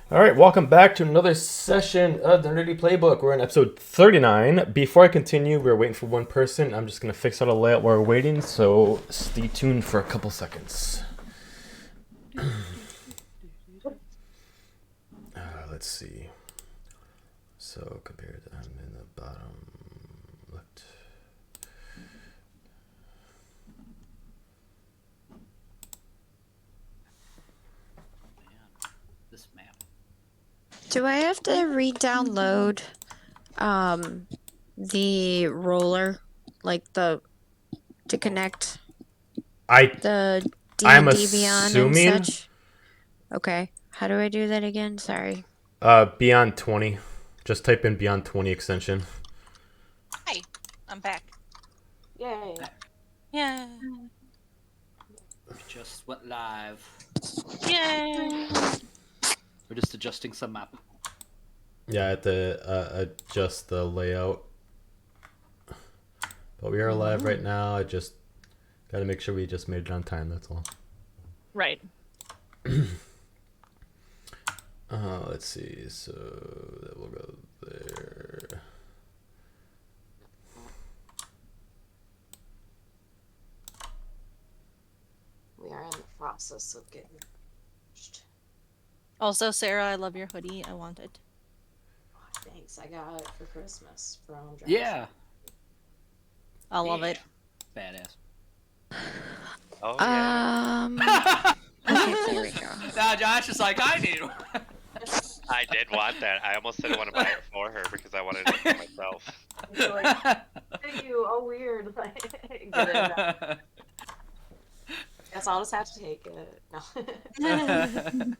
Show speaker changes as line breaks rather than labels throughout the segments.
All right, welcome back to another session of the Nerdy Playbook. We're in episode 39. Before I continue, we're waiting for one person. I'm just going to fix out a layout while we're waiting, so stay tuned for a couple seconds. Let's see. So compared to I'm in the bottom left.
This map.
Do I have to re-download the roller, like to connect the
I'm
D&D Beyond
assuming
and such? Okay. How do I do that again? Sorry.
Beyond 20. Just type in Beyond 20 extension.
Hi, I'm back.
Yay.
Yeah.
We just went live.
Yay.
We're just adjusting some map.
Yeah, I have to adjust the layout. But we are live right now. I just got to make sure we just made it on time, that's all.
Right.
Let's see. So that will go there.
We are in the process of getting finished.
Also, Sarah, I love your hoodie. I want it.
Oh, thanks. I got it for Christmas from Josh.
Yeah.
I love it.
Badass.
Oh, yeah.
Okay, there we go.
Now Josh is like, I do.
I did want that. I almost didn't want to buy it for her because I wanted it for myself.
You're like, thank you. Oh, weird. Get it. Guess I'll just have to take it. No.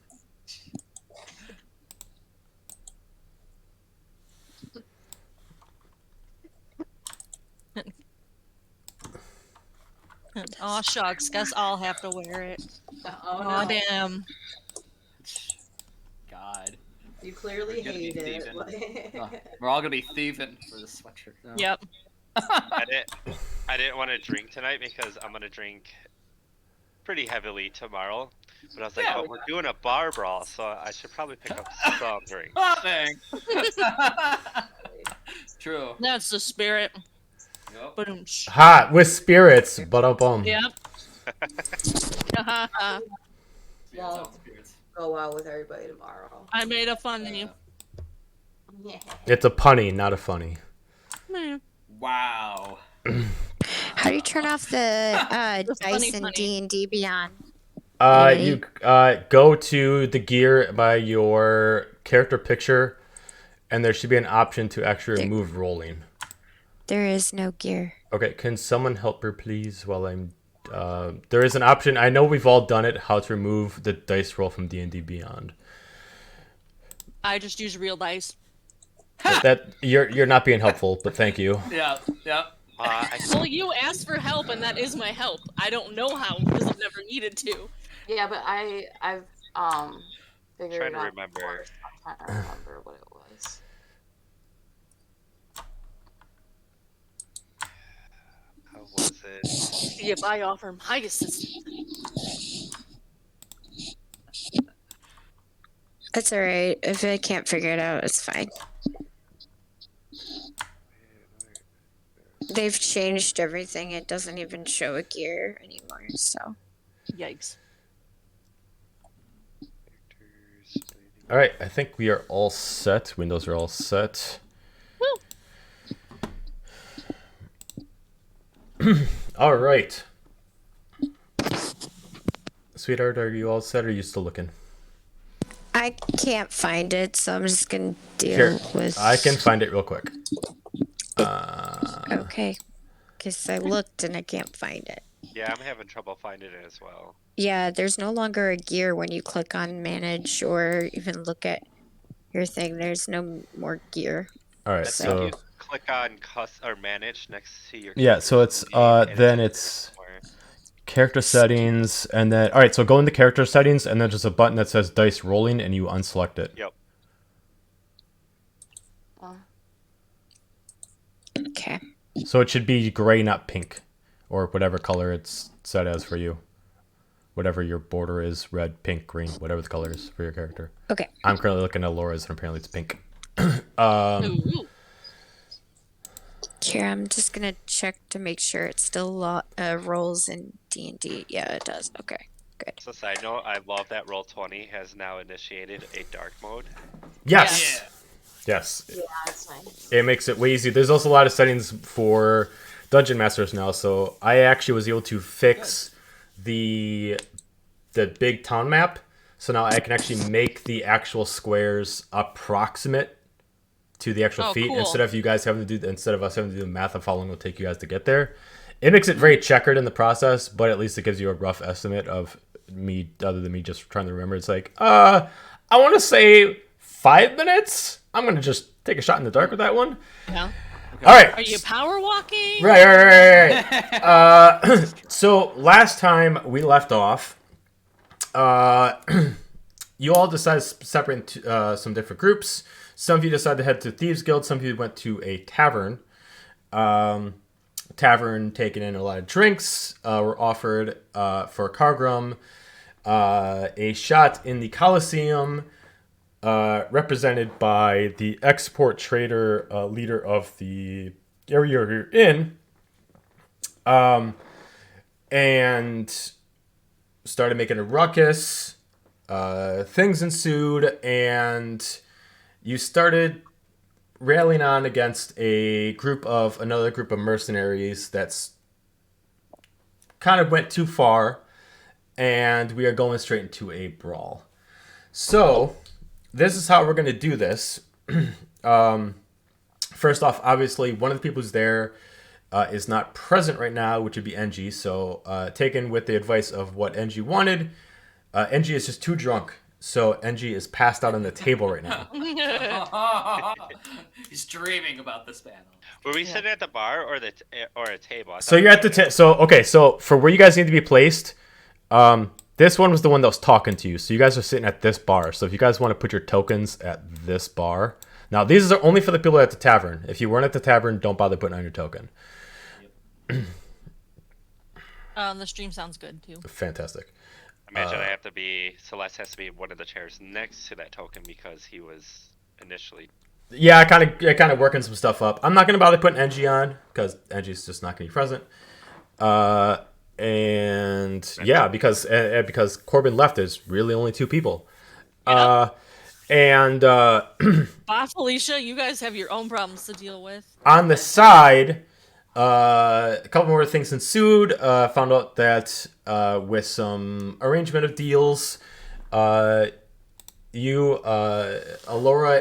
Aw, shucks. Guess I'll have to wear it.
Oh,
Aw,
no.
damn.
You
God.
clearly
We're gonna be
hate it.
thieving. We're all gonna be thieving for this sweatshirt. No.
Yep.
I didn't want to drink tonight because I'm gonna drink pretty heavily tomorrow. But I was like,
Yeah.
but we're doing a bar brawl, so I should probably pick up some drinks.
Oh, thanks. True.
That's the spirit.
Yep.
Boom.
Hot with spirits, but
Yep. Haha.
Well, go out with everybody tomorrow.
I made a fun of you.
Yeah.
it's a punny, not a funny.
Hmm.
Wow.
How do you turn off the dice in
funny.
D&D Beyond?
You go to the gear by your character picture, and there should be an option to actually remove rolling.
There is no gear.
Okay, can someone help her, please, while I'm... there is an option. I know we've all done it, how to remove the dice roll from D&D Beyond.
I just use real dice.
That you're not being helpful, but thank you.
Yeah. Yep.
Well, you asked for help, and that is my help. I don't know how because I've never needed to.
Yeah, but I've figured
Trying
it
to
out
remember.
before, so I'm trying to remember what it was.
How was it?
See if I offer my assistance.
That's alright. If I can't figure it out, it's fine. They've changed everything. It doesn't even show a gear anymore, so.
Yikes.
All right, I think we are all set. Windows are all set. All right. Sweetheart, are you all set, or are you still looking?
I can't find it, so I'm just gonna deal
Here,
with...
I can find it real quick.
Okay. Because I looked and I can't find it.
Yeah, I'm having trouble finding it as well.
Yeah, there's no longer a gear when you click on manage or even look at your thing. There's no more gear.
All right,
I think
so
you click on or manage next to your.
yeah, so it's
and
then it's
somewhere.
character settings, and then all right, so go into character settings, and then there's a button that says dice rolling, and you unselect it.
Yep.
Okay.
So it should be gray, not pink, or whatever color it's set as for you. whatever your border is, red, pink, green, whatever the color is for your character.
Okay.
I'm currently looking at Laura's, and apparently it's pink.
Ooh.
Here, I'm just gonna check to make sure it still rolls in D&D. Yeah, it does. Okay, good.
So side note, I love that Roll20 has now initiated a dark mode.
Yes. Yes.
Yeah, it's nice.
It makes it way easier. There's also a lot of settings for Dungeon Masters now, so I actually was able to fix the big town map. So now I can actually make the actual squares approximate to the actual feet
cool.
instead of us having to do the math of how long it'll take you guys to get there. It makes it very checkered in the process, but at least it gives you a rough estimate of me, other than me just trying to remember. It's like, I want to say 5 minutes. I'm going to just take a shot in the dark with that one.
Yeah.
All right.
Are you power walking?
Right. So last time we left off, you all decided to separate into some different groups. Some of you decided to head to Thieves Guild. Some of you went to a tavern. Tavern taking in a lot of drinks. Were offered for Cargrum a shot in the Coliseum, represented by the export trader leader of the area you're in, and started making a ruckus. Things ensued, and you started railing on against another group of mercenaries that's kind of went too far, and we are going straight into a brawl. So this is how we're going to do this. First off, obviously, one of the people who's there is not present right now, which would be NG. So taken with the advice of what NG wanted, NG is just too drunk. So NG is passed out on the table right now.
He's dreaming about this battle.
Were we sitting at the bar or a table?
So you're at the so for where you guys need to be placed, this one was the one that was talking to you. So you guys are sitting at this bar. So if you guys want to put your tokens at this bar. Now, these are only for the people at the tavern. If you weren't at the tavern, don't bother putting on your token.
The stream sounds good too.
Fantastic.
Imagine Celeste has to be one of the chairs next to that token because he was initially.
Yeah, I kind of working some stuff up. I'm not gonna bother putting NG on because NG's just not gonna be present. And yeah, because Corbin left, there's really only 2 people.
Yeah.
Bye,
Felicia. You guys have your own problems to deal with.
On the side, a couple more things ensued. Found out that with some arrangement of deals, Alora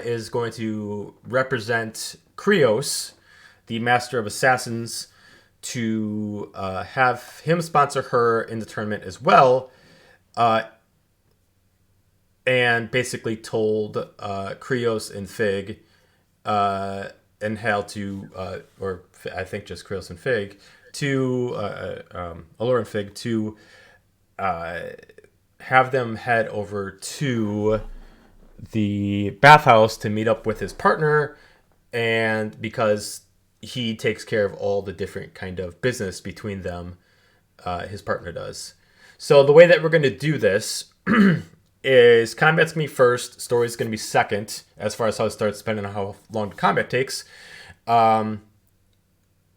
is going to represent Krios, the Master of Assassins, to have him sponsor her in the tournament as well. And basically told Krios and Fig and Hal to, or I think just Krios and Fig, to Allure and Fig to have them head over to the bathhouse to meet up with his partner, and because he takes care of all the different kind of business between them, his partner does. So the way that we're going to do this is combat's going to be first, story's going to be second, as far as how it starts, depending on how long the combat takes. For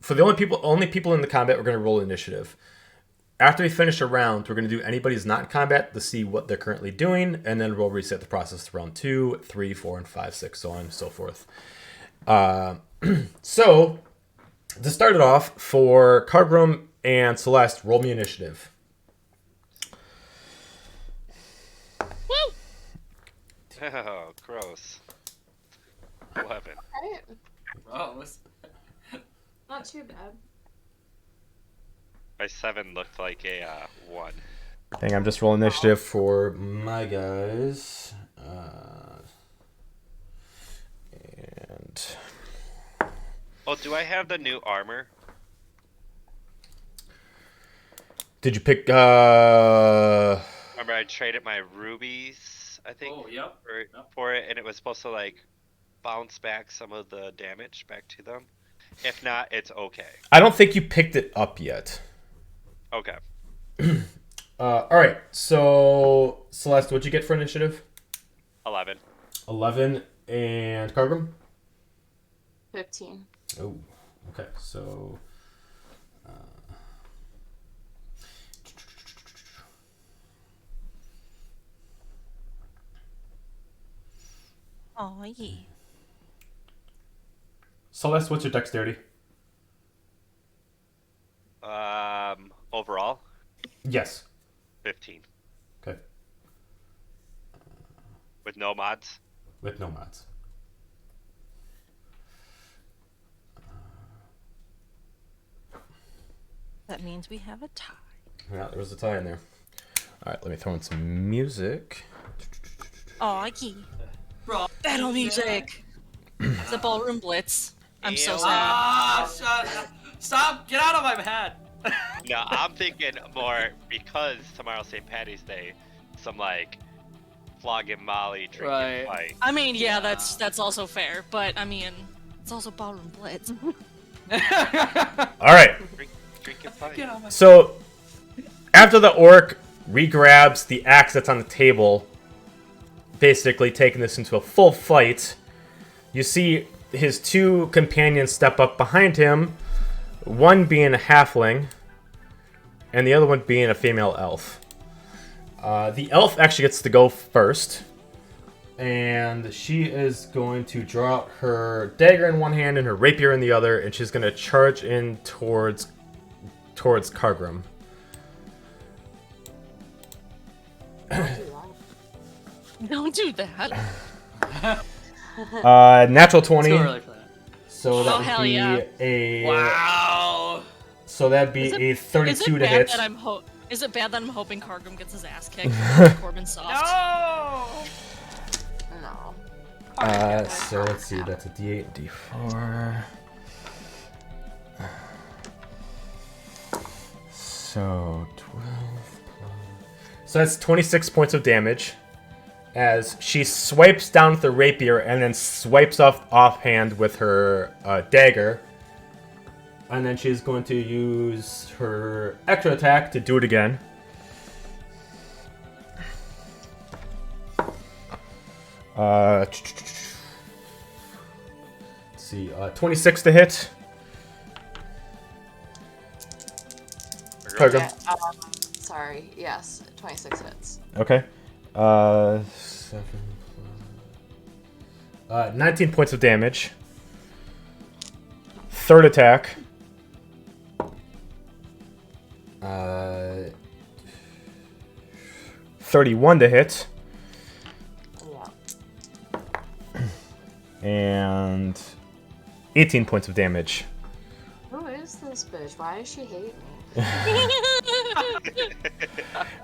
the only people in the combat, we're going to roll initiative. After we finish a round, we're going to do anybody who's not in combat to see what they're currently doing, and then we'll reset the process to round 2, 3, 4, and 5, 6, so on and so forth. So, to start it off, for Cargrum and Celeste, roll me initiative.
Woo!
Oh, gross. 11.
Right.
Gross.
Not too bad.
My 7 looked like a 1.
Hang on, I'm just rolling initiative for my guys. And
Oh, do I have the new armor?
did you pick?
Remember, I traded my rubies, I think,
Oh, yep.
for it, and it was supposed to like bounce back some of the damage back to them. If not, it's okay.
I don't think you picked it up yet.
Okay.
All right. So Celeste, what'd you get for initiative?
11.
11, and Cargrim?
15.
Oh, okay. So.
Oh, yeah.
Celeste, what's your dexterity?
Overall,
Yes.
15
Okay.
with no mods.
With no mods.
That means we have a tie.
Yeah, there was a tie in there. All right, let me throw in some music.
Oh, yeah. Battle music. The ballroom blitz. I'm so sad.
Ah, shut up. Stop! Get out of my head!
No, I'm thinking more because tomorrow's St. Patty's Day. Some like flogging Molly drinking
Right.
fight.
I mean, yeah, that's also fair, but I mean, it's also ballroom blitz.
All right.
Drinking fight.
Get out my
So, after the orc re-grabs the axe that's on the table, basically taking this into a full fight, you see his two companions step up behind him, one being a halfling, and the other one being a female elf. The elf actually gets to go first, and she is going to draw out her dagger in one hand and her rapier in the other, and she's going to charge in towards Cargrim.
Don't do that.
Natural 20.
Too early for that.
So that
Oh,
would
hell
be
yeah.
a
Wow.
So that'd be
Is it-
a 32 to
bad
hit.
that Is it bad that I'm hoping Cargrim gets his ass kicked? Corbin's soft.
No.
No.
So let's see. That's a D8 and D4. So 12 plus. So that's 26 points of damage. As she swipes down with the rapier and then swipes offhand with her dagger. And then she's going to use her extra attack to do it again. Let's see, 26 to hit.
Yeah, sorry. Yes, 26 hits.
Okay. 7 19 points of damage. Third attack. 31 to hit.
Yeah.
And 18 points of damage.
Who is this bitch? Why does she hate me?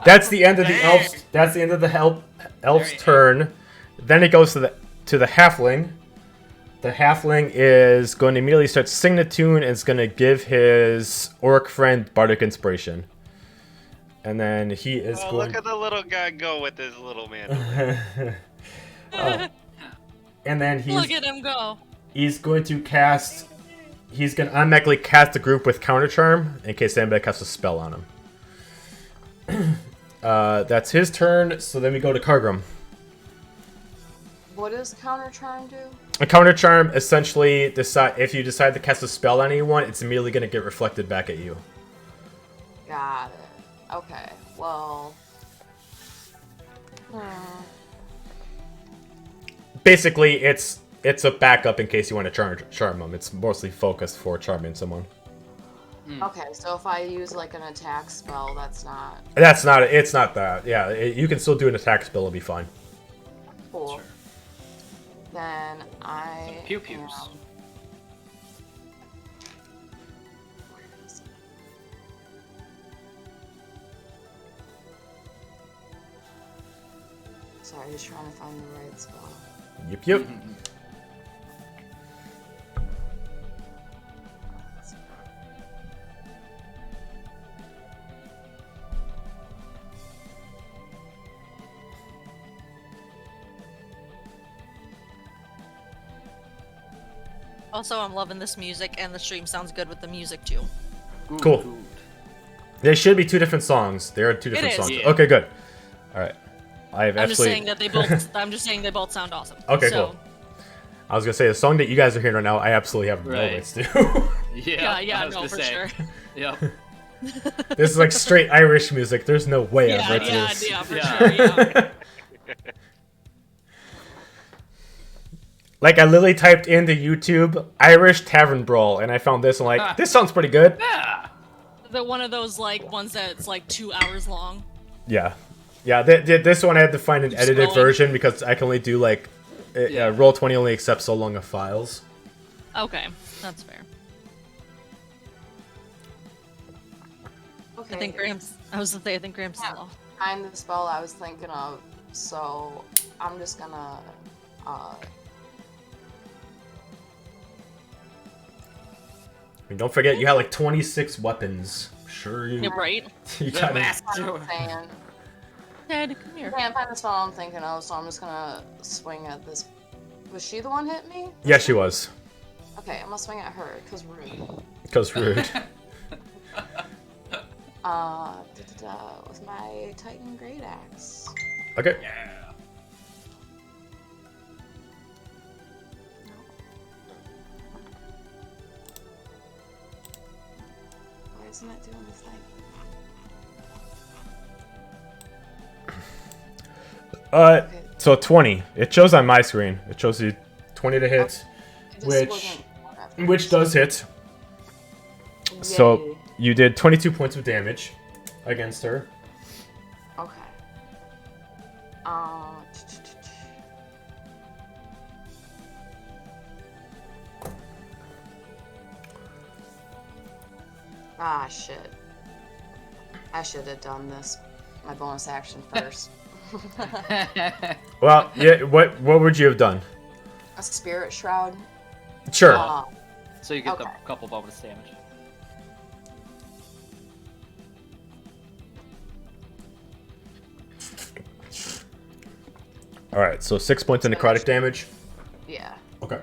That's the end of the elf's. That's the end of the elf's turn. Then it goes to the halfling. The halfling is going to immediately start singing a tune and is going to give his orc friend bardic inspiration. And then he is
Oh,
going.
look at the little guy go with his little man.
And then
Look at him go.
he's going to cast. He's going to automatically cast a group with counter charm in case anybody casts a spell on him. That's his turn. So then we go to Cargrim.
What does counter charm do?
A counter charm essentially if you decide to cast a spell on anyone, it's immediately going to get reflected back at you.
Got it. Okay. Well.
Basically, it's a backup in case you want to charm them. It's mostly focused for charming someone.
Okay, so if I use like an attack spell, that's not
It's not that. Yeah, you can still do an attack spell. It'll be fine.
cool.
Sure.
Then I.
Pew pews.
Sorry, just trying to find the right spell.
Yep.
Also, I'm loving this music, and the stream sounds good with the music too.
Good,
Cool.
good.
They should be two different songs. They are two different
is.
songs.
Yeah.
Okay, good. All right. I'm
I'm just saying that they both. I'm just saying they both sound awesome.
Okay,
so,
cool. I was gonna say the song that you guys are hearing right now, I absolutely have no
Right.
rights to.
Yeah,
I was
no,
gonna
for
say.
sure.
Yep.
This is like straight Irish music. There's no way I have rights to this.
Yeah, for
Yeah.
sure. Yeah.
Like I literally typed into YouTube Irish Tavern Brawl, and I found this. And like, this sounds pretty good.
Yeah.
The one of those like ones that's like 2 hours long.
Yeah, yeah. This one I had to find an edited
scrolling.
version because I can only do like, Roll20 only accepts so long of files.
Okay, that's fair.
Okay.
I think Graham's. I was gonna say I think Graham's still off.
Kind of the spell I was thinking of, so I'm just gonna.
And don't forget, you had like 26 weapons. Sure, you.
Yeah, right.
You
The
gotta,
master.
Saying,
Ted, come here.
can't find the spell I'm thinking of, so I'm just gonna swing at this. Was she the one hit me?
yeah, she was.
Okay, I'm gonna swing at her, cause rude.
Because rude.
With my Titan Great Axe.
Okay.
Yeah.
Why isn't it doing this thing?
So 20. It shows on my screen. It shows you 20 to hit,
It just
which
wasn't-
does hit. So you did 22 points of damage against her.
Okay. Ah, shit. I should have done this. My bonus action first.
Well, yeah. What would you have done?
A spirit shroud.
Sure.
So you get
Okay.
the couple bonus damage.
All right. So 6 points of necrotic damage.
Yeah.
Okay.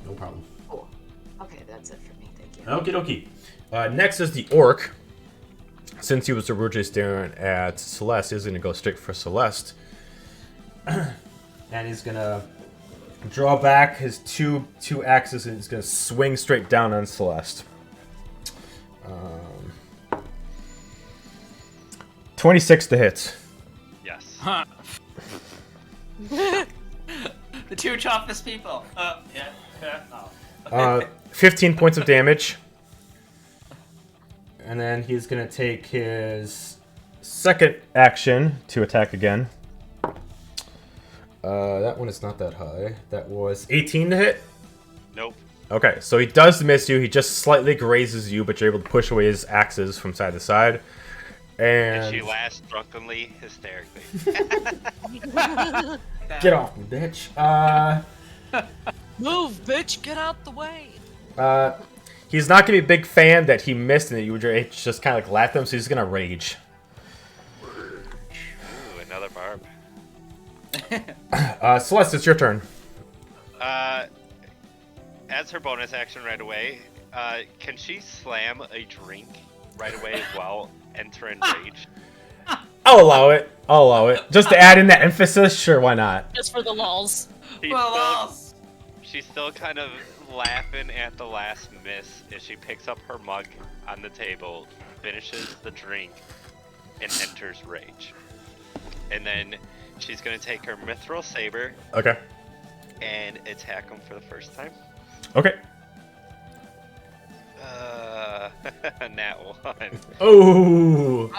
No problem.
Cool. Okay, that's it for me. Thank you.
Okie dokie. Next is the orc. Since he was originally staring at Celeste, he's gonna go straight for Celeste, and he's gonna draw back his two axes and he's gonna swing straight down on Celeste. 26 to hit.
Yes.
Huh. The two choppest people. Yeah. Oh.
15 points of damage. And then he's going to take his second action to attack again. That one is not that high. That was 18 to hit.
Nope.
Okay, so he does miss you. He just slightly grazes you, but you're able to push away his axes from side to side.
And she
And
laughs drunkenly, hysterically.
get off me, bitch.
Move, bitch! Get out the way.
He's not gonna be a big fan that he missed and that you would just kind of like laugh at him, so he's gonna rage.
Ooh, another barb.
Celeste, it's your turn.
As her bonus action right away, can she slam a drink right away as well, enter in rage?
I'll allow it. Just to add in that emphasis, sure, why not?
Just for the lulz.
She's still kind of laughing at the last miss as she picks up her mug on the table, finishes the drink, and enters rage. And then she's going to take her mithril saber
Okay.
and attack him for the first time.
Okay.
Nat 1.
Oh.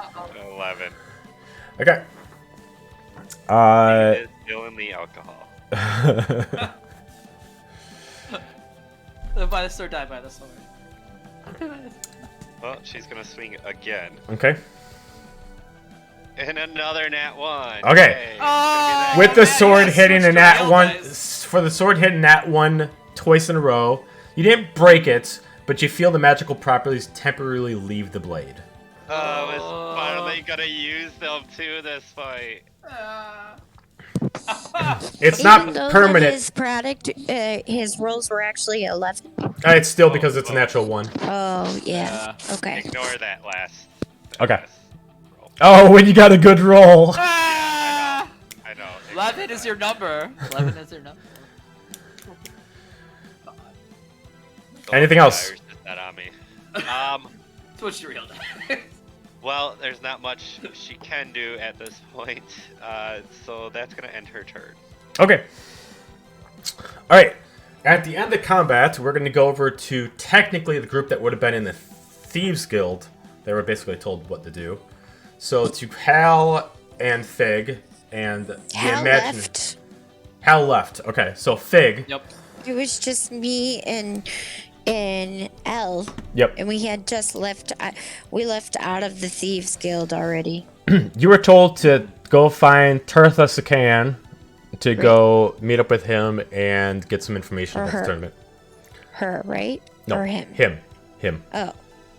11.
Okay.
It is still in the alcohol.
Live by the sword, die by the sword.
Well, she's going to swing again.
Okay.
And another nat 1.
Okay.
Yay. It's gonna be that
With the
man,
sword
yes,
hitting
switch
a
to
nat
real
one,
dice.
for the sword hitting nat 1 twice in a row, you didn't break it, but you feel the magical properties temporarily leave the blade.
Oh, it's finally gonna use them too this fight.
It's
Even
not
though
permanent.
His product, his rolls were actually 11.
It's still because it's a natural 1.
Oh yeah. Okay.
Ignore that last
Okay.
Yes. Roll.
Oh, when you got a good roll.
Ah!
I know.
11 is your number. 11 is your number.
Anything else?
Irish did that on me.
Switch to real name.
Well, there's not much she can do at this point, so that's gonna end her turn.
Okay. All right. At the end of combat, we're going to go over to technically the group that would have been in the Thieves Guild. They were basically told what to do. So to Hal and Fig and the
Hal
Imagine.
left.
Hal left. Okay, so Fig.
Yep.
It was just me and Elle,
Yep.
and we had just left. We left out of the Thieves Guild already.
You were told to go find Tirtha Sakan to go meet up with him and get some information
Or
about
her.
the tournament.
Her, right?
No,
Or him?
Him.
Oh,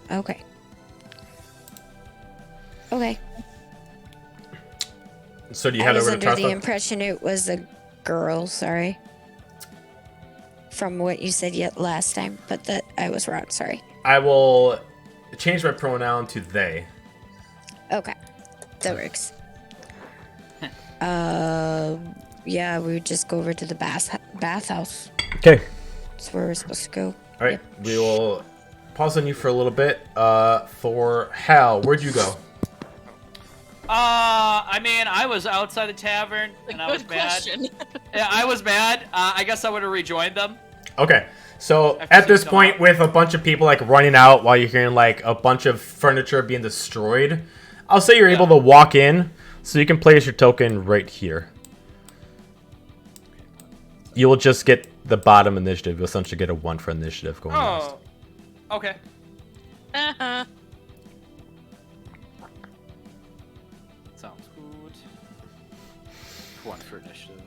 okay. Okay.
So do you
I
head
was
over to
under the
Tirtha?
impression it was a girl. Sorry. From what you said yet last time, but that I was wrong. Sorry.
I will change my pronoun to they.
Okay, that works. Yeah, we would just go over to the bathhouse.
Okay.
That's where we're supposed to go.
All right. We will pause on you for a little bit. For Hal, where'd you go?
I mean, I was outside the tavern and I was
Good
mad.
question.
Yeah, I was mad. I guess I would have rejoined them.
Okay. So
After
at this
seeing
point,
them
with a bunch of people like running out while you're hearing like a bunch of furniture being destroyed, I'll say you're able to walk in, so you can place your token right here. You will just get the bottom initiative. You'll essentially get a 1 for initiative going last.
Oh. Okay.
Uh-huh.
Sounds good. 1 for initiative.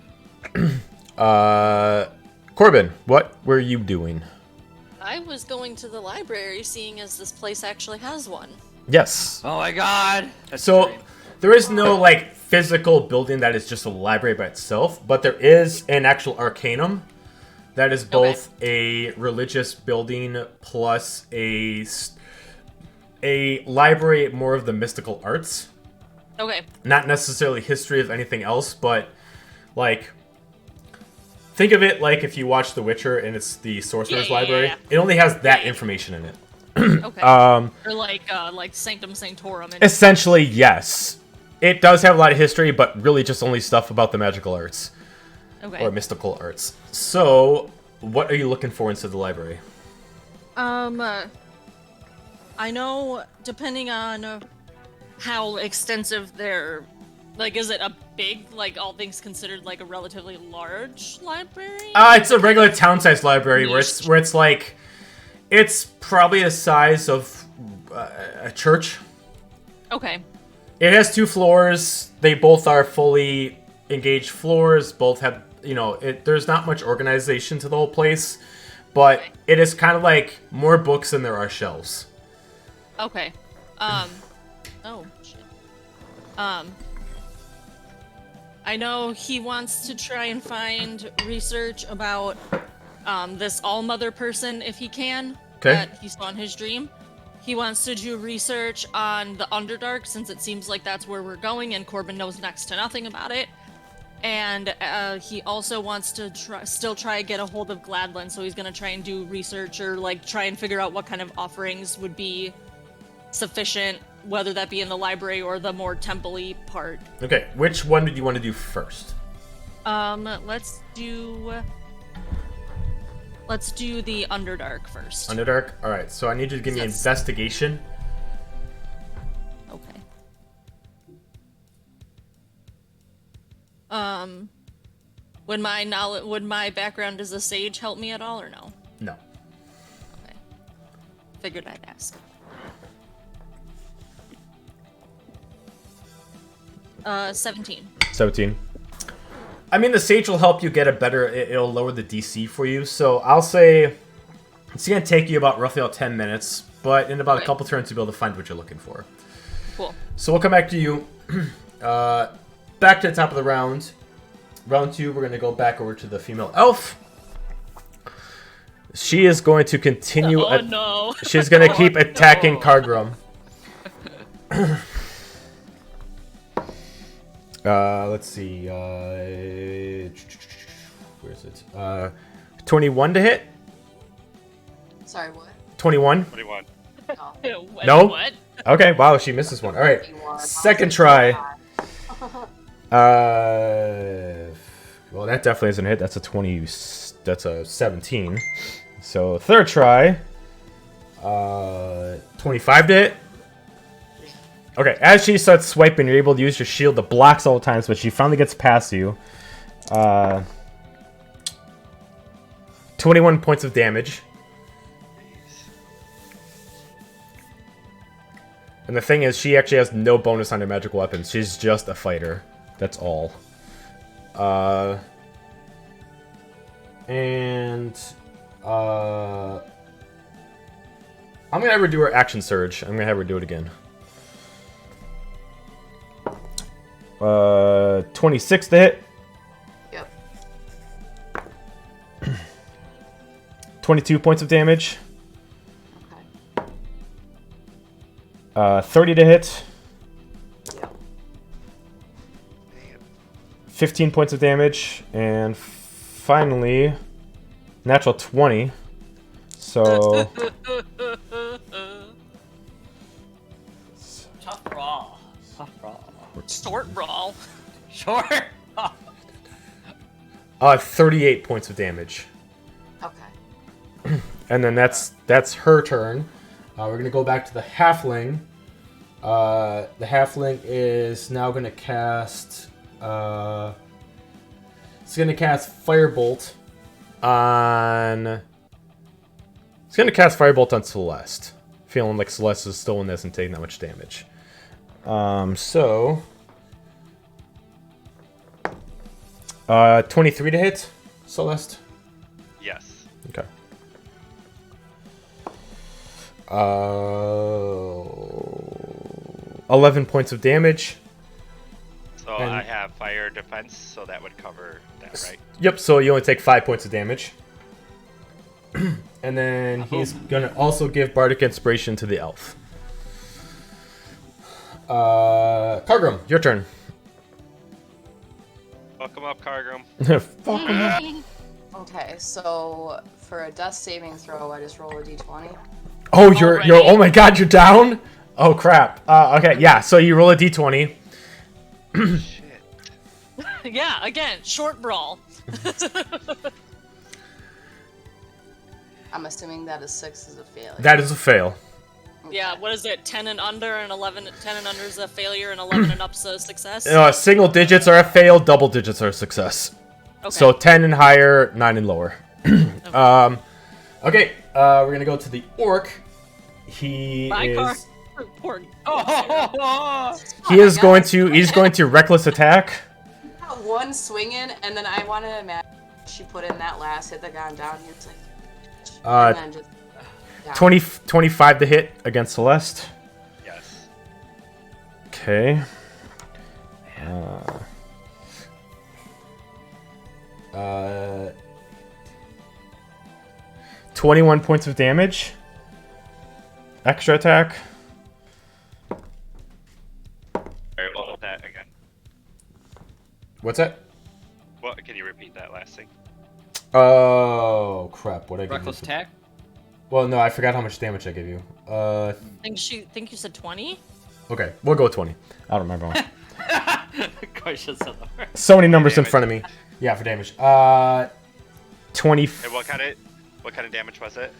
Corbin, what were you doing?
I was going to the library, seeing as this place actually has one.
Yes.
Oh my god. That's
So
great.
there is no like physical building that is just a library by itself, but there is an actual arcanum that is both a religious building plus a library more of the mystical arts.
Okay.
Not necessarily history of anything else, but like think of it like if you watch The Witcher and it's the sorcerer's
Yeah.
library. It only has that information in it.
Okay.
Um,
Or like Sanctum Sanctorum. And
Essentially, yes. It does have a lot of history, but really just only stuff about the magical arts
okay.
or mystical arts. So, what are you looking for inside the library?
I know depending on how extensive their, like, is it a big, like, all things considered, like a relatively large library?
It's a regular town-sized library where it's like, it's probably the size of a church.
Okay.
It has 2 floors. They both are fully engaged floors. Both have, there's not much organization to the whole place, but it is kind of like more books than there are shelves.
Okay. Oh shit. I know he wants to try and find research about this All-Mother person if he can.
Okay.
That he saw in his dream. He wants to do research on the Underdark since it seems like that's where we're going and Corbin knows next to nothing about it. And he also wants to still try to get a hold of Gladland, so he's gonna try and do research or like try and figure out what kind of offerings would be sufficient, whether that be in the library or the more temple-y part.
Okay, which one did you want to do first?
Let's do the Underdark first.
Underdark? Alright, so I need you to give me
Yes.
investigation.
Okay. Would my background as a sage help me at all or no?
No.
Okay. Figured I'd ask. 17.
17. I mean, the Sage will help you get a better... It'll lower the DC for you, so I'll say... It's going to take you about roughly 10 minutes, but in about a
Okay.
couple turns you'll be able to find what you're looking for.
Cool.
So we'll come back to you. Back to the top of the round. Round 2, we're going to go back over to the female elf. She is going to continue...
Oh no.
She's going to keep attacking
no.
Kargrum. Let's see. Where is it? 21 to hit.
Sorry, what?
21.
21.
Oh,
No?
What?
Okay. Wow, she misses one. All right.
21.
Second try. Well, that definitely isn't a hit. That's a 20. That's a 17. So third try. 25 to hit. Okay, as she starts swiping, you're able to use your shield to block several times, but she finally gets past you. 21 points of damage. And the thing is, she actually has no bonus on her magical weapons. She's just a fighter. That's all. I'm gonna have her do her action surge. I'm gonna have her do it again. 26 to hit.
Yep.
22 points of damage.
Okay.
30 to hit.
Yep.
15 points of damage. And finally, natural 20. So...
Tough brawl. Tough brawl.
Short brawl.
Sure.
38 points of damage.
Okay.
And then that's her turn. We're gonna go back to the halfling. The halfling is now gonna cast. It's gonna cast firebolt on. It's gonna cast firebolt on Celeste, feeling like Celeste is still in this and taking that much damage. So. 23 to hit, Celeste.
Yes.
Okay. 11 points of damage.
So
And-
I have fire defense, so that would cover that, right?
Yep, so you only take 5 points of damage. And then he's gonna also give Bardic Inspiration to the elf. Kargrim, your turn.
Fuck him up, Kargrim.
Fuck him up.
Okay, so for a death saving throw, I just roll a d20.
Oh, you're
Already?
oh my god, you're down? Oh crap. Okay, yeah, so you roll a d20.
Shit.
Yeah, again, short brawl.
I'm assuming that a 6 is a failure.
That is a fail.
Yeah, what is it? 10 and under, and 11. 10 and under is a failure, and 11 and up's a success.
Single digits are a fail, double digits are a success.
Okay.
So 10 and higher, 9 and lower. Okay, we're gonna go to the orc. He
Bye, Car.
is
Poor.
he's going to reckless attack.
Got one swinging, and then I want to imagine she put in that last hit that got him down. He was like, and then just down.
25 to hit against Celeste.
Yes.
Okay. 21 points of damage. Extra attack.
Alright, what was that again?
What's that?
What? Can you repeat that last thing?
Oh crap! What I give
Reckless
you?
attack.
Well, no, I forgot how much damage I give you.
Think you said 20?
Okay, we'll go with 20. I don't remember.
Of course, just said the word.
So many numbers in front of me. Yeah, for damage. 20.
And what kind of damage was it?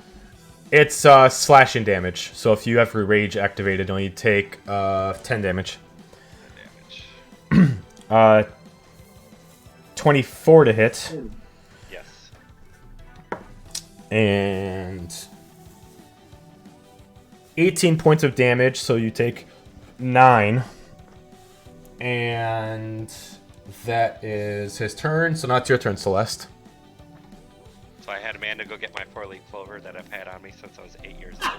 It's slashing damage. So if you have your rage activated, you'll only take 10 damage.
Damage.
24 to hit.
Yes.
And 18 points of damage, so you take 9. And that is his turn. So now it's your turn, Celeste.
So I had Amanda go get my 4-leaf clover that I've had on me since I was 8 years old.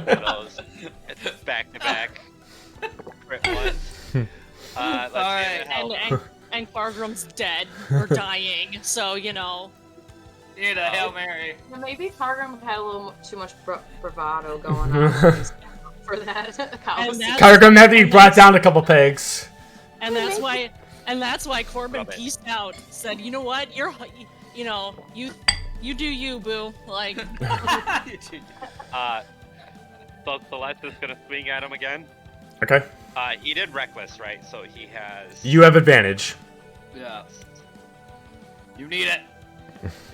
And those back to back. Crit ones. Let's
Alright.
And Fargrim's dead or dying, so you know.
Need a Hail Mary.
Well, maybe Kargrim had a little too much bravado going on. for that.
And that's-
Cargrim had to be brought down a couple pegs.
And that's why Corbin
Love it.
pieced out. Said, you know what? You do you, boo. Like,
So Celeste is gonna swing at him again.
Okay.
He did reckless, right? So he has.
You have advantage.
Yeah. You need it.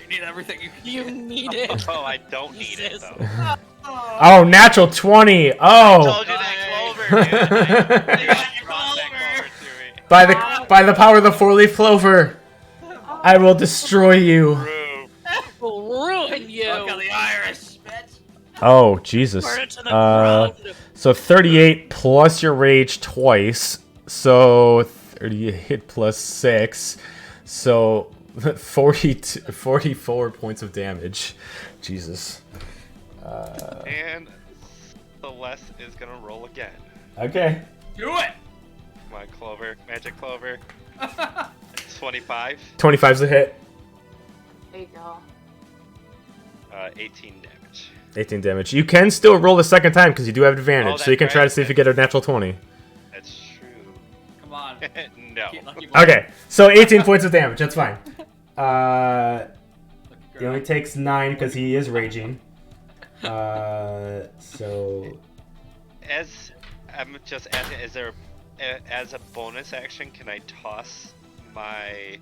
You need everything you
you need it.
Oh, I don't need it
Jesus.
though.
Oh, natural 20.
I
Oh.
told you that clover, man. I brought that clover to me.
By the power of the 4-leaf clover, I will destroy you.
True.
Will ruin you.
Look at the Irish, bitch.
Oh, Jesus.
Burn it to the ground.
So 38 plus your rage twice. So 38 plus 6. So 44 points of damage. Jesus.
And Celeste is gonna roll again.
Okay.
Do it.
My clover, magic clover. 25,
25's a hit.
There you go.
18 damage.
18 damage. You can still roll the second time because you do have advantage.
Oh,
So you can
that's
try to
right.
see if you get a natural 20.
That's true.
Come on.
No.
Lucky boy.
Okay. So 18 points of damage. That's fine. He
Lucky
only
girl.
takes 9 because he is raging. So
As I'm just asking, is there as a bonus action, can I toss my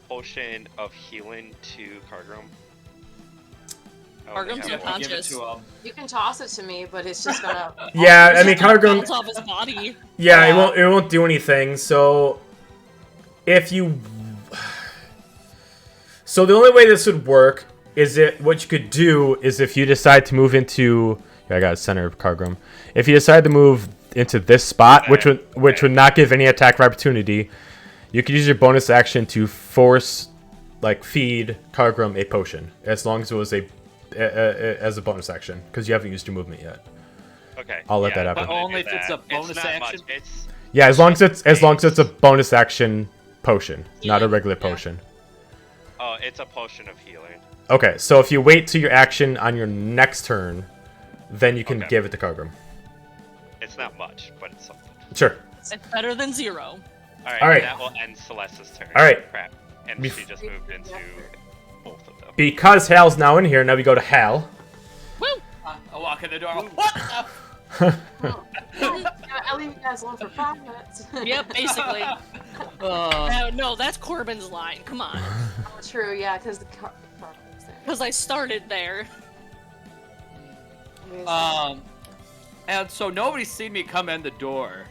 potion of healing to Cargrim? I only
Cargrim's
have one.
Give it
unconscious.
to him.
You can toss it to me, but it's just gonna.
yeah, I mean Cargrim.
Bounce off his body.
Yeah,
Yeah.
it won't do anything. So if you, so the only way this would work is what you could do is if you decide to move into. I got center of Cargrim. If you decide to move into this spot, which would not give any attack of opportunity, you could use your bonus action to force, feed Cargrim a potion, as long as it was as a bonus action, because you haven't used your movement yet.
Okay.
I'll let that
I'm
happen.
gonna
Only
do
if it's
that.
a bonus
not
action?
Much. It's
Yeah, as long as it's a bonus action potion, not a regular potion.
it's a potion of healing.
Okay, so if you wait till your action on your next turn, then you can
Okay.
give it to Cargrim.
It's not much, but it's something.
Sure.
It's better than 0.
All right.
All right.
That will end Celeste's turn.
All right.
Crap. And
Bef-
she just moved into both of them.
Because Hal's now in here, now we go to Hal.
Woo!
I walk in the door. What the?
I'll leave you guys alone for 5 minutes.
Yep, basically. No, that's Corbin's line. Come on.
Oh, true, yeah, because the car was there.
Because I started there.
And so nobody's seen me come in the door.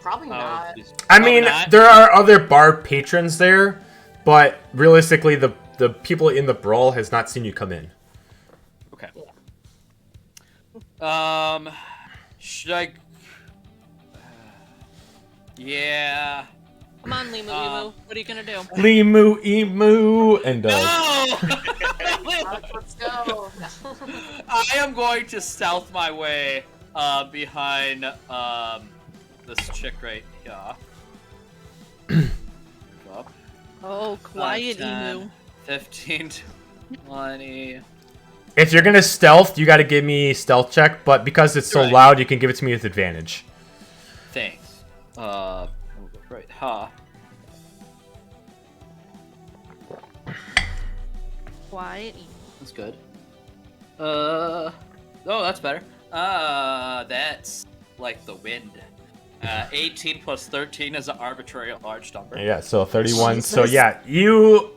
Probably not.
I mean,
not?
there are other bar patrons there, but realistically, the people in the brawl has not seen you come in.
Okay. Should I? Yeah.
Come on, Limu Limu. What are you gonna do?
Limu, emu, and
No!
Let's go.
I am going to stealth my way behind this chick right here. Up.
Oh, quiet
10,
emu.
15, 20.
If you're gonna stealth, you gotta give me stealth check, but because it's so
Right.
loud, you can give it to me with advantage.
Thanks. Right. Huh.
Quiet emu.
That's good. Oh, that's better. That's like the wind. 18 plus 13 is an arbitrary large number.
Yeah, so 31. So
Jesus.
yeah, you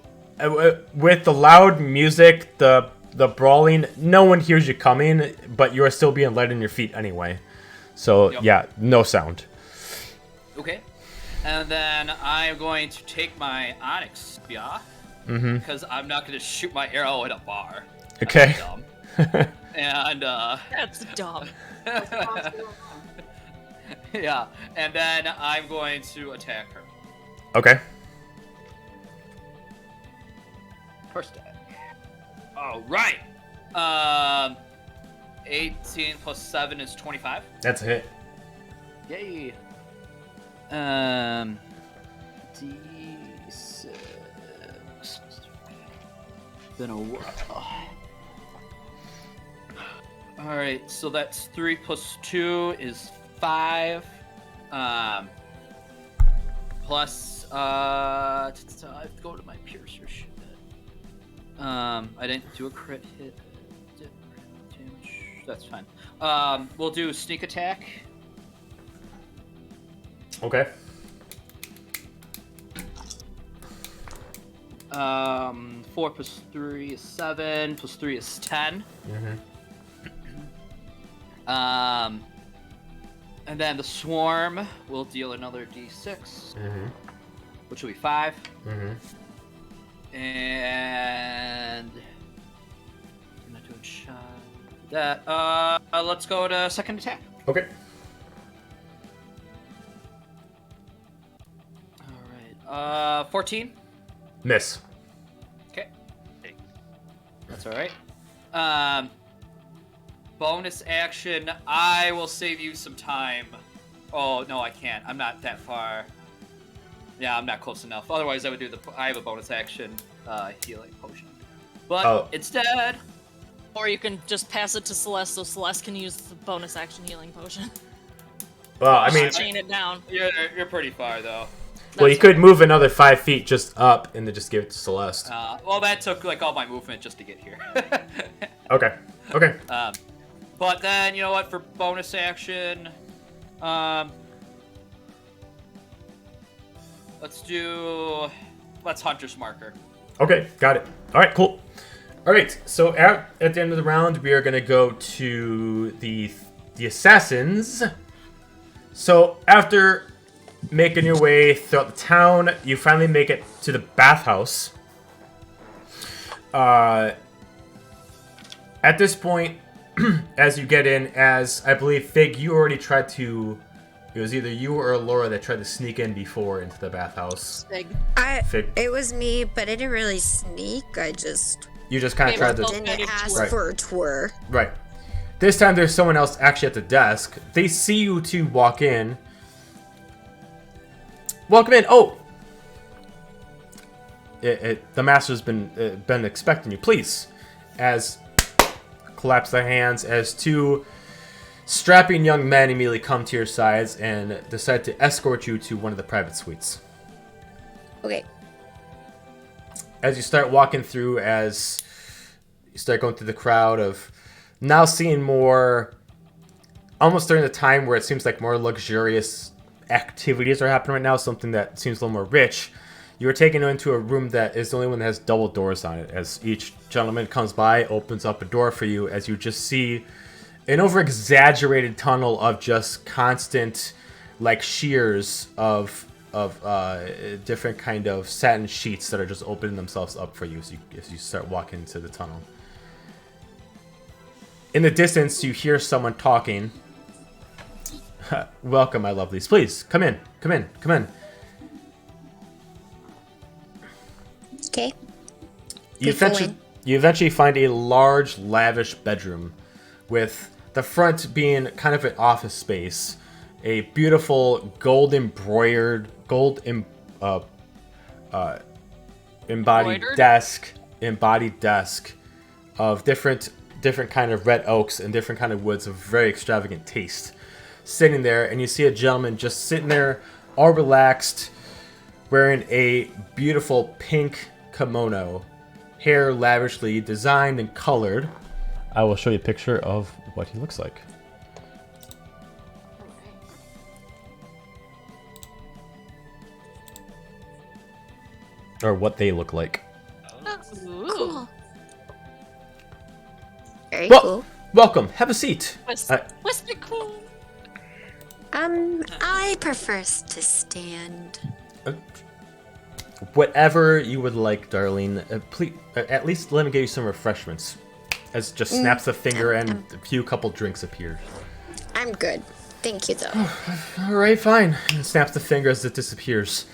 with the loud music, the brawling, no one hears you coming, but you are still being led in your feet anyway. So
Yep.
yeah, no sound.
Okay. And then I'm going to take my onyx spear
Mm-hmm.
because I'm not going to shoot my arrow at a bar. That's
Okay.
dumb. And
That's dumb.
yeah, and then I'm going to attack her.
Okay.
First attack. All right. 18 plus 7 is 25.
That's a hit.
Yay. D6. Then a All right, so that's 3 plus 2 is 5. Plus, I have to go to my piercer shit. I didn't do a crit hit. Damage. That's fine. We'll do sneak attack.
Okay.
4 plus 3 is 7. Plus 3 is 10. And then the swarm will deal another d6, which will be 5. And I'm not doing shot. That. Let's go to second attack.
Okay.
All right. 14.
Miss.
Okay. That's all right. Bonus action. I will save you some time. Oh no, I can't. I'm not that far. Yeah, I'm not close enough. Otherwise, I would do I have a bonus action healing potion. But instead,
Or you can just pass it to Celeste so Celeste can use the bonus action healing potion.
Well, I mean,
Chain it down.
you're pretty far though.
well, you could move another 5 feet just up and then just give it to Celeste.
Well, that took like all my movement just to get here.
Okay. Okay.
But then you know what? For bonus action, let's Hunter's Marker.
Okay. Got it. All right. Cool. All right. So at the end of the round, we are gonna go to the assassins. So after making your way throughout the town, you finally make it to the bathhouse. At this point, as you get in, as I believe Fig, you already tried to. It was either you or Laura that tried to sneak in before into the bathhouse.
Big.
Fig,
It was me, but I didn't really sneak.
you just kind of tried to.
Didn't ask
Right.
for a tour.
Right. This time there's someone else actually at the desk. They see you two walk in. Welcome in. Oh! The master's been expecting you. Please. As collapse their hands as two strapping young men immediately come to your sides and decide to escort you to one of the private suites.
Okay.
As you start walking through, as you start going through the crowd of now seeing more, almost during the time where it seems like more luxurious activities are happening right now, something that seems a little more rich, you are taken into a room that is the only one that has double doors on it. As each gentleman comes by, opens up a door for you, as you just see an over-exaggerated tunnel of just constant, like, shears of different kind of satin sheets that are just opening themselves up for you as you start walking into the tunnel. In the distance, you hear someone talking. Welcome, my lovelies. Please, come in. Come in. Come in.
Okay.
You eventually find a large, lavish bedroom with the front being kind of an office space. A beautiful embodied
Embroidered?
embodied desk of different kind of red oaks and different kind of woods of very extravagant taste. Sitting there, and you see a gentleman just sitting there, all relaxed, wearing a beautiful pink kimono, hair lavishly designed and colored. I will show you a picture of what he looks like. Or what they look like.
Ooh.
Cool. Very
Well,
cool.
welcome. Have a seat.
What's the cool?
I prefer to stand.
Whatever you would like, darling. Please, at least let me get you some refreshments. As just snaps a finger and a few couple drinks appear.
I'm good. Thank you, though.
All right, fine. And snaps the finger as it disappears.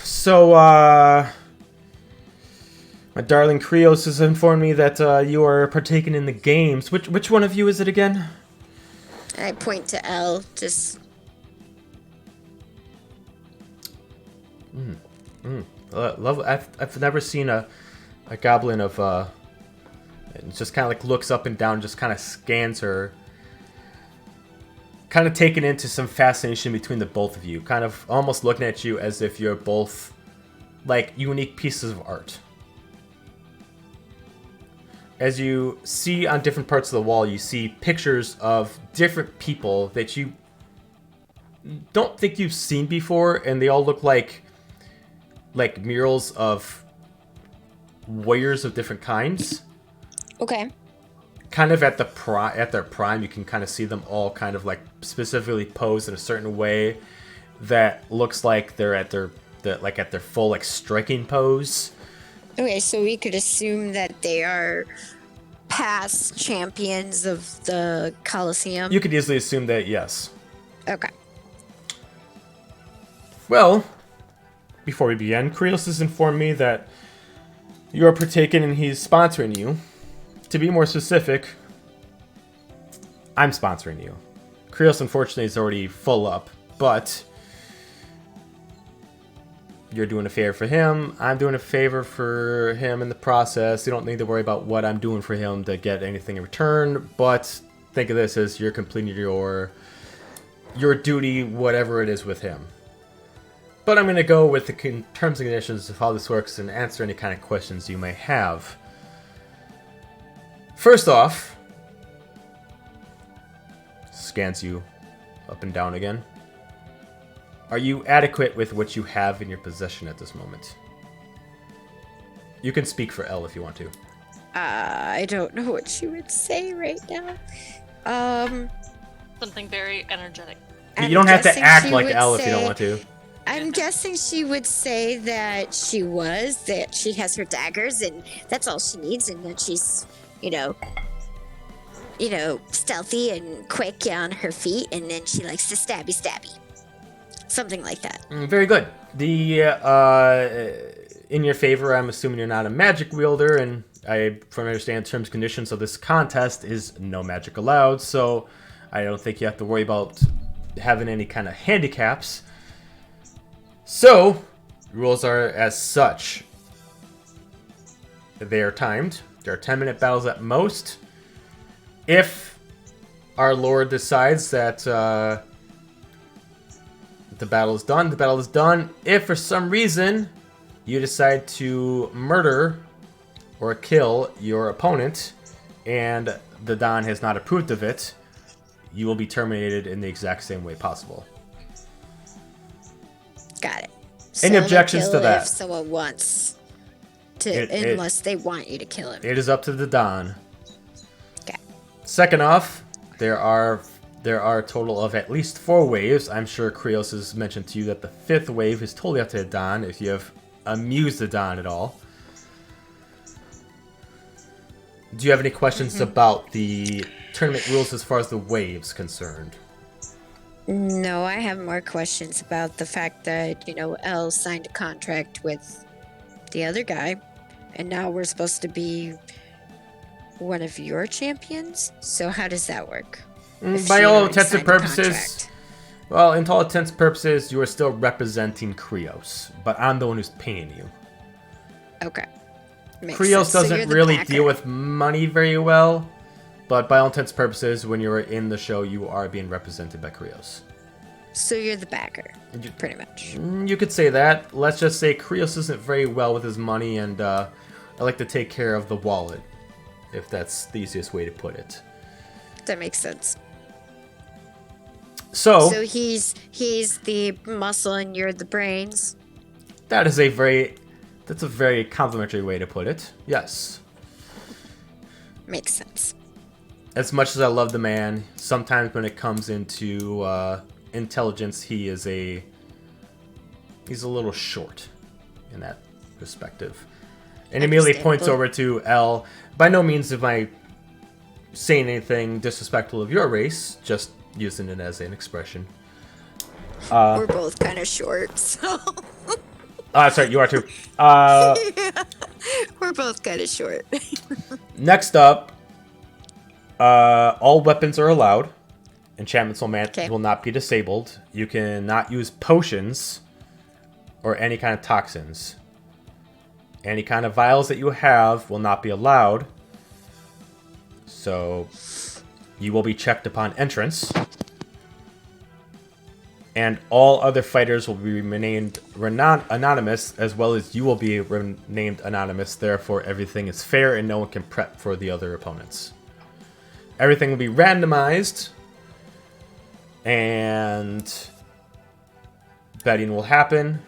So, my darling Krios has informed me that you are partaking in the games. Which one of you is it again?
I point to L, just...
Love. I've never seen a goblin of And just kind of like looks up and down, just kind of scans her. Kind of taken into some fascination between the both of you. Kind of almost looking at you as if you're both like unique pieces of art. As you see on different parts of the wall, you see pictures of different people that you don't think you've seen before, and they all look like murals of warriors of different kinds.
Okay.
Kind of at their prime, you can kind of see them all kind of like specifically posed in a certain way that looks like they're at their full like striking pose.
Okay, so we could assume that they are past champions of the Colosseum.
You could easily assume that, yes.
Okay.
Well, before we begin, Krios has informed me that you are partaking and he's sponsoring you. To be more specific, I'm sponsoring you. Krios, unfortunately, is already full up, but you're doing a favor for him. I'm doing a favor for him in the process. You don't need to worry about what I'm doing for him to get anything in return, but think of this as you're completing your duty, whatever it is with him. But I'm going to go with the terms and conditions of how this works and answer any kind of questions you may have. First off, scans you up and down again. Are you adequate with what you have in your possession at this moment? You can speak for Elle if you want to.
I don't know what she would say right now.
Something very energetic.
You don't have to act like Elle if you don't want to.
I'm guessing she would say that that she has her daggers and that's all she needs, and that she's, stealthy and quick on her feet, and then she likes to stabby. Something like that.
Very good. In your favor, I'm assuming you're not a magic wielder, and from understand terms and conditions of this contest is no magic allowed, so I don't think you have to worry about having any kind of handicaps. So, rules are as such. They are timed. There are 10-minute battles at most. If our Lord decides that the battle is done, the battle is done. If for some reason you decide to murder or kill your opponent and the Don has not approved of it, you will be terminated in the exact same way possible.
Got it.
Any objections to that?
If someone wants to, unless they want you to kill him.
It is up to the Don.
Okay.
Second off, there are a total of at least 4 waves. I'm sure Krios has mentioned to you that the 5th wave is totally up to the Don if you have amused the Don at all. Do you have any questions about the tournament rules as far as the waves concerned?
No, I have more questions about the fact that, Elle signed a contract with the other guy, and now we're supposed to be one of your champions? So how does that work?
By all intents and purposes, well, in all intents and purposes, you are still representing Krios, but I'm the one who's paying you.
Okay.
Krios doesn't really deal with money very well, but by all intents and purposes, when you're in the show, you are being represented by Krios.
So you're the backer, pretty much.
You could say that. Let's just say Krios isn't very well with his money, and I like to take care of the wallet, if that's the easiest way to put it.
That makes sense.
So
he's the muscle and you're the brains.
That's a very complimentary way to put it. Yes.
Makes sense.
As much as I love the man, sometimes when it comes into intelligence, he's a little short in that perspective. And immediately points over to Elle. By no means am I saying anything disrespectful of your race, just using it as an expression.
We're both kind of short, so...
Sorry, you are too.
Yeah, we're both kind of short.
Next up, all weapons are allowed. Enchantments will not be disabled. You cannot use potions or any kind of toxins. Any kind of vials that you have will not be allowed. So you will be checked upon entrance. And all other fighters will be renamed anonymous, as well as you will be renamed anonymous. Therefore, everything is fair and no one can prep for the other opponents. Everything will be randomized, and betting will happen.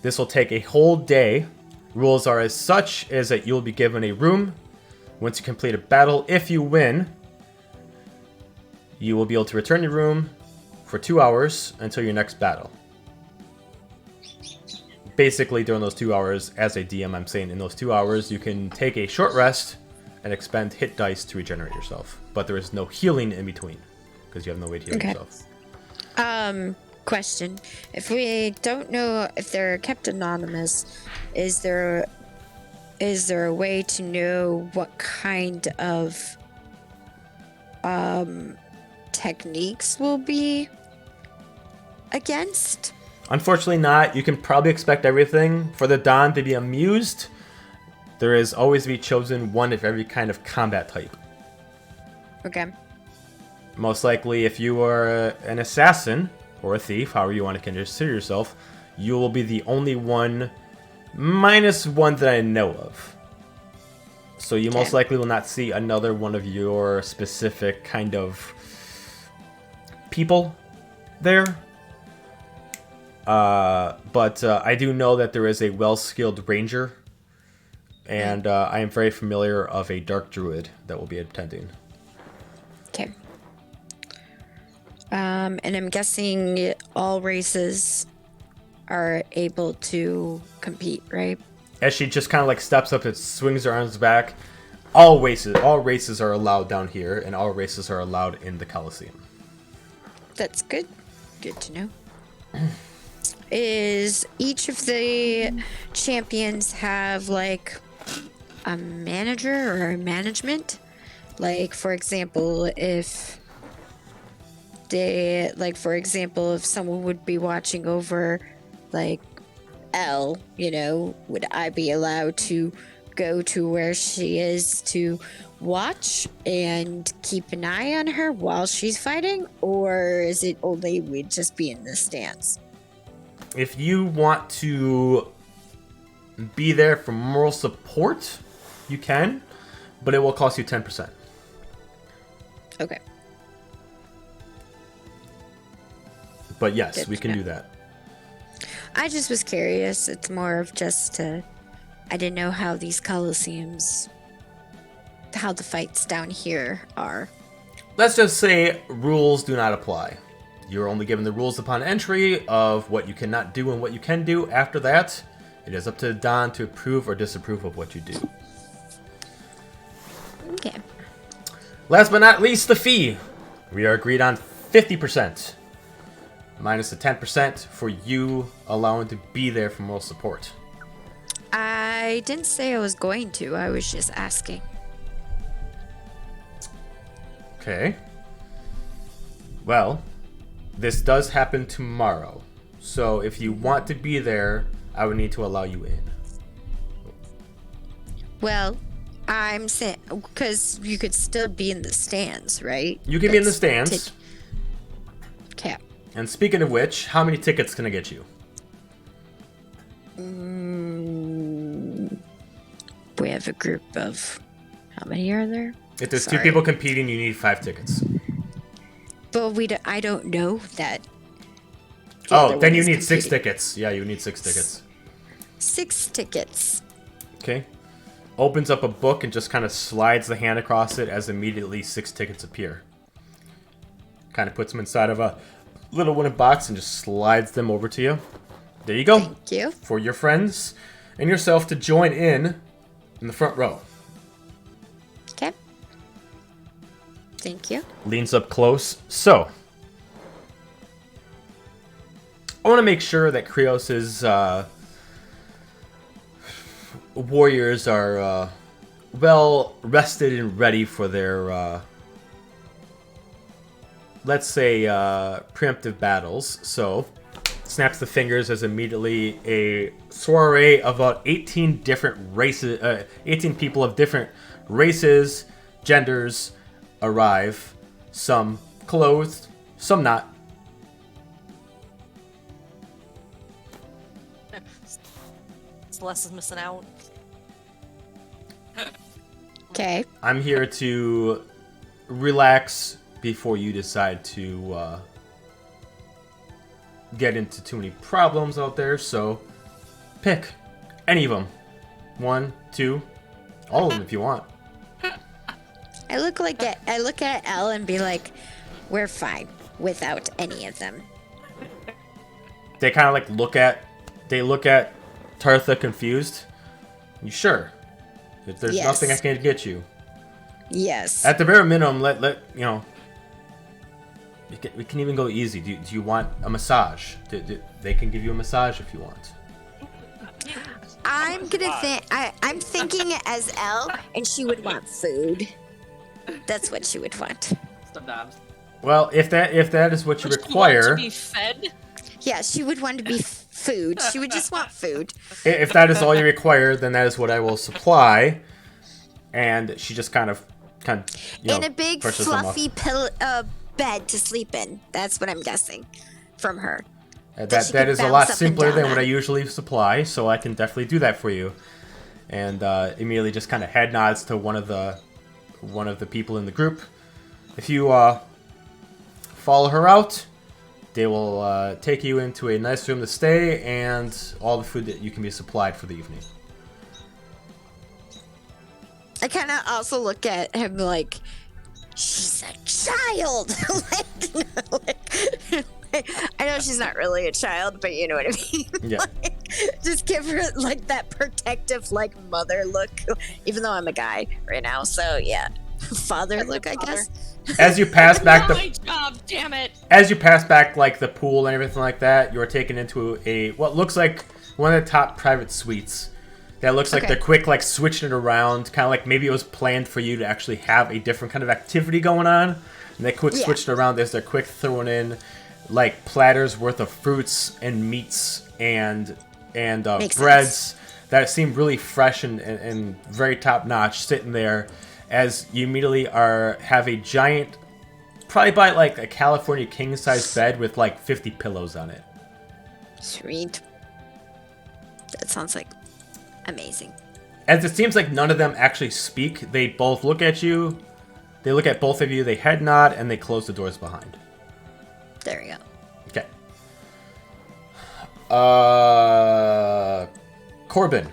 This will take a whole day. Rules are as such as that you'll be given a room. Once you complete a battle, if you win, you will be able to return your room for 2 hours until your next battle. Basically, during those 2 hours, as a DM, I'm saying in those 2 hours, you can take a short rest and expend hit dice to regenerate yourself. But there is no healing in between, because you have no way to heal yourself.
Question. If we don't know if they're kept anonymous, is there a way to know what kind of techniques will be against?
Unfortunately not. You can probably expect everything. For the Don to be amused, there is always to be chosen one of every kind of combat type.
Okay.
Most likely, if you are an assassin or a thief, however you want to consider yourself, you will be the only one minus one that I know of. So you most likely will not see another one of your specific kind of people there. But I do know that there is a well-skilled ranger, and I am very familiar of a dark druid that will be attending.
Okay. And I'm guessing all races are able to compete, right?
As she just kind of like steps up and swings her arms back, all races are allowed down here, and all races are allowed in the Coliseum.
That's good. Good to know. Is each of the champions have like a manager or a management? Like, for example, if someone would be watching over like Elle, would I be allowed to go to where she is to watch and keep an eye on her while she's fighting? Or is it only we'd just be in the stands?
If you want to be there for moral support, you can, but it will cost you 10%.
Okay.
But yes,
Good
we
to
can
know.
do that.
I just was curious. It's more of just I didn't know how these coliseums, how the fights down here are.
Let's just say rules do not apply. You're only given the rules upon entry of what you cannot do and what you can do. After that, it is up to Don to approve or disapprove of what you do.
Okay.
Last but not least, the fee. We are agreed on 50%. Minus the 10% for you allowing to be there for moral support.
I didn't say I was going to. I was just asking.
Okay. Well, this does happen tomorrow. So if you want to be there, I would need to allow you in.
Well, I'm saying because you could still be in the stands, right?
You can be in the stands.
Okay.
And speaking of which, how many tickets can I get you?
We have a group of... How many are there?
If there's
Sorry.
2 people competing, you need 5 tickets.
But I don't know that. the
Oh,
other
then
one
you
is
need 6
competing.
tickets. Yeah, you need 6 tickets.
6 tickets.
Okay. Opens up a book and just kind of slides the hand across it as immediately 6 tickets appear. Kind of puts them inside of a little wooden box and just slides them over to you. There you go.
Thank you.
For your friends and yourself to join in the front row.
Okay. Thank you.
Leans up close. So, I want to make sure that Krios's warriors are well rested and ready for their, let's say, preemptive battles. So, snaps the fingers as immediately a soiree of about 18 different races, 18 people of different races, genders, arrive, some clothed, some not.
Celeste is missing out.
Okay.
I'm here to relax before you decide to get into too many problems out there, so pick any of them. 1, 2, all of them if you want.
I look at Elle and be like, we're fine without any of them.
They kind of like look at Tartha confused. You sure? If there's
Yes.
nothing I can get you.
Yes.
At the bare minimum, let you know. We can even go easy. Do you want a massage? They can give you a massage if you want.
I'm gonna think. I'm thinking as Elle, and she would want food. That's what she would want.
Sometimes.
Well, if that is what you
Would she want
require,
to be fed?
Yeah, she would want to be food. She would just want food.
if that is all you require, then that is what I will supply. And she just kind of you know,
In a big
brushes them off.
fluffy bed to sleep in. That's what I'm guessing from her.
That
she
that
can
is a
bounce
lot
up and
simpler
down
than what
on.
I usually supply, so I can definitely do that for you. And immediately just kind of head nods to one of the people in the group. If you follow her out, they will take you into a nice room to stay and all the food that you can be supplied for the evening.
I kind of also look at him like, she's a child. I know she's not really a child, but you know what I mean.
Yeah.
Just give her like that protective, like mother look. Even though I'm a guy right now, so yeah, father look, I guess.
As you pass back
Not my job, damn it.
As you pass back like the pool and everything like that, you're taken into a what looks like one of the top private suites. That looks like
Okay.
they're quick, like switching it around, kind of like maybe it was planned for you to actually have a different kind of activity going on, and they quick
Yeah.
switched it around as they're quick throwing in like platters worth of fruits and meats and
Makes
breads
sense.
that seem really fresh and very top notch, sitting there as you immediately have a giant, probably by like a California king size bed with like 50 pillows on it.
Sweet. That sounds like amazing.
As it seems like none of them actually speak, they both look at you, they look at both of you, they head nod, and they close the doors behind.
There we go.
Okay. Corbin.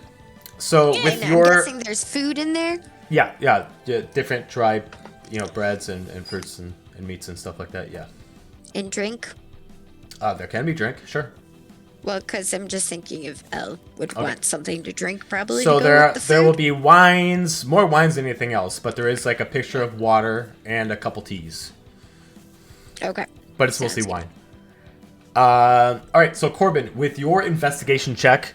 So with
And I'm
your
guessing there's food in there.
yeah, different dry, breads and fruits and meats and stuff like that. Yeah.
And drink.
There can be drink, sure.
Well, because I'm just thinking if Elle would
Okay.
want something to drink, probably.
So
to go
there
with the
there will
food.
be wines, more wines than anything else, but there is like a picture of water and a couple teas.
Okay.
But it's mostly
Sounds
wine. All right, so Corbin, with your investigation check,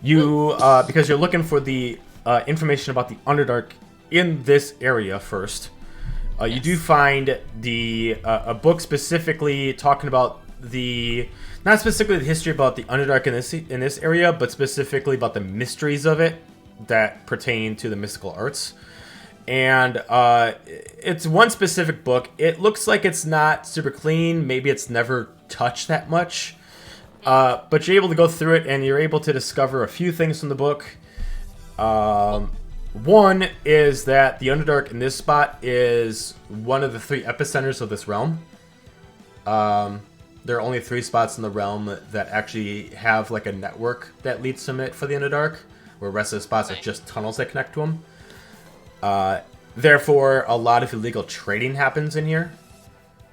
you because you're looking for the information about the Underdark in this area first, you do find a book specifically talking about not specifically the history about the Underdark in this area, but specifically about the mysteries of it that pertain to the mystical arts. And it's one specific book. It looks like it's not super clean. Maybe it's never touched that much. But you're able to go through it, and you're able to discover a few things from the book. One is that the Underdark in this spot is one of the 3 epicenters of this realm. There are only 3 spots in the realm that actually have like a network that leads to it for the Underdark, where the rest of the spots are just tunnels that connect to them. Therefore, a lot of illegal trading happens in here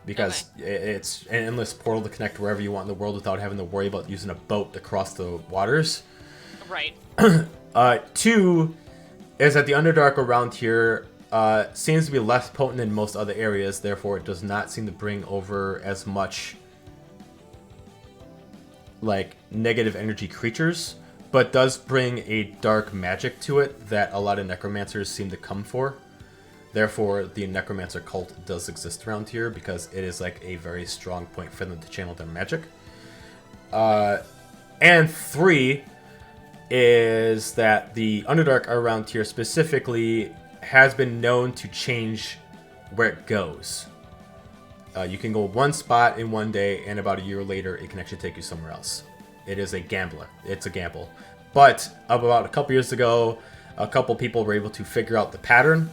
because it's an endless portal to connect wherever you want in the world without having to worry about using a boat to cross the waters.
Right.
2 is that the Underdark around here seems to be less potent than most other areas. Therefore, it does not seem to bring over as much like negative energy creatures, but does bring a dark magic to it that a lot of necromancers seem to come for. Therefore, the necromancer cult does exist around here because it is like a very strong point for them to channel their magic. And 3 is that the Underdark around here specifically has been known to change where it goes. You can go one spot in one day, and about a year later, it can actually take you somewhere else. It is a gambler. It's a gamble. But about a couple years ago, a couple people were able to figure out the pattern.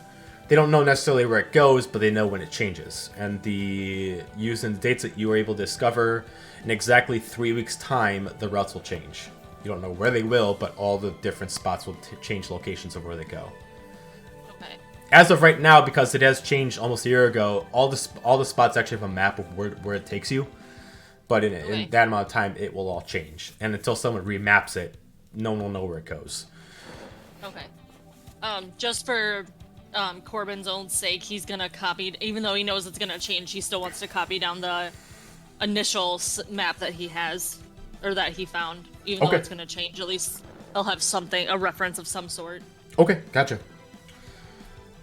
They don't know necessarily where it goes, but they know when it changes. And using the dates that you were able to discover, in exactly 3 weeks' time, the routes will change. You don't know where they will, but all the different spots will change locations of where they go.
Okay.
As of right now, because it has changed almost a year ago, all the spots actually have a map of where it takes you. But in that amount of time, it will all change. And until someone remaps it, no one will know where it goes.
Okay. Just for Corbin's own sake, he's gonna copy, even though he knows it's gonna change, he still wants to copy down the initial map that he has, or that he found. Even though it's gonna change, at least he'll have something, a reference of some sort.
Okay, gotcha.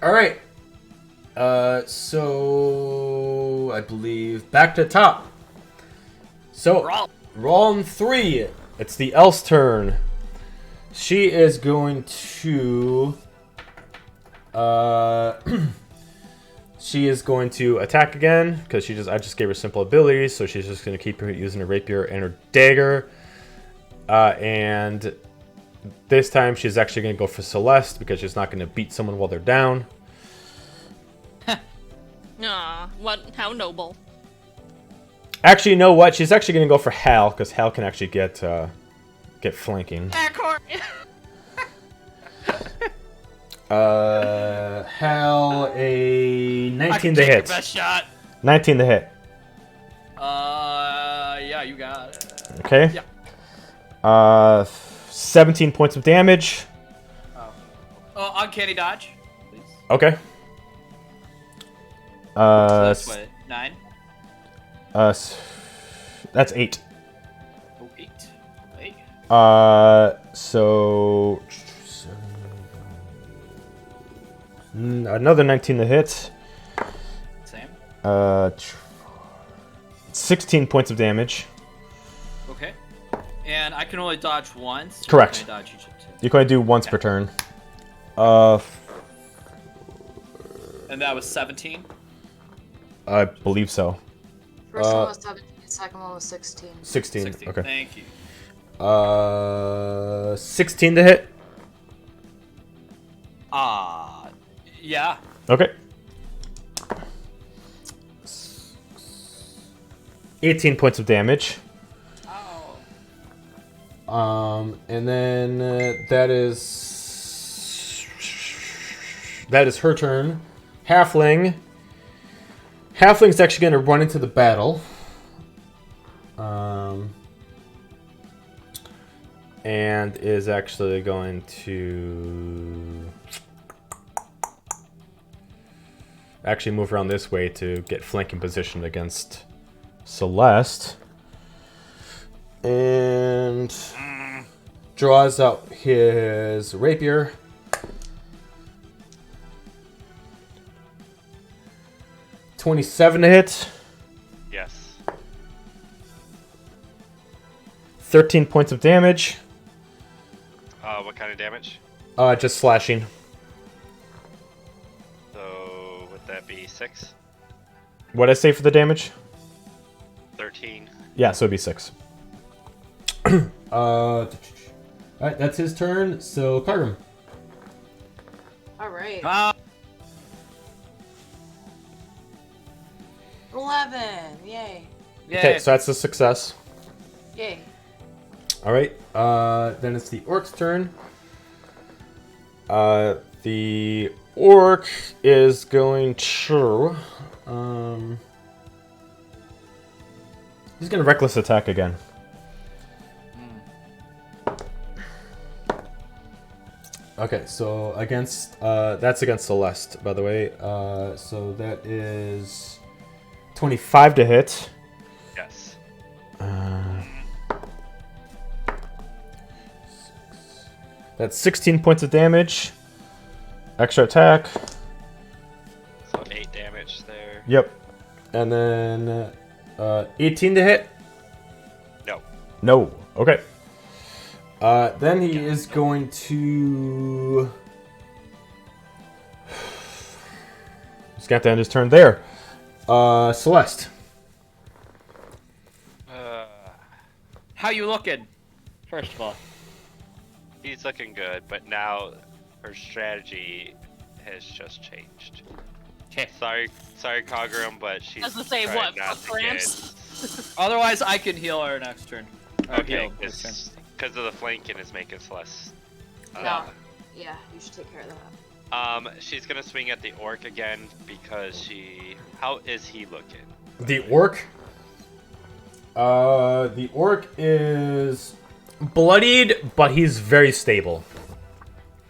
All right. So I believe back to the top. So roll 3. It's the elf's turn. She is going to she is going to attack again because I just gave her simple abilities, so she's just going to keep using her rapier and her dagger. And this time she's actually going to go for Celeste because she's not going to beat someone while they're down.
Aw, how noble.
Actually, you know what? She's actually going to go for Hal because Hal can actually get flanking. Hal, a 19 to hit.
Best shot.
19 to hit.
Yeah, you got it.
Okay.
Yeah.
17 points of damage.
Uncanny dodge, please.
Okay.
So that's what, 9?
That's 8.
Oh, 8. Hey.
So another 19 to hit.
Same.
16 points of damage.
Okay. And I can only dodge once.
Correct.
Can I dodge each of 2?
You can only do once per turn.
And that was 17.
I believe so.
First one was 17, second one was 16.
16.
16.
Okay.
Thank you.
16 to hit.
Yeah.
Okay. 18 points of damage.
Oh.
And then that is her turn. Halfling. Halfling's actually going to run into the battle. And is actually going to actually move around this way to get flanking position against Celeste. And draws out his rapier. $27 to hit.
Yes.
13 points of damage.
What kind of damage?
Just slashing.
So would that be 6?
What'd I say for the damage?
13.
Yeah, so it'd be 6. Alright, that's his turn. So, Cargrim.
Alright. 11! Yay.
Okay, so that's a success.
Yay.
Alright, then it's the Orc's turn. The Orc is going to... he's going to Reckless Attack again. Okay, so against... that's against Celeste, by the way. So that is 25 to hit.
Yes.
That's 16 points of damage. Extra attack.
So 8 damage there.
Yep. And then 18 to hit.
No.
No. Okay. Then he is going to... He's got to end his turn there. Celeste.
How you looking? First of all.
He's looking good, but now her strategy has just changed.
Okay.
Sorry, Kagrum, but she's
I was gonna say,
trying
what,
not
for
to get-
cramps?
Otherwise, I can heal her next turn. Or
Okay,
heal this turn.
because of the flanking is making us less.
No. Yeah, you should take care of that.
She's gonna swing at the orc again because she. How is he looking?
The orc. The orc is bloodied, but he's very stable.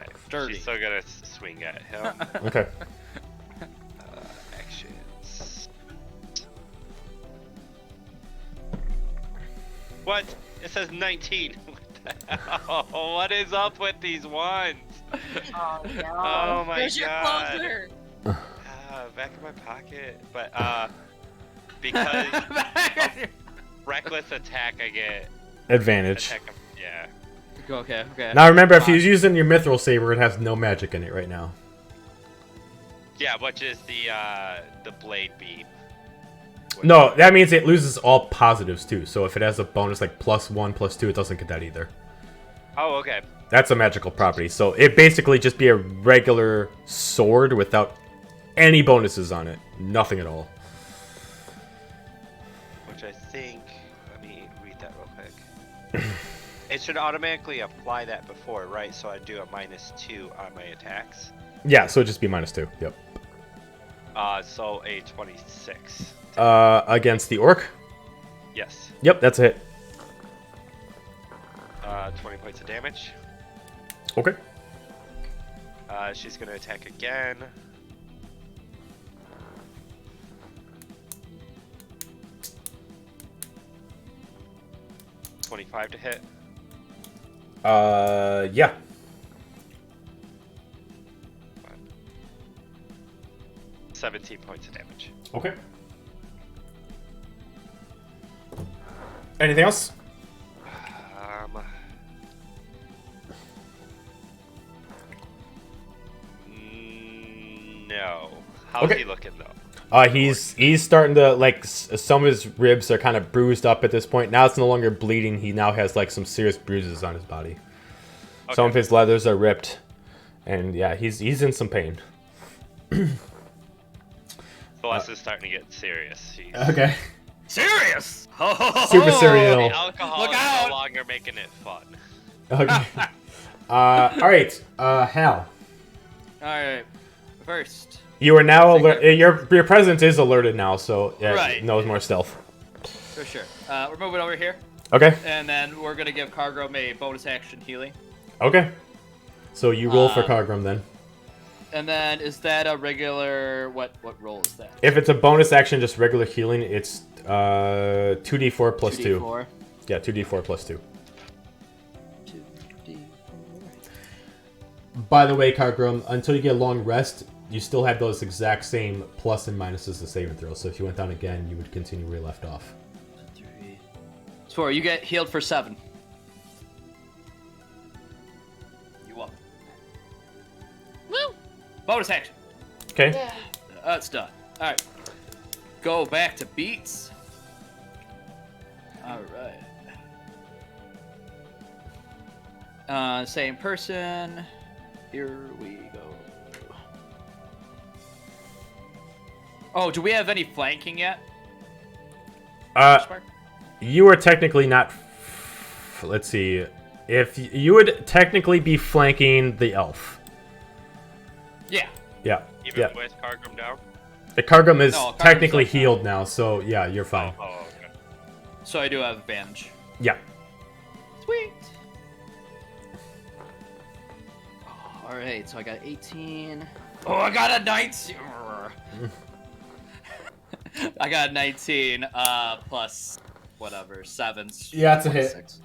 Okay,
Dirty.
She's still gonna swing at him.
Okay.
Actions. What? It says 19. What the hell? What is up with these ones?
Oh no.
Oh my
Where's your
god.
closer?
Back in my pocket. But because reckless attack, I get
Advantage.
attack. Yeah.
Okay.
Now remember, if he's using your mithril saber, it has no magic in it right now.
Yeah, which is the blade beam.
No, that means it loses all positives too. So if it has a bonus like +1, +2, it doesn't get that either.
Oh, okay.
That's a magical property. So it basically just be a regular sword without any bonuses on it. Nothing at all.
Which I think. Let me read that real quick. It should automatically apply that before, right? So I do a -2 on my attacks.
Yeah, so it'd just be -2. Yep.
So a 26.
Against the orc?
Yes.
Yep, that's a hit.
20 points of damage.
Okay.
She's gonna attack again. $25 to hit.
Yeah.
17 points of damage.
Okay. Anything else?
No. How's
Okay.
he looking though?
He's starting to some of his ribs are kind of bruised up at this point. Now it's no longer bleeding. He now has like some serious bruises on his body.
Okay.
Some of his leathers are ripped, and yeah, he's in some pain.
Celeste is starting to get serious. She's...
Okay.
Serious.
Super serial.
The alcohol
Look
is
out!
no longer making it fun.
Okay. All right. Hal,
All right. First.
you are now alert. Your presence is alerted now, so yeah,
Right.
no more stealth.
For sure. We're moving over here,
Okay.
and then we're gonna give Cargrim a bonus action healing.
Okay. So you roll for Cargrim then.
And then is that a regular? What roll is that?
If it's a bonus action, just regular healing, it's 2d4 plus 2.
2d4.
Yeah, 2d4 plus 2.
2d4.
By the way, Cargrim, until you get a long rest, you still have those exact same plus and minuses to save and throw. So if you went down again, you would continue where you left off.
3. 4. You get healed for 7. You up?
Woo!
Bonus action.
Okay.
Yeah.
That's done. All right. Go back to beats. All right. Same person. Here we go. Oh, do we have any flanking yet?
You are technically not. Let's see. If you would technically be flanking the elf.
Yeah.
Yeah.
Even
Yeah.
with Cargrim down?
The Cargrim is
No, Cargrim's
technically
up now.
healed now, so yeah, you're fine.
Oh, okay.
So I do have advantage.
Yeah.
Sweet. Oh, all right, so I got 18. Oh, I got a 19. I got a 19 plus whatever, 7.
Yeah, it's a hit.
26.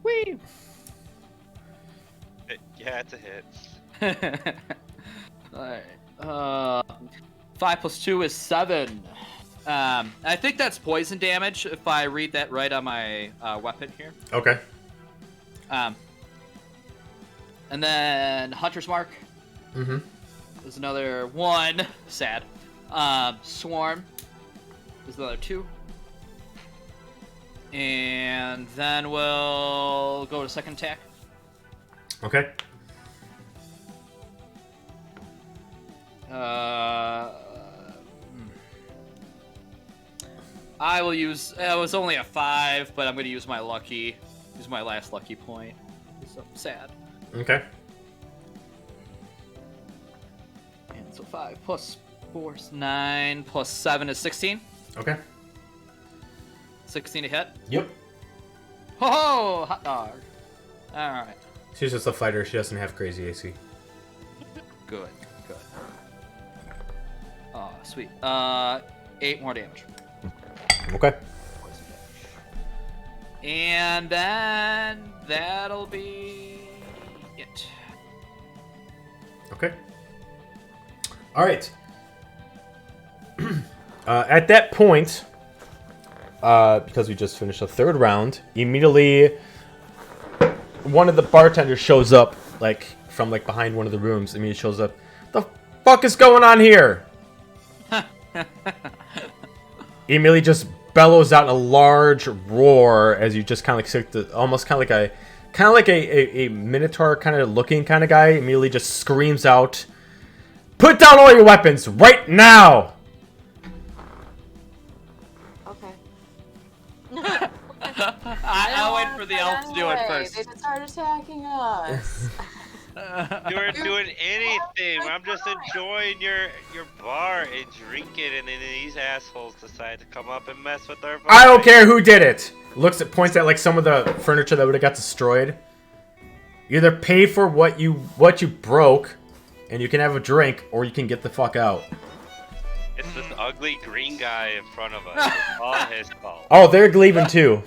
Whee!
Yeah, it's a hit.
Alright. 5 plus 2 is 7. I think that's poison damage if I read that right on my weapon here.
Okay.
And then Hunter's Mark
Mm-hmm.
is another 1. Sad. Swarm is the other 2. And then we'll go to second attack.
Okay.
I will use. It was only a 5, but I'm going to use my lucky. Use my last lucky point. So sad.
Okay.
And so 5 plus 4 is 9 plus 7 is 16.
Okay.
16 to hit.
Yep.
Ho ho! Hot dog. All right.
She's just a fighter. She doesn't have crazy AC.
Good. Good. Oh, sweet. 8 more damage.
Okay.
And then that'll be it.
Okay. All right. At that point, because we just finished the 3rd round, immediately one of the bartenders shows up, from behind one of the rooms. Immediately shows up. The fuck is going on here? Immediately just bellows out a large roar as you just kind of almost kind of like a minotaur kind of looking kind of guy. Immediately just screams out, "Put down all your weapons right now!"
Okay.
I'll wait for the elf to do it
Anyway,
first.
They just started attacking us.
You weren't doing anything. I'm just enjoying your bar and drinking, and then these assholes decide to come up and mess with our bar.
I don't care who did it. Points at some of the furniture that would have got destroyed. You either pay for what you broke, and you can have a drink, or you can get the fuck out.
It's this ugly green guy in front of us. It's all his fault.
Oh, they're leaving too.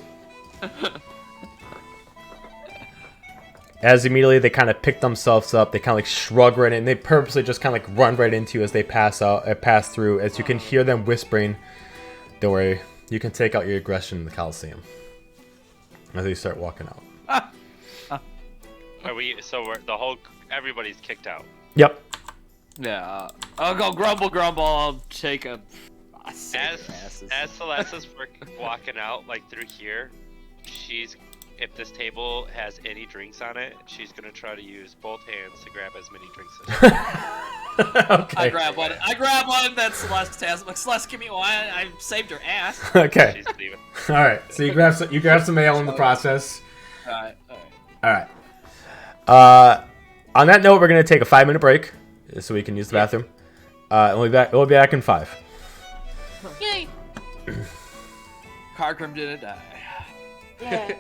As immediately they kind of pick themselves up, they kind of shrug right in. They purposely just kind of run right into you as they pass through. As you can hear them whispering, "Don't worry, you can take out your aggression in the Coliseum." As they start walking out.
Everybody's kicked out.
Yep.
Yeah. I'll go grumble. I'll take a.
As Celeste's walking out through here, if this table has any drinks on it, she's gonna try to use both hands to grab as many drinks as she can.
Okay.
I grab one that Celeste has. Like, Celeste, give me one. I saved her ass.
Okay.
She's leaving.
All right. So you grab some ale in the process.
All
All
right.
right. On that note, we're gonna take a 5-minute break so we can use the bathroom. We'll be back in 5.
Yay!
Cargrim didn't die.
Yeah.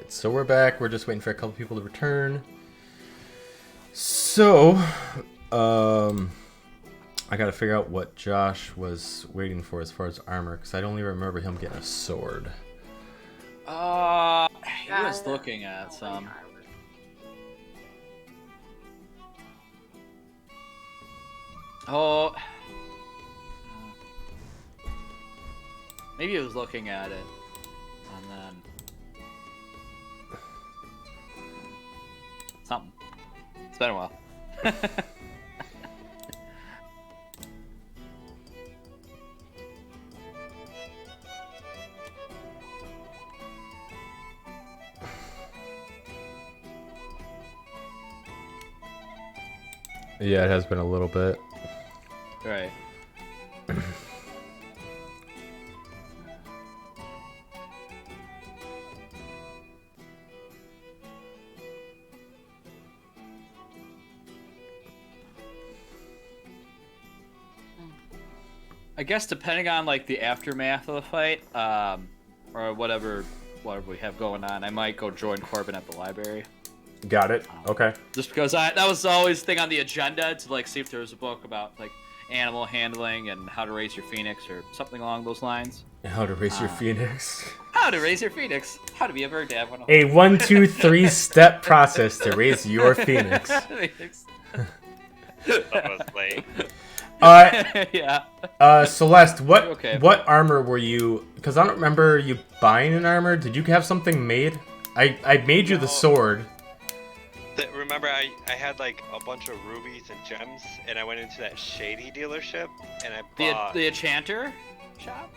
Alright, so we're back. We're just waiting for a couple people to return. So, I gotta figure out what Josh was waiting for as far as armor, because I only remember him getting a sword.
He was looking at some. Oh. Maybe he was looking at it. And then. Something. It's been a while.
Yeah, it has been a little bit.
Right. I guess depending on like the aftermath of the fight, or whatever we have going on, I might go join Corbin at the library.
Got it. Okay.
Just because that was always the thing on the agenda to like see if there was a book about like animal handling and how to raise your phoenix or something along those lines.
How to raise your phoenix.
How to raise your phoenix. How to be a bird dad.
A 1, 2, 3 step process to raise your phoenix.
That was late.
Yeah.
Celeste, what
Okay.
what armor were you? Because I don't remember you buying an armor. Did you have something made? I made you the sword.
Remember, I had like a bunch of rubies and gems, and I went into that shady dealership, and I bought...
The enchanter shop?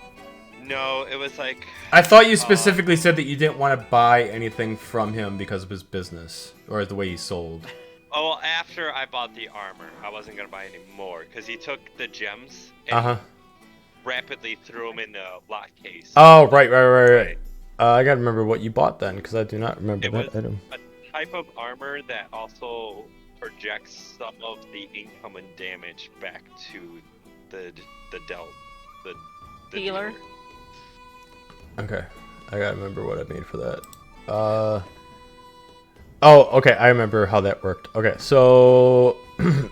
No, it was like...
I thought you specifically said that you didn't want to buy anything from him because of his business or the way he sold.
Oh, well, after I bought the armor, I wasn't gonna buy any more because he took the gems and rapidly threw them in the lock case.
Oh, right. I gotta remember what you bought then, because I do not remember that item.
A type of armor that also projects some of the incoming damage back to the
Dealer.
Okay, I gotta remember what I made for that. Oh, okay, I remember how that worked. Okay, so
It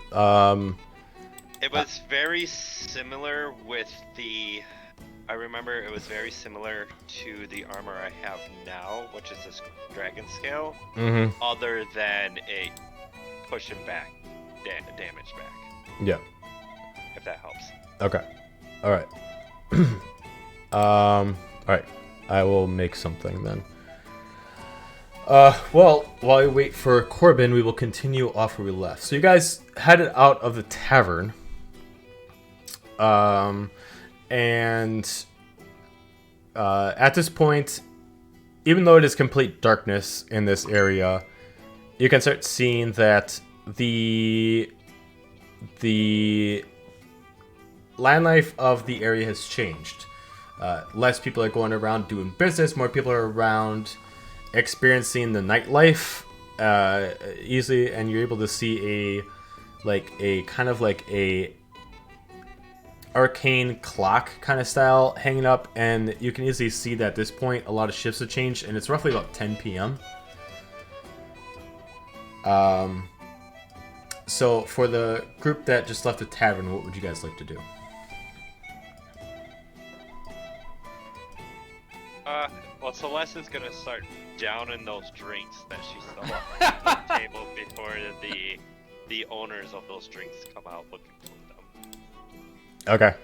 was very similar with the... I remember it was very similar to the armor I have now, which is this dragon scale, other than a push him back, damage back.
Yeah.
If that helps.
Okay. All right. All right. I will make something then. Well, while we wait for Corbin, we will continue off where we left. So you guys headed out of the tavern. And at this point, even though it is complete darkness in this area, you can start seeing that the land life of the area has changed. Less people are going around doing business, more people are around experiencing the nightlife easily, and you're able to see a kind of like a arcane clock kind of style hanging up, and you can easily see that at this point a lot of shifts have changed, and it's roughly about 10 p.m. So for the group that just left the tavern, what would you guys like to do?
Well, Celeste is gonna start downing those drinks that she saw on the table before the owners of those drinks come out looking for them.
Okay.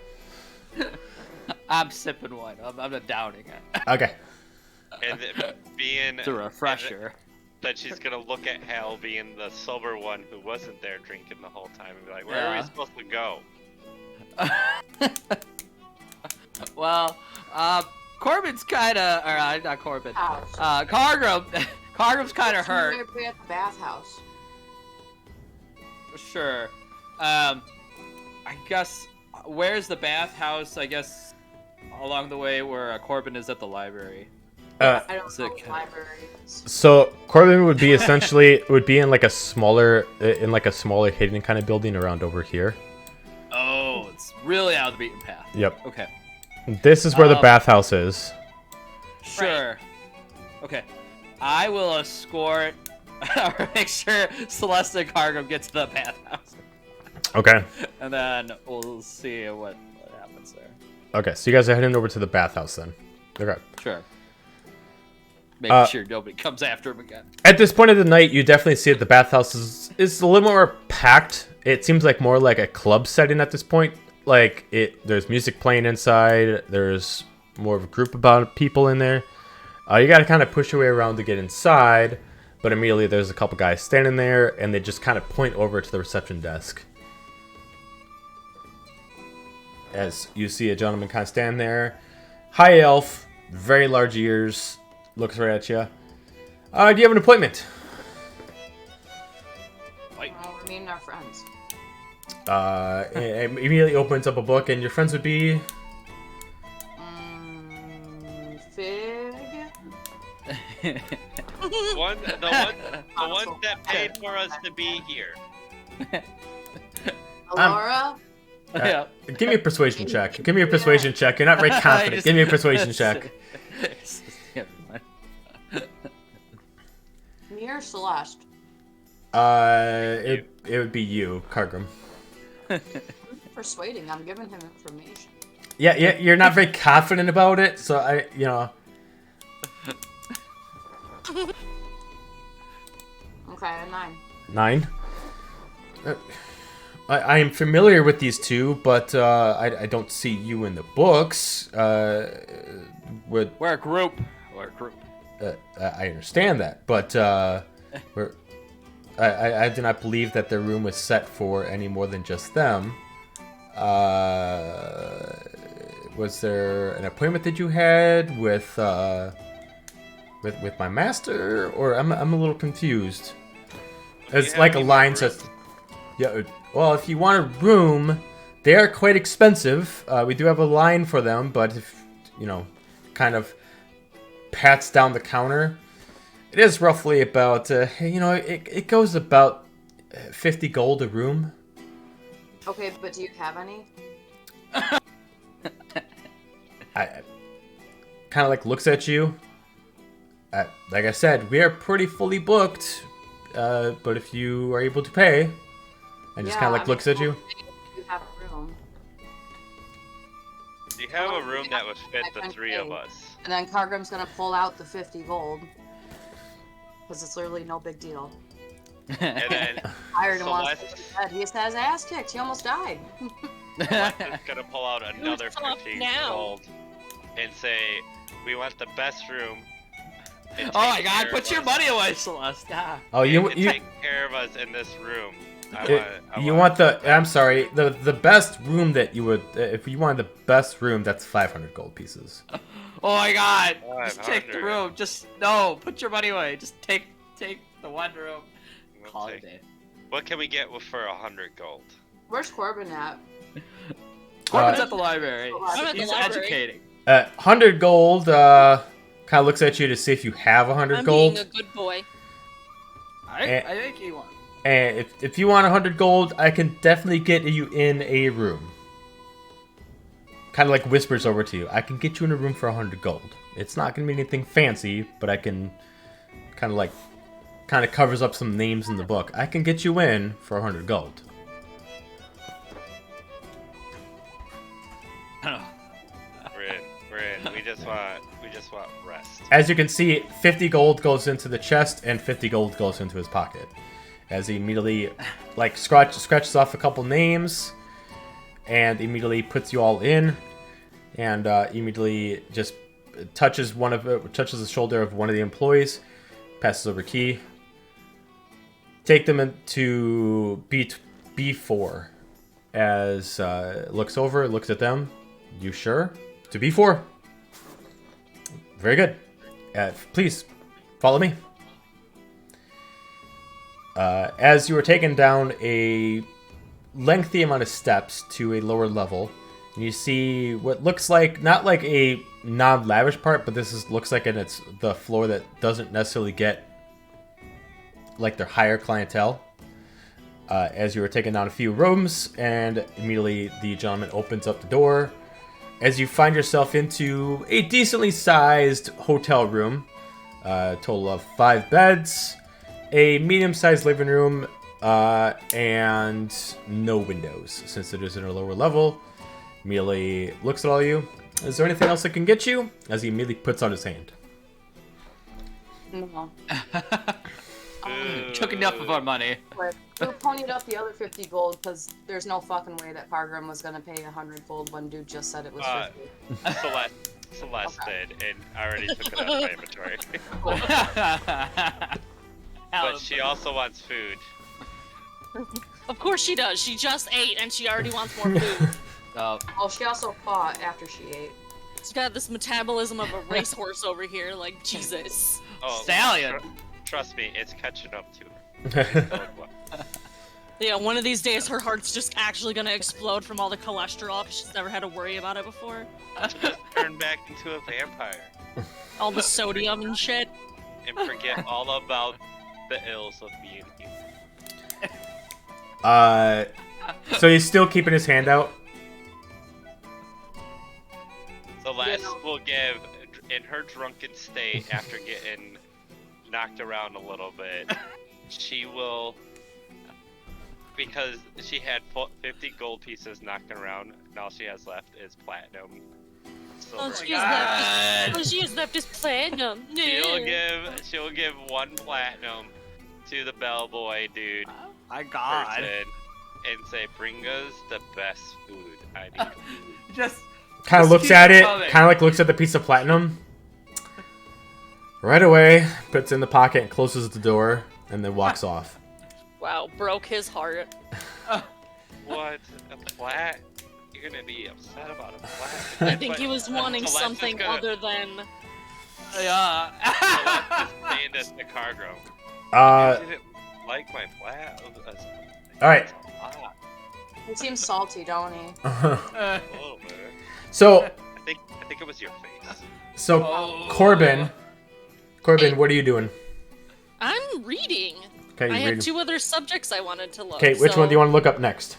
I'm sipping one. I'm not downing it.
Okay.
And being
It's a refresher.
that she's gonna look at Hal being the sober one who wasn't there drinking the whole time and be like, where are we supposed to go?
Well, Corbin's kind of, or not Corbin.
House.
Cargrim's kind of hurt.
We're gonna be at the bathhouse.
Sure. I guess, where's the bathhouse? I guess along the way where Corbin is at the library.
I don't know
Sick.
what the library is.
So Corbin would be essentially in like a smaller hidden kind of building around over here.
Oh, it's really out of the beaten path.
Yep.
Okay.
This is where the bathhouse is.
Sure. Okay. I will escort or make sure Celeste and Cargrim get to the bathhouse.
Okay.
And then we'll see what happens there.
Okay, so you guys are heading over to the bathhouse then. Okay.
Sure. Making sure nobody comes after him again.
At this point of the night, you definitely see that the bathhouse is a little more packed. It seems like more like a club setting at this point. Like, there's music playing inside. There's more of a group of people in there. You got to kind of push your way around to get inside. But immediately there's a couple guys standing there, and they just kind of point over to the reception desk. As you see a gentleman kind of stand there. High elf, very large ears, looks right at you. Do you have an appointment?
Well, we're meeting our friends.
It immediately opens up a book, and your friends would be...
Fig.
The one that paid for us to be here.
Laura.
Yeah.
Give me a persuasion check. Give me a persuasion check. You're not very confident. Give me a persuasion check.
Me or Celeste?
It would be you, Cargrim.
Persuading. I'm giving him information.
Yeah, you're not very confident about it, so
Okay, a 9.
9. I am familiar with these two, but I don't see you in the books.
We're a group. We're a group.
I understand that, but I do not believe that their room was set for any more than just them. Was there an appointment that you had with my master, or I'm a little confused. It's like a line says, yeah. Well, if you want a room, they are quite expensive. We do have a line for them, but if kind of pats down the counter, it is roughly about it goes about 50 gold a room.
Okay, but do you have any?
I kind of like looks at you. Like I said, we are pretty fully booked, but if you are able to pay, and just kind of like looks at you.
You have a room.
You have a room that would fit the three of us.
And then Cargrim's gonna pull out the 50 gold. Because it's literally no big deal.
And then
Hired him once. He has ass kicked. He almost died.
Celeste's gonna pull out another
Who's up
15
now?
gold and say, "We want the best room." and
Oh my
take
God!
care
Put
of
your
us.
money away, Celeste. Ah.
Oh,
You
you
take care of us in this room.
you want the? I'm sorry, the best room that you would. If you wanted the best room, that's 500 gold pieces.
Oh my God! Just take the
500.
room. Just no. Put your money away. Just take the one room.
We'll
Call it
take-
a day.
What can we get for 100 gold?
Where's Corbin at?
Corbin's at the library.
I'm
at the
He's
library.
educating.
100 gold. Kind of looks at you to see if you have 100
I'm
gold.
being a good boy.
I think he won.
And if you want 100 gold, I can definitely get you in a room. Kind of like whispers over to you. I can get you in a room for 100 gold. It's not going to be anything fancy, but I can kind of covers up some names in the book. I can get you in for 100 gold.
We're in. We just want rest.
As you can see, 50 gold goes into the chest and 50 gold goes into his pocket. As he immediately scratches off a couple names and immediately puts you all in, and immediately just touches the shoulder of one of the employees, passes over key. Take them into B4. As looks at them. You sure? To B4. Very good. Please follow me. As you are taken down a lengthy amount of steps to a lower level, you see what looks like not like a non-lavish part, but looks like it's the floor that doesn't necessarily get like their higher clientele. As you are taking down a few rooms, and immediately the gentleman opens up the door. As you find yourself into a decently sized hotel room, Total of 5 beds, a medium-sized living room, and no windows, since it is in a lower level. Immediately looks at all of you. Is there anything else I can get you? As he immediately puts out his hand.
No.
Took enough of our money.
But we ponied up the other 50 gold because there's no fucking way that Cargrim was gonna pay 100 gold when dude just said it was 50.
Celeste did, and I already took it out of my inventory. But she also wants food.
Of course she does. She just ate and she already wants more food.
Oh, she also fought after she ate.
She's got this metabolism of a racehorse over here, like Jesus.
Oh,
Stallion.
Trust me, it's catching up to her.
Yeah, one of these days her heart's just actually gonna explode from all the cholesterol because she's never had to worry about it before.
Turn back into a vampire.
All the sodium and shit.
And forget all about the ills of being human.
So he's still keeping his hand out?
Celeste will give, in her drunken state, after getting knocked around a little bit, she will, because she had 50 gold pieces knocked around, and all she has left is platinum.
Oh,
Silver.
she has left his platinum.
She'll give 1 platinum to the bellboy dude
My God.
person and say, bring us the best food. I need food.
Just
Kind of
Just
looks
keep
at it,
coming.
kind of like looks at the piece of platinum. Right away, puts it in the pocket and closes the door, and then walks off.
Wow, broke his heart.
What? A plat? You're gonna be upset about a plat.
I think he was wanting
Celeste is
something
gonna-
other than.
yeah.
Celeste is saying this to Cargo. You didn't like my plat?
Alright.
He seems salty, don't he?
A little bit.
So,
I think it was your face.
Oh.
Corbin, what are you doing?
I'm reading.
Okay,
I
you
had
reading.
2 other subjects I wanted to look.
Okay, which one do you want to look up next?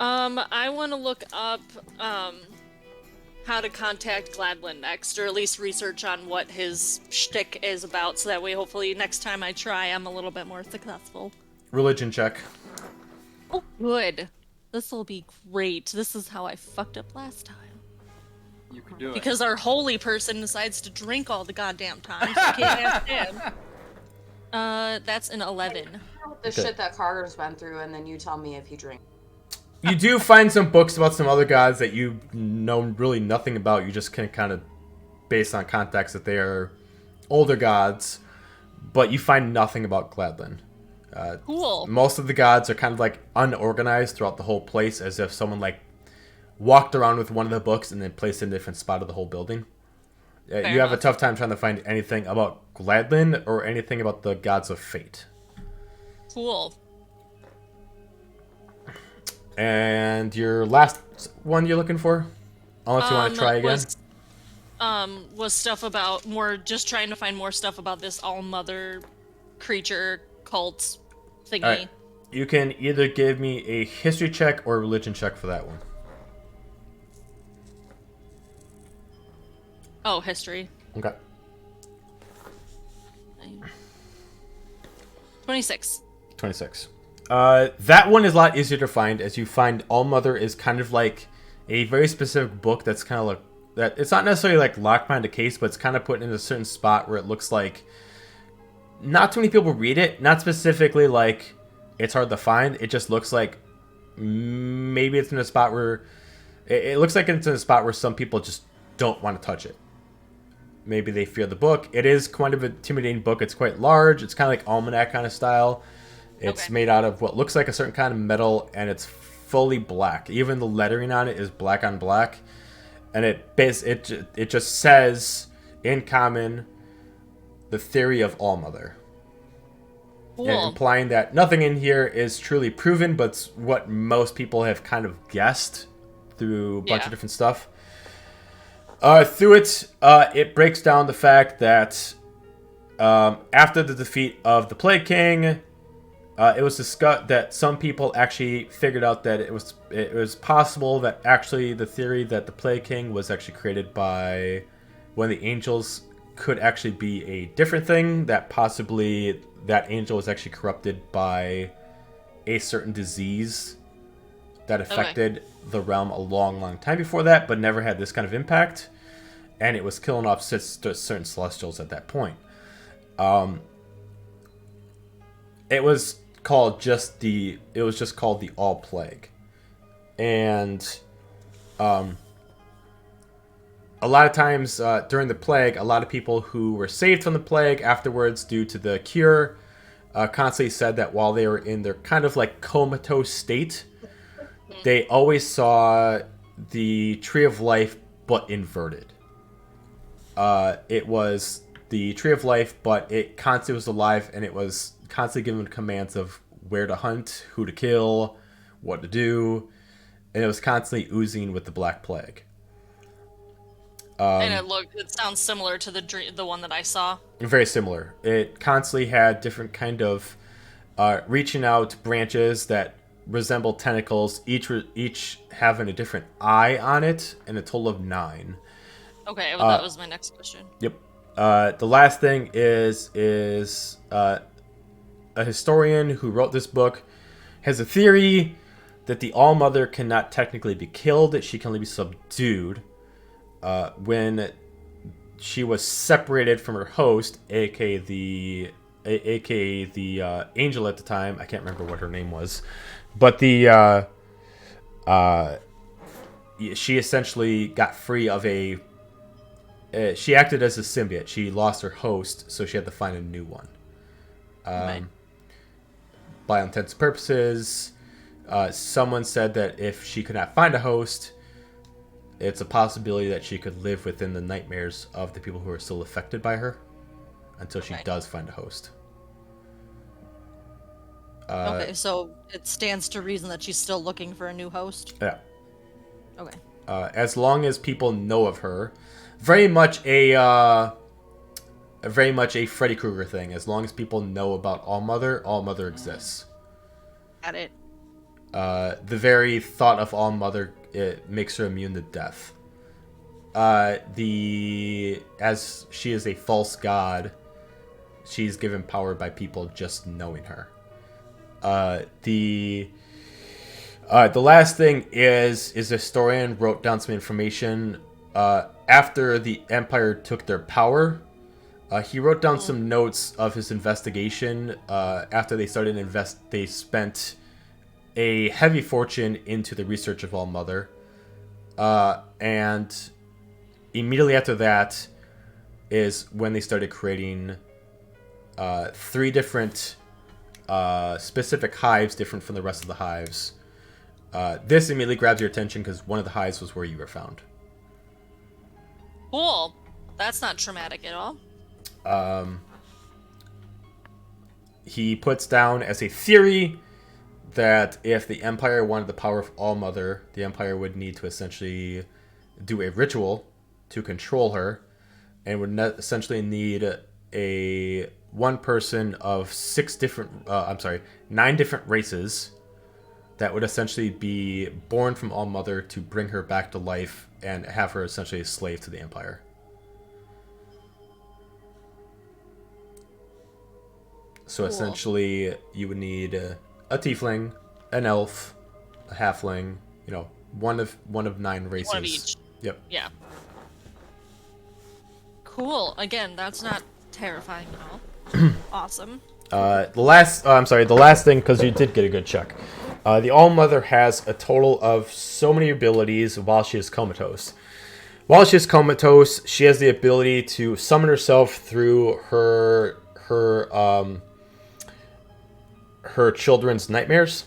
I want to look up how to contact Gladwin next, or at least research on what his shtick is about, so that way, hopefully, next time I try, I'm a little bit more successful.
Religion check.
Oh, good. This will be great. This is how I fucked up last time.
You can do it.
Because our holy person decides to drink all the goddamn time. So you can't ask him. That's an 11.
The
Okay.
shit that Carter's been through, and then you tell me if he drinks.
You do find some books about some other gods that you know really nothing about. You just can kind of, based on context, that they are older gods, but you find nothing about Gladwin.
Cool.
Most of the gods are kind of like unorganized throughout the whole place, as if someone like walked around with one of the books and then placed it in a different spot of the whole building. You have a
enough.
tough time trying to find anything about Gladwin or anything about the gods of fate.
Cool.
And your last one you're looking for? Unless you want to try again.
Was stuff about more, just trying to find more stuff about this all-mother creature cult thingy.
Alright. You can either give me a history check or a religion check for that one.
Oh, history.
Okay.
26.
26. That one is a lot easier to find, as you find All Mother is kind of like a very specific book that's kind of like that. It's not necessarily like locked behind a case, but it's kind of put in a certain spot where it looks like not too many people read it. Not specifically like it's hard to find. It just looks like maybe it's in a spot where it looks like it's in a spot where some people just don't want to touch it. Maybe they fear the book. It is kind of an intimidating book. It's quite large. It's kind of like almanac kind of style. It's made out of what looks like a certain kind of metal, and it's fully black. Even the lettering on it is black on black, and it just says in common the theory of All Mother,
Cool.
and implying that nothing in here is truly proven, but it's what most people have kind of guessed through a bunch of different stuff. Through it, it breaks down the fact that after the defeat of the Plague King, it was discussed that some people actually figured out that it was possible that actually the theory that the Plague King was actually created by one of the angels could actually be a different thing, that possibly that angel was actually corrupted by a certain disease that affected the realm a long, long time before that, but never had this kind of impact, and it was killing off certain celestials at that point. It was just called the All Plague, and a lot of times during the plague, a lot of people who were saved from the plague afterwards due to the cure constantly said that while they were in their kind of like comatose state, they always saw the Tree of Life but inverted. It was the Tree of Life, but it constantly was alive, and it was constantly given commands of where to hunt, who to kill, what to do, and it was constantly oozing with the Black Plague.
And it sounds similar to the one that I saw.
Very similar. It constantly had different kind of reaching out branches that resemble tentacles, each having a different eye on it, and a total of 9.
Okay, well, that was my next question.
Yep. The last thing is a historian who wrote this book has a theory that the All-Mother cannot technically be killed, she can only be subdued. When she was separated from her host, aka the angel at the time, I can't remember what her name was, but she essentially got free of she acted as a symbiote. She lost her host, so she had to find a new one.
Right.
By all intents and purposes, someone said that if she could not find a host, it's a possibility that she could live within the nightmares of the people who are still affected by her until she does find a host.
Okay, so it stands to reason that she's still looking for a new host?
Yeah.
Okay.
As long as people know of her, very much a Freddy Krueger thing. As long as people know about All-Mother exists.
Got it.
The very thought of All-Mother, it makes her immune to death. As she is a false god, she's given power by people just knowing her. The last thing is a historian wrote down some information after the Empire took their power. He wrote down some notes of his investigation. After they started they spent a heavy fortune into the research of All-Mother. And immediately after that is when they started creating 3 different specific hives different from the rest of the hives. This immediately grabs your attention because one of the hives was where you were found.
Cool. That's not traumatic at all.
He puts down as a theory that if the Empire wanted the power of All-Mother, the Empire would need to essentially do a ritual to control her, and would essentially need one person of 9 different races that would essentially be born from All-Mother to bring her back to life and have her essentially a slave to the Empire. So essentially, you would need a tiefling, an elf, a halfling, one of 9 races.
One of each.
Yep.
Yeah. Cool. Again, that's not terrifying at all. Awesome.
The last thing, because you did get a good check. The All-Mother has a total of so many abilities while she is comatose. While she is comatose, she has the ability to summon herself through her children's nightmares.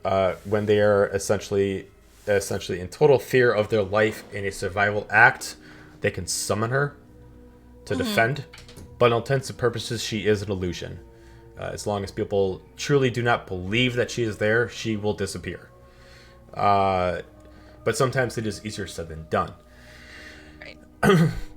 When they are essentially in total fear of their life in a survival act, they can summon her to defend. But in all intents and purposes, she is an illusion. As long as people truly do not believe that she is there, she will disappear. But sometimes it is easier said than done.
Right.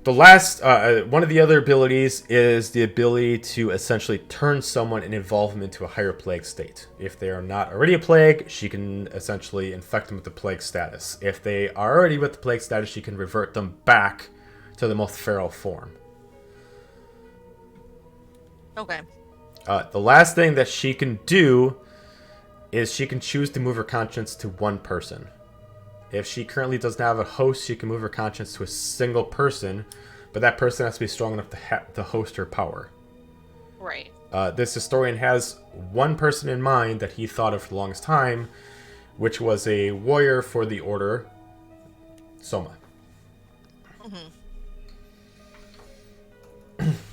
The last, one of the other abilities is the ability to essentially turn someone and involve them into a higher plague state. If they are not already a plague, she can essentially infect them with the plague status. If they are already with the plague status, she can revert them back to the most feral form.
Okay.
The last thing that she can do is she can choose to move her conscience to one person. If she currently doesn't have a host, she can move her conscience to a single person, but that person has to be strong enough to host her power.
Right.
This historian has one person in mind that he thought of for the longest time, which was a warrior for the order, Soma.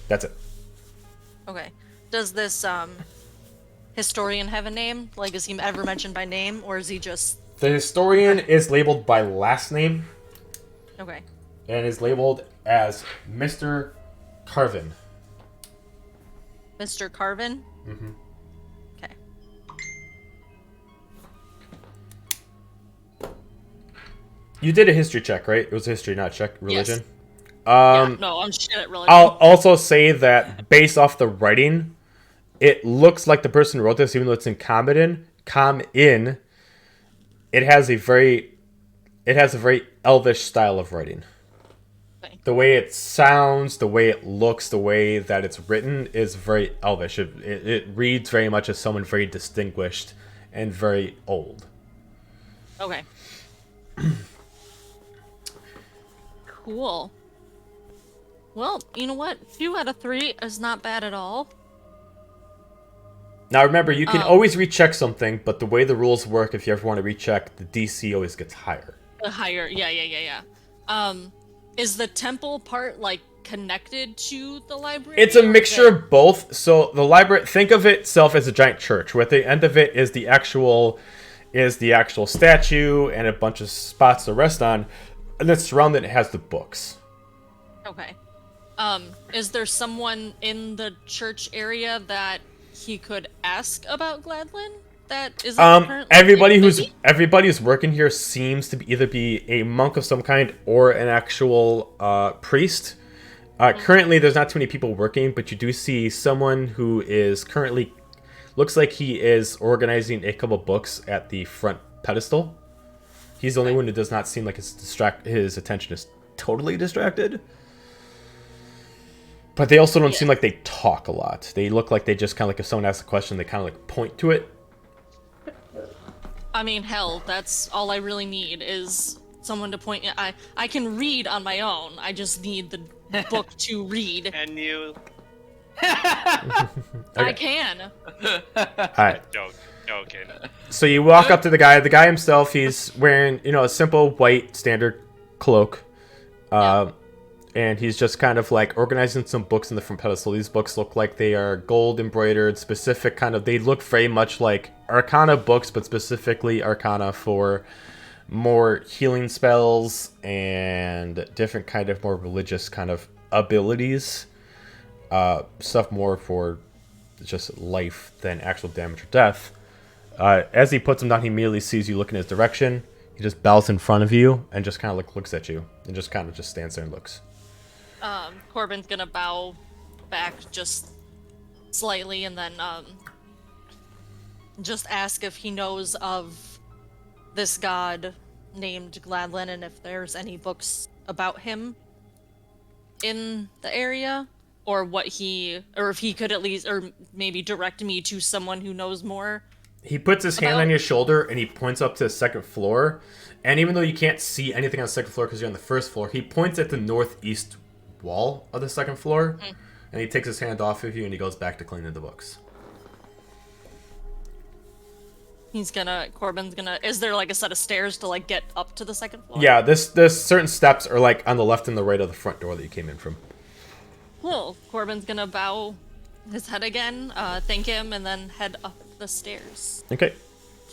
That's it.
Okay. Does this historian have a name? Like, is he ever mentioned by name, or is he just...
The historian is labeled by last name
Okay.
and is labeled as Mr. Carvin.
Mr. Carvin?
Mm-hmm.
Okay.
You did a history check, right? It was a history, not check. Religion?
Yes. Yeah, no, I'm shit at religion.
I'll also say that based off the writing, it looks like the person who wrote this, even though it's in Common, it has a very elvish style of writing.
Okay.
The way it sounds, the way it looks, the way that it's written is very elvish. It reads very much as someone very distinguished and very old.
Okay. Cool. Well, you know what? 2 out of 3 is not bad at all.
Now remember, you can always recheck something, but the way the rules work, if you ever want to recheck, the DC always gets higher.
Higher, yeah. Is the temple part, like, connected to the library?
It's a mixture of both. So the library, think of itself as a giant church, where at the end of it is the actual statue and a bunch of spots to rest on, and then surrounded it has the books.
Okay. Is there someone in the church area that he could ask about Gladlin? That isn't currently
everybody who's working here seems to either be a monk of some kind or an actual priest. Currently, there's not too many people working, but you do see someone who is currently looks like he is organizing a couple books at the front pedestal. He's the only one who does not seem like his attention is totally distracted. But they also don't seem like they talk a lot. They look like they just kind of like, if someone asks a question, they kind of like point to it.
I mean, hell, that's all I really need is someone to point. I can read on my own. I just need the book to read.
And you...
I can.
Alright.
Joking.
So you walk up to the guy. The guy himself, he's wearing, a simple white standard cloak. And he's just kind of like organizing some books in the front pedestal. These books look like they are gold embroidered, specific kind of, they look very much like Arcana books, but specifically Arcana for more healing spells and different kind of more religious kind of abilities. Stuff more for just life than actual damage or death. As he puts them down, he immediately sees you look in his direction. He just bows in front of you and just kind of looks at you and just kind of just stands there and looks.
Corbin's gonna bow back just slightly and then just ask if he knows of this god named Gladlin and if there's any books about him in the area, or if he could at least, or maybe direct me to someone who knows more.
He puts his hand on your shoulder and he points up to the second floor. And even though you can't see anything on the second floor because you're on the first floor, he points at the northeast wall of the second floor. And he takes his hand off of you and he goes back to cleaning the books.
Corbin's gonna, is there like a set of stairs to like get up to the second floor?
Yeah, there's certain steps are like on the left and the right of the front door that you came in from.
Cool. Corbin's gonna bow his head again, thank him, and then head up the stairs.
Okay.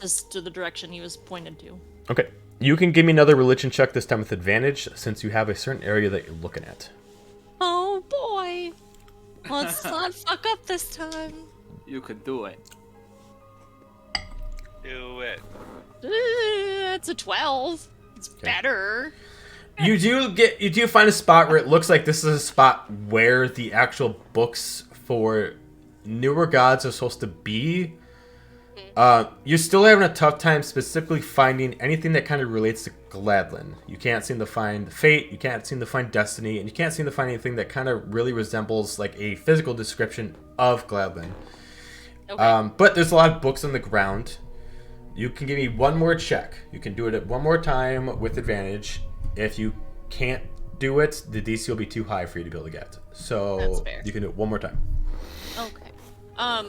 Just to the direction he was pointed to.
Okay. You can give me another religion check this time with advantage since you have a certain area that you're looking at.
Oh boy. Let's not fuck up this time.
You could do it.
Do it.
It's a 12. It's better.
You do find a spot where it looks like this is a spot where the actual books for newer gods are supposed to be. You're still having a tough time specifically finding anything that kind of relates to Gladlin. You can't seem to find fate, you can't seem to find destiny, and you can't seem to find anything that kind of really resembles like a physical description of Gladlin.
Okay.
But there's a lot of books on the ground. You can give me one more check. You can do it at one more time with advantage. If you can't do it, the DC will be too high for you to be able to get.
That's
So
fair.
you can do it one more time.
Okay. All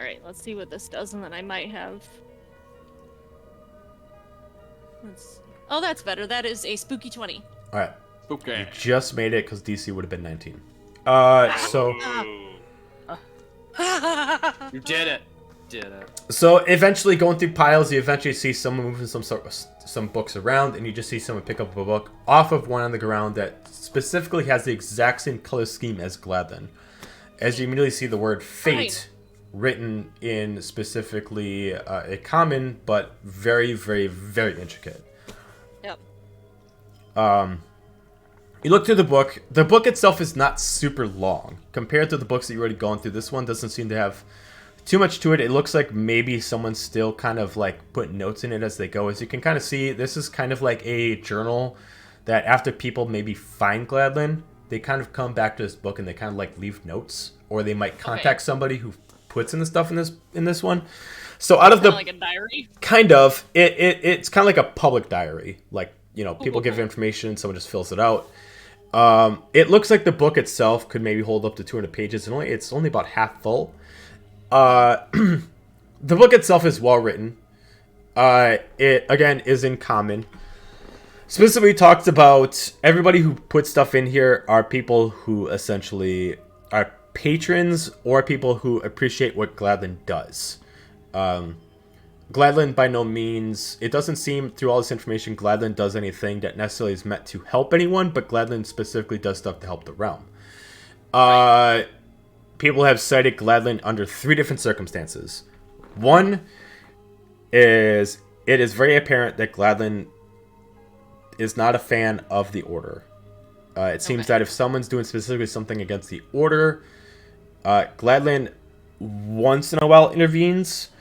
right. Let's see what this does, and then I might have. Oh, that's better. That is a spooky 20.
All right. You
Okay.
just made it because DC would have been 19. So
Ooh.
You did it. Did it.
So eventually, going through piles, you eventually see someone moving some books around, and you just see someone pick up a book off of one on the ground that specifically has the exact same color scheme as Gladlin. As you immediately see the word "fate" written in specifically a common, but very, very, very intricate.
Yep.
You look through the book. The book itself is not super long compared to the books that you've already gone through. This one doesn't seem to have too much to it. It looks like maybe someone's still kind of like putting notes in it as they go. As you can kind of see, this is kind of like a journal that after people maybe find Gladlin, they kind of come back to this book and they kind of like leave notes, or they might contact somebody who puts in the stuff in this one. So out of the
Like a diary.
kind of it's kind of like a public diary. Like, you know, people give information, someone just fills it out. It looks like the book itself could maybe hold up to 200 pages, and it's only about half full. The book itself is well written. It again is in common. Specifically talks about everybody who puts stuff in here are people who essentially are patrons or people who appreciate what Gladlin does. Gladlin by no means, it doesn't seem through all this information Gladlin does anything that necessarily is meant to help anyone, but Gladlin specifically does stuff to help the realm. People have cited Gladlin under 3 different circumstances. One is it is very apparent that Gladlin is not a fan of the Order. It seems that if someone's doing specifically something against the Order, Gladlin once in a while intervenes,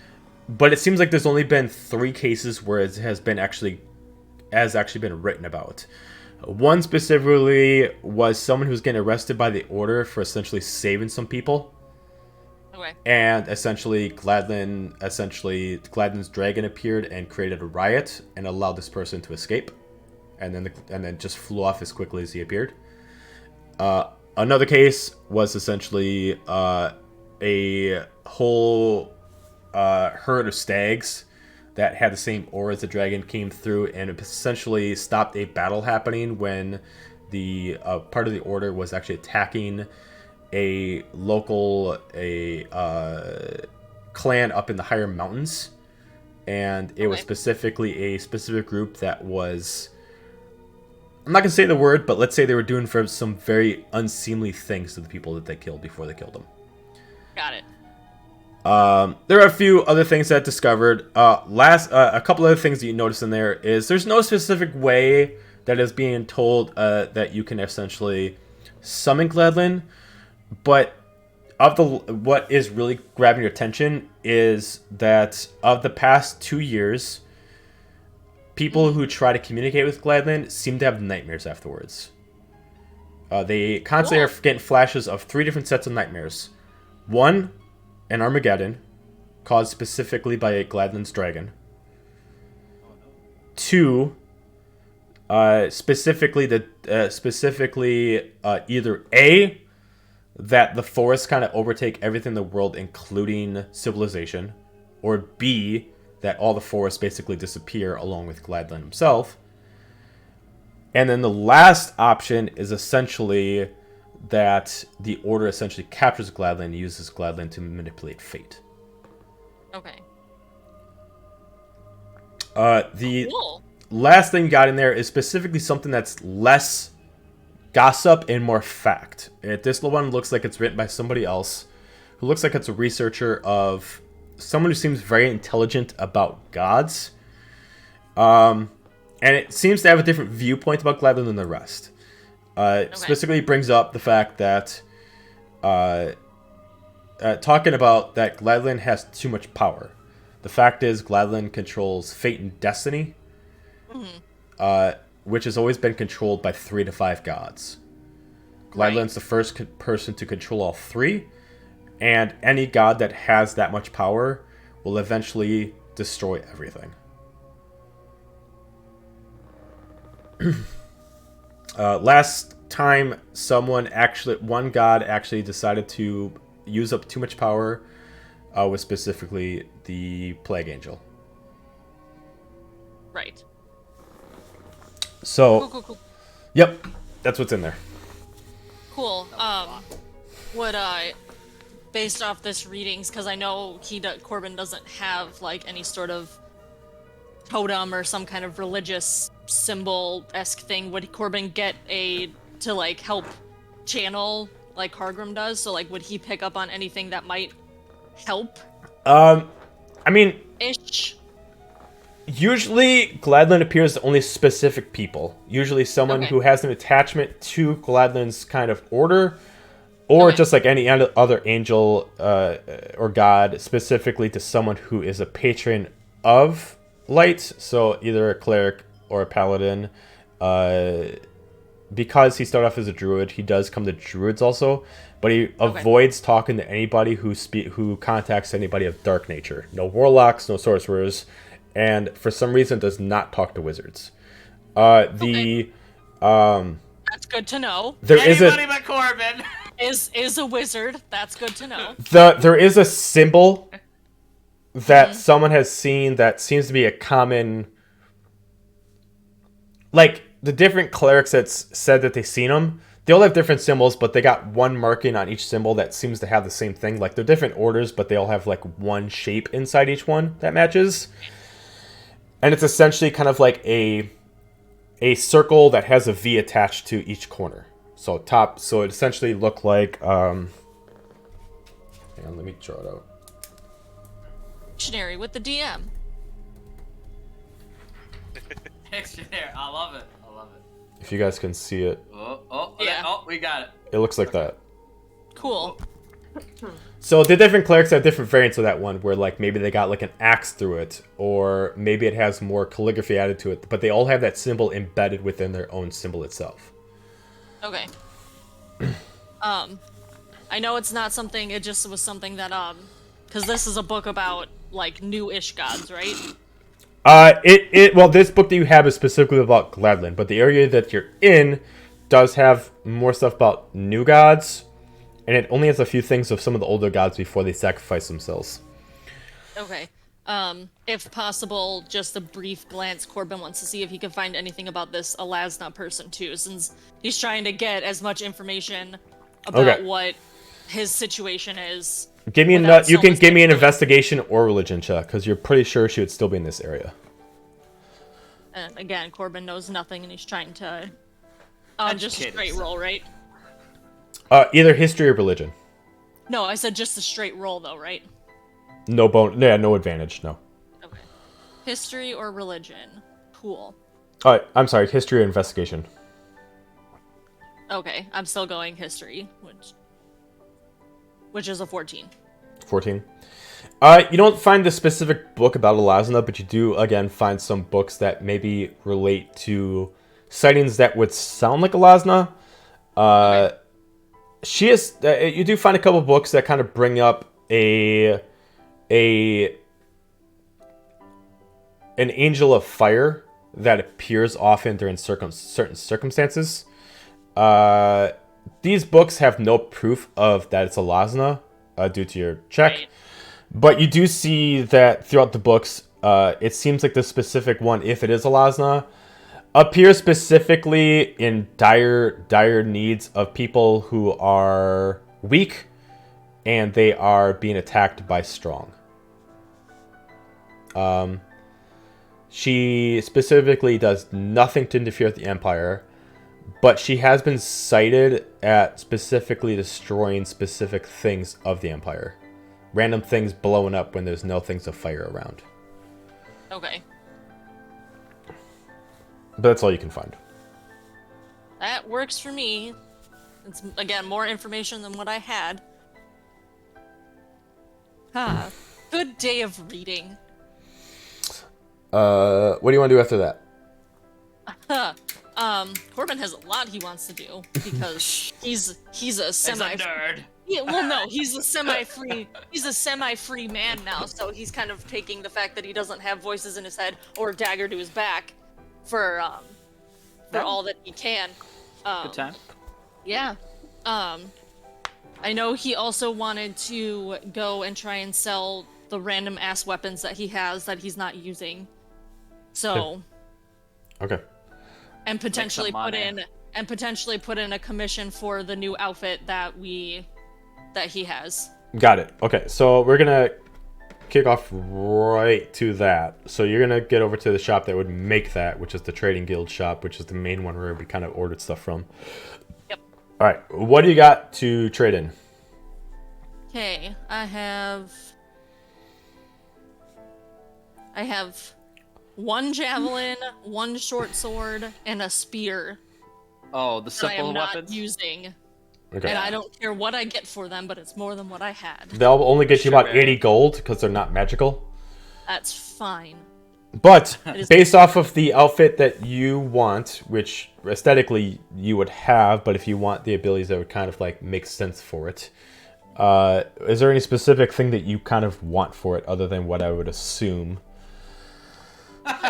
but it seems like there's only been 3 cases where it has actually been written about. One specifically was someone who was getting arrested by the Order for essentially saving some people.
Okay.
And essentially Gladlin's dragon appeared and created a riot and allowed this person to escape, and then just flew off as quickly as he appeared. Another case was essentially a whole herd of stags that had the same aura as the dragon came through, and it essentially stopped a battle happening when the part of the Order was actually attacking a local clan up in the higher mountains, and it was specifically a specific group that was, I'm not gonna say the word, but let's say they were doing for some very unseemly things to the people that they killed before they killed them.
Got it.
There are a few other things that I discovered. A couple other things that you notice in there is there's no specific way that is being told that you can essentially summon Gladlin, but what is really grabbing your attention is that of the past 2 years, people who try to communicate with Gladlin seem to have nightmares afterwards. They constantly are getting flashes of 3 different sets of nightmares. One, an Armageddon, caused specifically by Gladlin's dragon. 2, specifically either A, that the forests kind of overtake everything in the world, including civilization, or B, that all the forests basically disappear along with Gladlin himself. And then the last option is essentially that the Order essentially captures Gladlin and uses Gladlin to manipulate fate.
Okay.
The
Cool.
last thing you got in there is specifically something that's less gossip and more fact. This one looks like it's written by somebody else who looks like it's a researcher of someone who seems very intelligent about gods. And it seems to have a different viewpoint about Gladlin than the rest. Specifically brings up the fact that talking about that Gladlin has too much power. The fact is, Gladlin controls fate and destiny, which has always been controlled by 3 to 5 gods. Gladlin's the first person to control all 3, and any god that has that much power will eventually destroy everything. Last time, one god actually decided to use up too much power, was specifically the Plague Angel.
Right.
So,
Cool.
yep, that's what's in there.
Cool. Would based off this readings, because I know Corbin doesn't have like any sort of totem or some kind of religious symbol-esque thing. Would Corbin get to like help channel like Hargrim does? So like, would he pick up on anything that might help?
I mean,
Ish.
usually Gladlin appears to only specific people. Usually someone who has an attachment to Gladlin's kind of order, or just like any other angel or god, specifically to someone who is a patron of light. So either a cleric or a paladin. Because he started off as a druid, he does come to druids also, but he avoids talking to anybody who contacts anybody of dark nature. No warlocks, no sorcerers, and for some reason does not talk to wizards. That's
good to know.
Anybody but Corbin
is a wizard. That's good to know.
There is a symbol that someone has seen that seems to be a common, like the different clerics that said that they've seen them. They all have different symbols, but they got one marking on each symbol that seems to have the same thing. Like they're different orders, but they all have like one shape inside each one that matches. And it's essentially kind of like a circle that has a V attached to each corner. So it essentially looked like, hang on, let me draw it out.
Dictionary with the DM.
Dictionary, I love it.
If you guys can see it.
Oh, we got it.
It looks like that.
Cool.
So the different clerics have different variants of that one, where like maybe they got like an axe through it, or maybe it has more calligraphy added to it, but they all have that symbol embedded within their own symbol itself.
Okay. I know it's not something, it just was something that, because this is a book about, like, new-ish gods, right?
Well, this book that you have is specifically about Gladlin, but the area that you're in does have more stuff about new gods, and it only has a few things of some of the older gods before they sacrifice themselves.
Okay. If possible, just a brief glance, Corbin wants to see if he can find anything about this Alasna person, too, since he's trying to get as much information about what his situation is.
Give me you can give me an investigation or religion check, because you're pretty sure she would still be in this area.
And again, Corbin knows nothing, and he's trying to... just a straight roll, right?
Either history or religion.
No, I said just a straight roll, though, right?
No no advantage, no.
Okay. History or religion. Cool.
I'm sorry, history or investigation.
Okay, I'm still going history, which is a 14.
14. You don't find the specific book about Alasna, but you do, again, find some books that maybe relate to sightings that would sound like Alasna. She is. You do find a couple books that kind of bring up an angel of fire that appears often during certain circumstances. These books have no proof of that it's Alasna due to your check.
Right.
But you do see that throughout the books, it seems like the specific one, if it is Alasna, appears specifically in dire needs of people who are weak and they are being attacked by strong. She specifically does nothing to interfere with the Empire, but she has been cited at specifically destroying specific things of the Empire. Random things blowing up when there's no things of fire around.
Okay.
But that's all you can find.
That works for me. It's, again, more information than what I had. Good day of reading.
What do you want to do after that?
Corbin has a lot he wants to do because he's a
He's a
semi.
nerd.
Yeah, well, no, he's a semi-free man now, so he's kind of taking the fact that he doesn't have voices in his head or a dagger to his back for all that he can.
Good time.
Yeah. I know he also wanted to go and try and sell the random ass weapons that he has that he's not using. So.
Okay.
And potentially
money.
put in a commission for the new outfit that he has.
Got it. Okay, so we're gonna kick off right to that. So you're gonna get over to the shop that would make that, which is the Trading Guild shop, which is the main one where we kind of ordered stuff from.
Yep.
All right, what do you got to trade in?
Okay, I have one javelin, one short sword, and a spear
Oh, the
that I
simple
am not
weapons.
using.
Okay.
And I don't care what I get for them, but it's more than what I had.
They'll only get you about
Sure.
80 gold because they're not magical.
That's fine.
But
is-
based off of the outfit that you want, which aesthetically you would have, but if you want the abilities that would kind of like make sense for it, is there any specific thing that you kind of want for it other than what I would assume?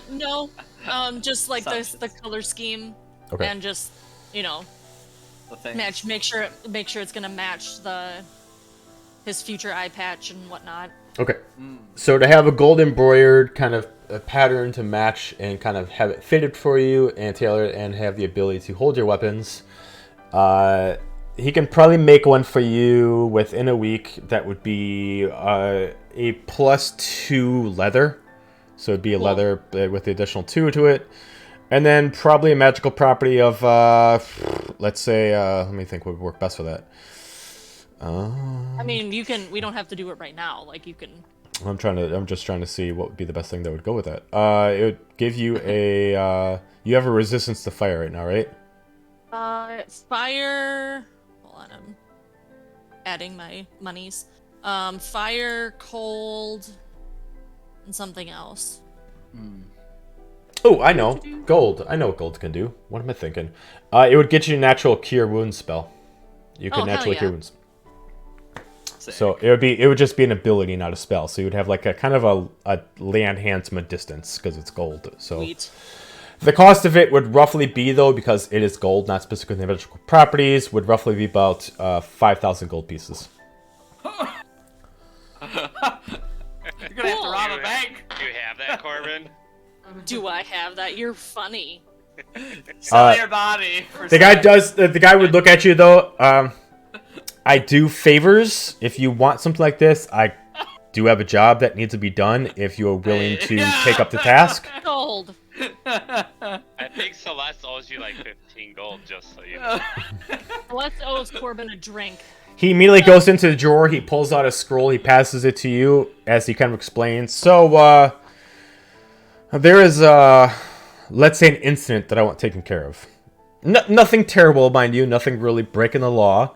No, just like the
Assumptions.
color scheme,
Okay.
and just
The thing.
make sure it's gonna match his future eye patch and whatnot.
Okay. So to have a gold embroidered kind of a pattern to match and kind of have it fitted for you and tailored and have the ability to hold your weapons, he can probably make one for you within a week. That would be a +2 leather. So it'd be a leather with the additional 2 to it. And then probably a magical property of, let's say, let me think what would work best for that.
I mean, we don't have to do it right now. Like, you can.
I'm just trying to see what would be the best thing that would go with that. It would give you you have a resistance to fire right now, right?
Fire. Hold on, I'm adding my monies. Fire, cold, and something else.
Oh, I know. Gold. I know what gold can do. What am I thinking? It would get you a natural cure wounds spell. You could
Oh, hell
naturally
yeah.
cure wounds.
Sick.
So it would just be an ability, not a spell. So you would have like a kind of a land enhancement distance because it's gold. So
Sweet.
the cost of it would roughly be, though, because it is gold, not specifically the magical properties, would roughly be about 5,000 gold pieces.
You're gonna have to
Cool.
rob a bank.
Do you have that, Corbin?
Do I have that? You're funny.
Sell your body. For
The guy
sex.
does. The guy would look at you though. I do favors. If you want something like this, I do have a job that needs to be done. If you are willing to take up the task,
Gold.
I think Celeste owes you like 15 gold, just so you know.
Let's owe Corbin a drink.
he immediately goes into the drawer. He pulls out a scroll. He passes it to you as he kind of explains. So, there is let's say an incident that I want taken care of. Nothing terrible, mind you. Nothing really breaking the law,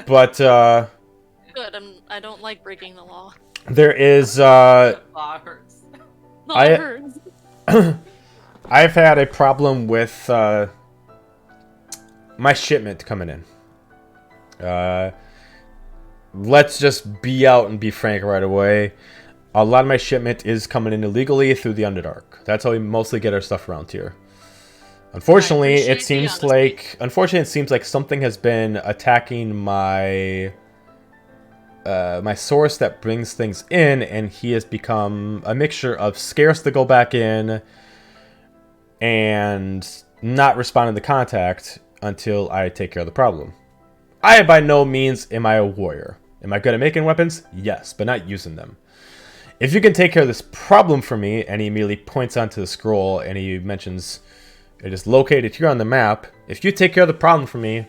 but
Good. I don't like breaking the law.
there is.
Law hurts.
No,
I-
it hurts.
I've had a problem with my shipment coming in. Let's just be out and be frank right away. A lot of my shipment is coming in illegally through the Underdark. That's how we mostly get our stuff around here. Unfortunately,
appreciate
it
the
seems
honesty.
like something has been attacking my my source that brings things in, and he has become a mixture of scarce to go back in and not responding to contact until I take care of the problem. I by no means am I a warrior. Am I good at making weapons? Yes, but not using them. If you can take care of this problem for me, and he immediately points onto the scroll and he mentions it is located here on the map. If you take care of the problem for me,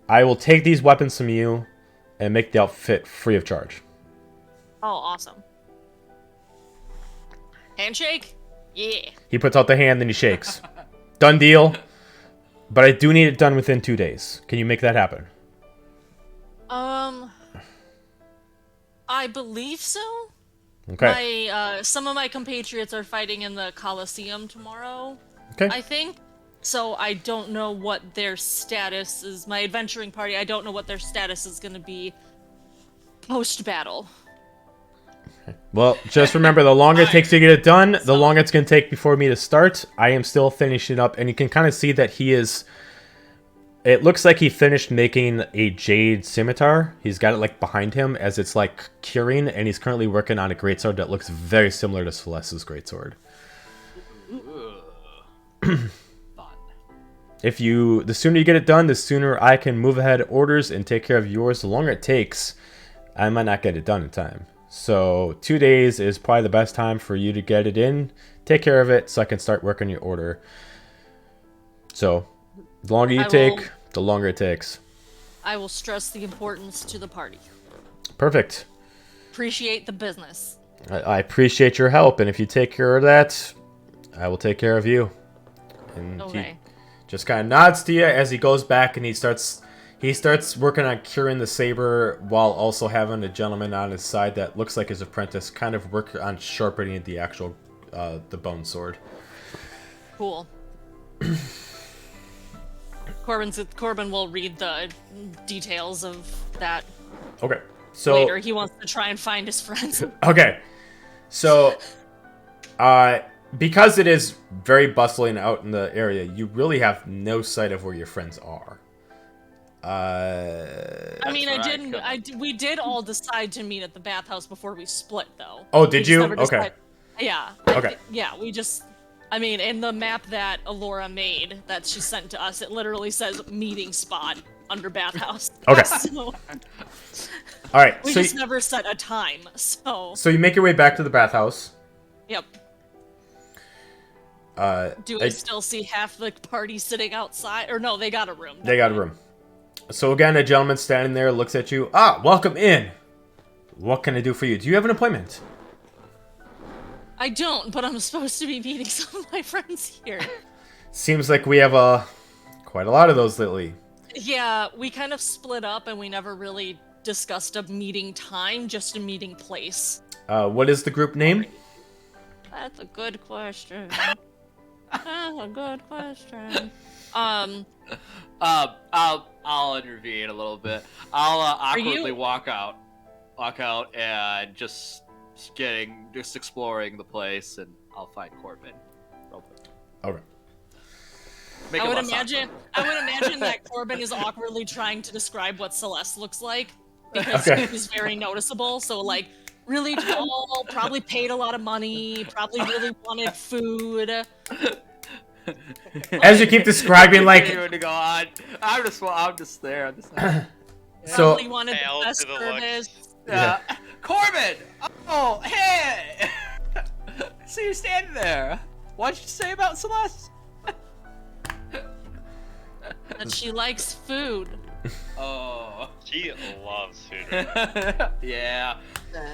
I will take these weapons from you and make the outfit free of charge.
Oh, awesome. Handshake? Yeah.
He puts out the hand, then he shakes. Done deal. But I do need it done within 2 days. Can you make that happen?
I I believe so.
Okay.
Some of my compatriots are fighting in the Colosseum tomorrow,
Okay.
I think. So I don't know what their status is. My adventuring party, I don't know what their status is going to be post-battle.
Well, just remember, the longer it takes to get it done, the longer it's going to take before me to start. I am still finishing up, and you can kind of see that he is... It looks like he finished making a jade scimitar. He's got it, like, behind him as it's, like, curing, and he's currently working on a greatsword that looks very similar to Celeste's greatsword.
Fun.
The sooner you get it done, the sooner I can move ahead orders and take care of yours. The longer it takes, I might not get it done in time. So 2 days is probably the best time for you to get it in, take care of it, so I can start working your order. So the longer you take, the longer it takes.
I will stress the importance to the party.
Perfect.
Appreciate the business.
I appreciate your help, and if you take care of that, I will take care of you. And
Okay.
he just kind of nods to you as he goes back and he starts working on curing the saber while also having a gentleman on his side that looks like his apprentice kind of work on sharpening the actual the bone sword.
Cool. Corbin will read the details of that
Okay. So
later. He wants to try and find his friends.
okay. So because it is very bustling out in the area, you really have no sight of where your friends are.
I mean,
right,
we did all decide to meet at the bathhouse before we split, though.
Oh, did
We just
you?
never
Okay.
decided- Yeah.
Okay.
Yeah, we just... I mean, in the map that Alora made, that she sent to us, it literally says meeting spot under bathhouse.
Okay.
So,
All right.
we
So
just never set a time, so...
so you make your way back to the bathhouse.
Yep. Do
I-
we still see half the party sitting outside? Or no, they got a room.
They got a room. So again, a gentleman standing there looks at you. Ah, welcome in. What can I do for you? Do you have an appointment?
I don't, but I'm supposed to be meeting some of my friends here.
Seems like we have quite a lot of those lately.
Yeah, we kind of split up and we never really discussed a meeting time, just a meeting place.
What is the group name?
That's a good question. That's a good question.
I'll intervene a little bit. I'll awkwardly
you-
walk out and just exploring the place, and I'll find Corbin.
Okay.
Make
I
him
would
a sock.
imagine that Corbin is awkwardly trying to describe what Celeste looks like because
Okay.
he's very noticeable. So like really tall, probably paid a lot of money, probably really wanted food.
As you keep describing, like,
Continuing to go on. I'm just there.
so
Probably wanted
Hail
the best
to the
service.
Yeah.
Corbin! Oh, hey! So you're standing there. What'd you say about Celeste?
That she likes food.
Oh.
She loves food.
Yeah.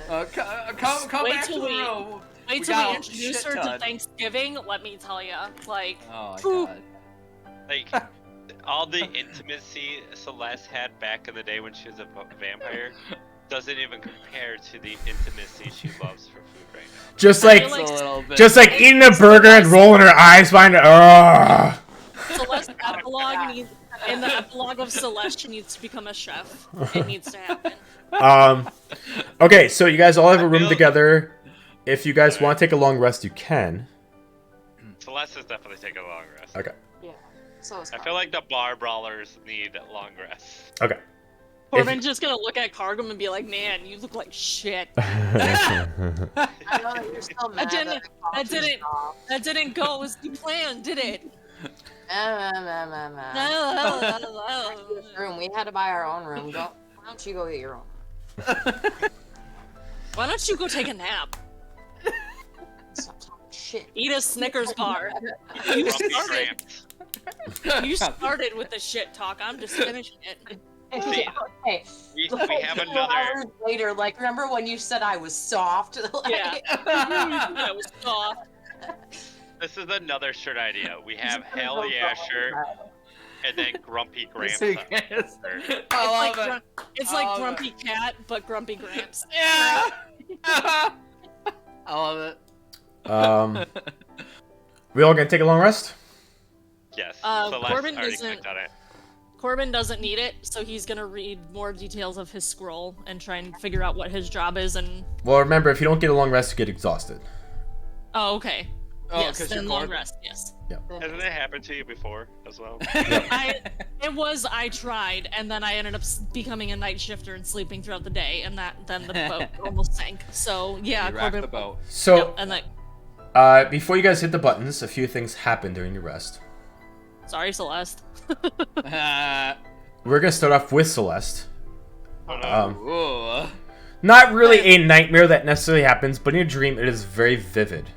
Uh,
Come
Wait
back to
till
the
we-
room.
Wait till
got
we
a
introduce
shit
her to
ton.
Thanksgiving. Let me tell you, like,
Oh my
Ooh.
god.
Like, all the intimacy Celeste had back in the day when she was a vampire doesn't even compare to the intimacy she loves for food right now.
just
I
like,
feel like-
a little bit.
just like eating a burger and rolling her eyes, finding, ugh.
Celeste epilogue needs, in the epilogue of Celeste, she needs to become a chef. It needs to happen.
Okay, so you guys all have a
I
room
feel-
together. If you guys want to take a long rest, you can.
Celeste is definitely taking a long rest.
Okay.
yeah. So it's
I feel like the bar brawlers need long rests.
Okay.
Corbin's just gonna look at Cargum and be like, "Man, you look like shit."
I know that you're still mad
didn't-
that I called you
didn't-
soft.
That didn't go as you planned, did it?
Room. We had to buy our own room. Why don't you go get your own?
Why don't you go take a nap?
Stop talking shit.
Eat a Snickers bar.
Grumpy
started.
Gramps.
You started with the shit talk. I'm just finishing it.
See,
Hey,
we
like,
have
2
another.
hours later, like, remember when you said I was soft? Like,
Yeah. That was soft.
This is another shirt idea. We have Hell Yeah shirt. And then Grumpy Gramps.
I love it.
It's like Grumpy Cat, but Grumpy Gramps.
Yeah. I love it.
We all gonna take a long rest?
Yes.
Corbin
already
doesn't-
clicked on it.
Corbin doesn't need it, so he's gonna read more details of his scroll and try and figure out what his job is and...
Well, remember, if you don't get a long rest, you get exhausted.
Oh, okay.
Oh,
Yes,
'cause
then
you're
long
Corbin.
rest, yes.
Hasn't it happened to you before as well?
I tried, and then I ended up becoming a night shifter and sleeping throughout the day, and then the boat almost sank. So, yeah,
You rocked
Corbin...
the boat.
So,
Yep, and then...
before you guys hit the buttons, a few things happen during your rest.
Sorry, Celeste.
We're gonna start off with Celeste.
Ooh.
Not really a nightmare that necessarily happens, but in your dream, it is very vivid.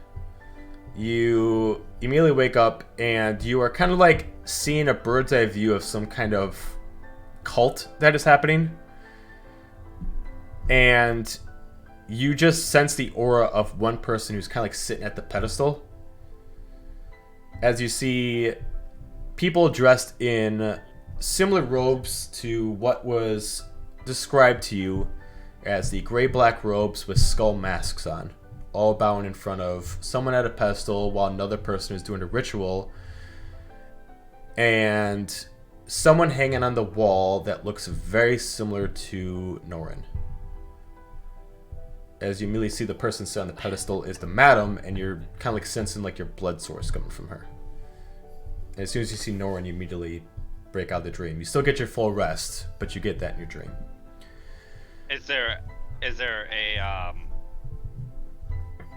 You immediately wake up, and you are kind of like seeing a bird's eye view of some kind of cult that is happening. And you just sense the aura of one person who's kind of like sitting at the pedestal. As you see people dressed in similar robes to what was described to you as the gray-black robes with skull masks on, all bowing in front of someone at a pedestal while another person is doing a ritual, and someone hanging on the wall that looks very similar to Norin. As you immediately see the person sit on the pedestal is the madam, and you're kind of like sensing like your blood source coming from her. And as soon as you see Norin, you immediately break out of the dream. You still get your full rest, but you get that in your dream.
Is there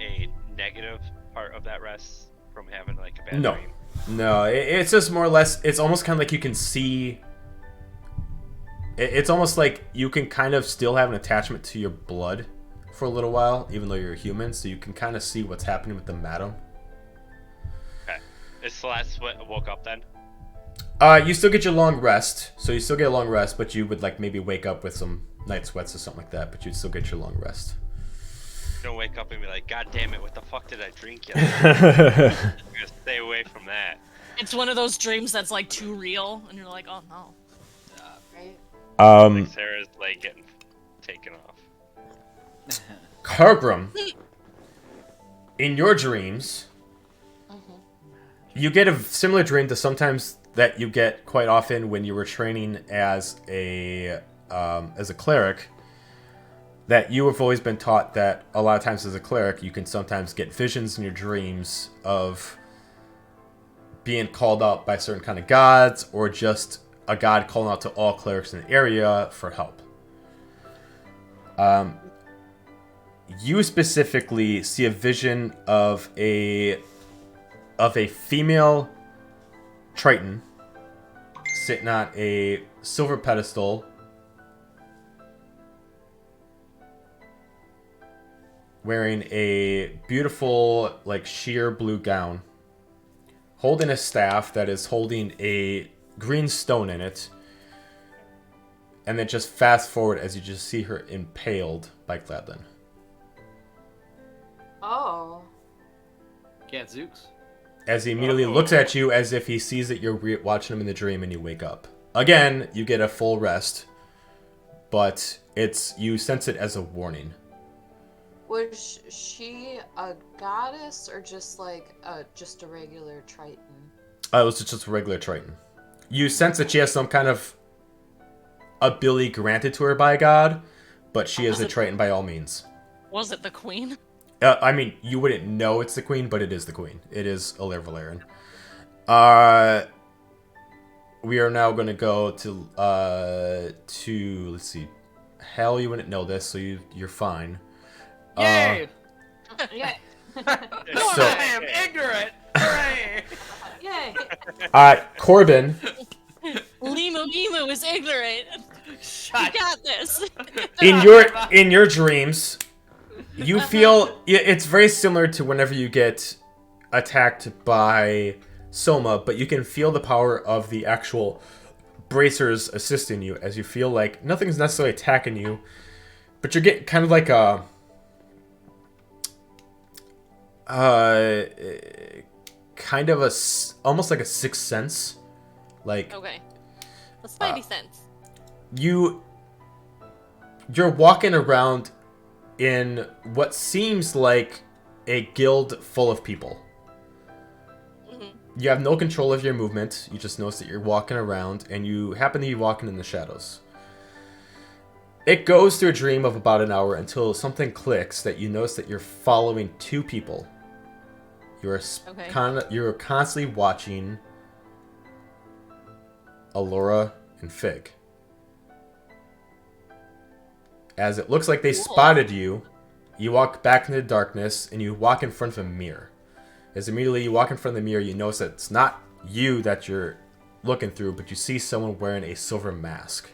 a negative part of that rest from having like a bad
No.
dream?
No, it's just more or less, it's almost kind of like you can see, it's almost like you can kind of still have an attachment to your blood for a little while, even though you're a human, so you can kind of see what's happening with the madam.
Okay. Is Celeste woke up then?
You still get your long rest, so you still get a long rest, but you would like maybe wake up with some night sweats or something like that, but you'd still get your long rest.
You're gonna wake up and be like, God damn it, what the fuck did I drink yesterday? I'm gonna stay away from that.
It's one of those dreams that's like too real, and you're like, oh no.
Right?
Like Sarah's leg getting taken off.
Kargrim, in your dreams, you get a similar dream to sometimes that you get quite often when you were training as a cleric. That you have always been taught that a lot of times as a cleric, you can sometimes get visions in your dreams of being called out by certain kind of gods, or just a god calling out to all clerics in the area for help. You specifically see a vision of a female Triton sitting on a silver pedestal, wearing a beautiful, like, sheer blue gown, holding a staff that is holding a green stone in it, and then just fast forward as you just see her impaled by Gladlin.
Oh.
Gadzooks.
As he immediately looks at you as if he sees that you're watching him in the dream, and you wake up. Again, you get a full rest, but you sense it as a warning.
Was she a goddess or just like just a regular Triton?
It was just a regular Triton. You sense that she has some kind of ability granted to her by a god, but she is a Triton by all means.
Was it the queen?
I mean, you wouldn't know it's the queen, but it is the queen. It is Alir Valerian. We are now going to go to let's see. Hell, you wouldn't know this, so you're fine.
Yay!
Yay!
So-
I am ignorant. Hooray!
Yay!
Corbin,
Limu is ignorant.
Shut.
You got this.
in your dreams, you feel it's very similar to whenever you get attacked by Soma, but you can feel the power of the actual bracers assisting you, as you feel like nothing's necessarily attacking you, but you're getting kind of like a almost like a sixth sense, Like,
Okay. That's Spidey sense.
you're walking around in what seems like a guild full of people. You have no control of your movement. You just notice that you're walking around, and you happen to be walking in the shadows. It goes through a dream of about an hour until something clicks that you notice that you're following two people. You're constantly watching Allura and Fig. As it looks like they spotted you, you walk back into the darkness, and you walk in front of a mirror. As immediately you walk in front of the mirror, you notice that it's not you that you're looking through, but you see someone wearing a silver mask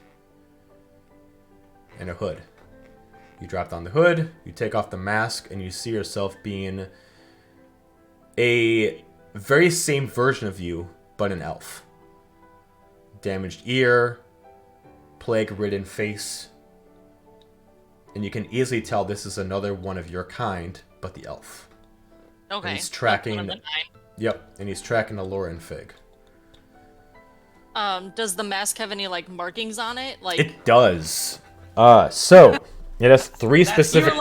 and a hood. You drop down the hood, you take off the mask, and you see yourself being a very same version of you, but an elf. Damaged ear, plague-ridden face, and you can easily tell this is another one of your kind, but the elf.
Okay.
And he's tracking.
Like one of the 9.
Yep, and he's tracking Allura and Fig.
Does the mask have any like markings on it? Like
It does. So it has three specific.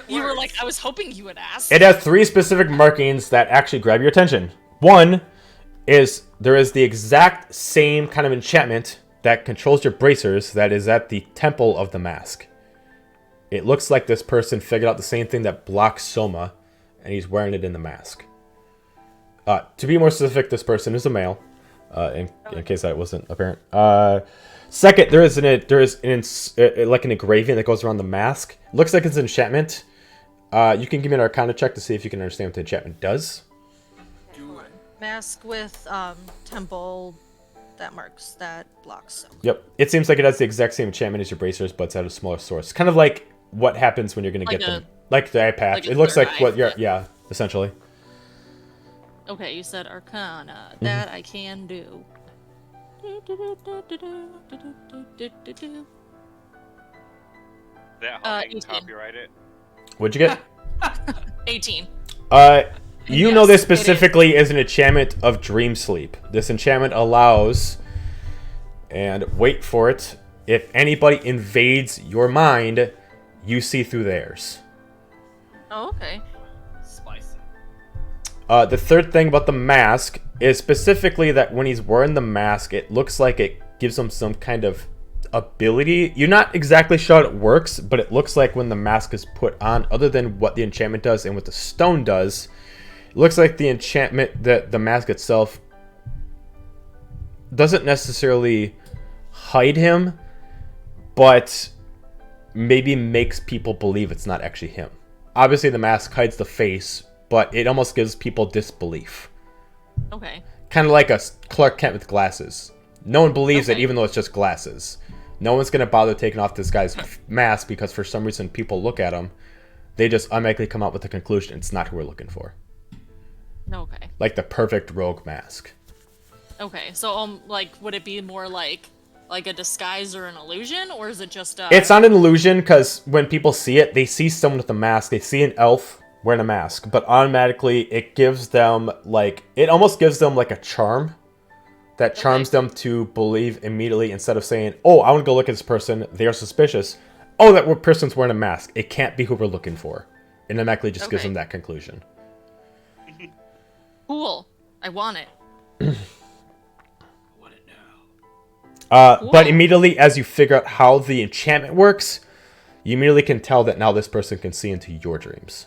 You were like, I was hoping you would ask.
It has three specific markings that actually grab your attention. One is there is the exact same kind of enchantment that controls your bracers that is at the temple of the mask. It looks like this person figured out the same thing that blocks Soma, and he's wearing it in the mask. To be more specific, this person is a male, in case that wasn't apparent. Second, there is like an engraving that goes around the mask. Looks like it's an enchantment. You can give me an Arcana check to see if you can understand what the enchantment does.
Mask with temple that marks that blocks. So.
Yep. It seems like it has the exact same enchantment as your bracers, but it's at a smaller source. Kind of like what happens when you're going to get them. Like the eye patch. It looks like what you're... Yeah, essentially.
Okay, you said Arcana. That I can do.
That humming
18.
copyrighted?
What'd you get?
18.
You know this specifically is an enchantment of dream sleep. This enchantment allows, and wait for it, if anybody invades your mind, you see through theirs.
Oh, okay.
Spicy.
The third thing about the mask is specifically that when he's wearing the mask, it looks like it gives him some kind of ability. You're not exactly sure how it works, but it looks like when the mask is put on, other than what the enchantment does and what the stone does, it looks like the enchantment, the mask itself, doesn't necessarily hide him, but maybe makes people believe it's not actually him. Obviously, the mask hides the face, but it almost gives people disbelief.
Okay.
Kind of like a Clark Kent with glasses. No one believes it, even though it's just glasses. No one's going to bother taking off this guy's mask because for some reason people look at him. They just automatically come out with the conclusion it's not who we're looking for.
Okay.
Like the perfect rogue mask.
Okay, so like, would it be more like a disguise or an illusion, or is it just a...
It's not an illusion, because when people see it, they see someone with a mask. They see an elf wearing a mask, but automatically it gives them, like... It almost gives them, like, a charm that charms them to believe immediately, instead of saying, oh, I want to go look at this person. They are suspicious. Oh, that person's wearing a mask. It can't be who we're looking for. It automatically just gives them that conclusion.
Cool. I want it.
Cool. But immediately, as you figure out how the enchantment works, you immediately can tell that now this person can see into your dreams.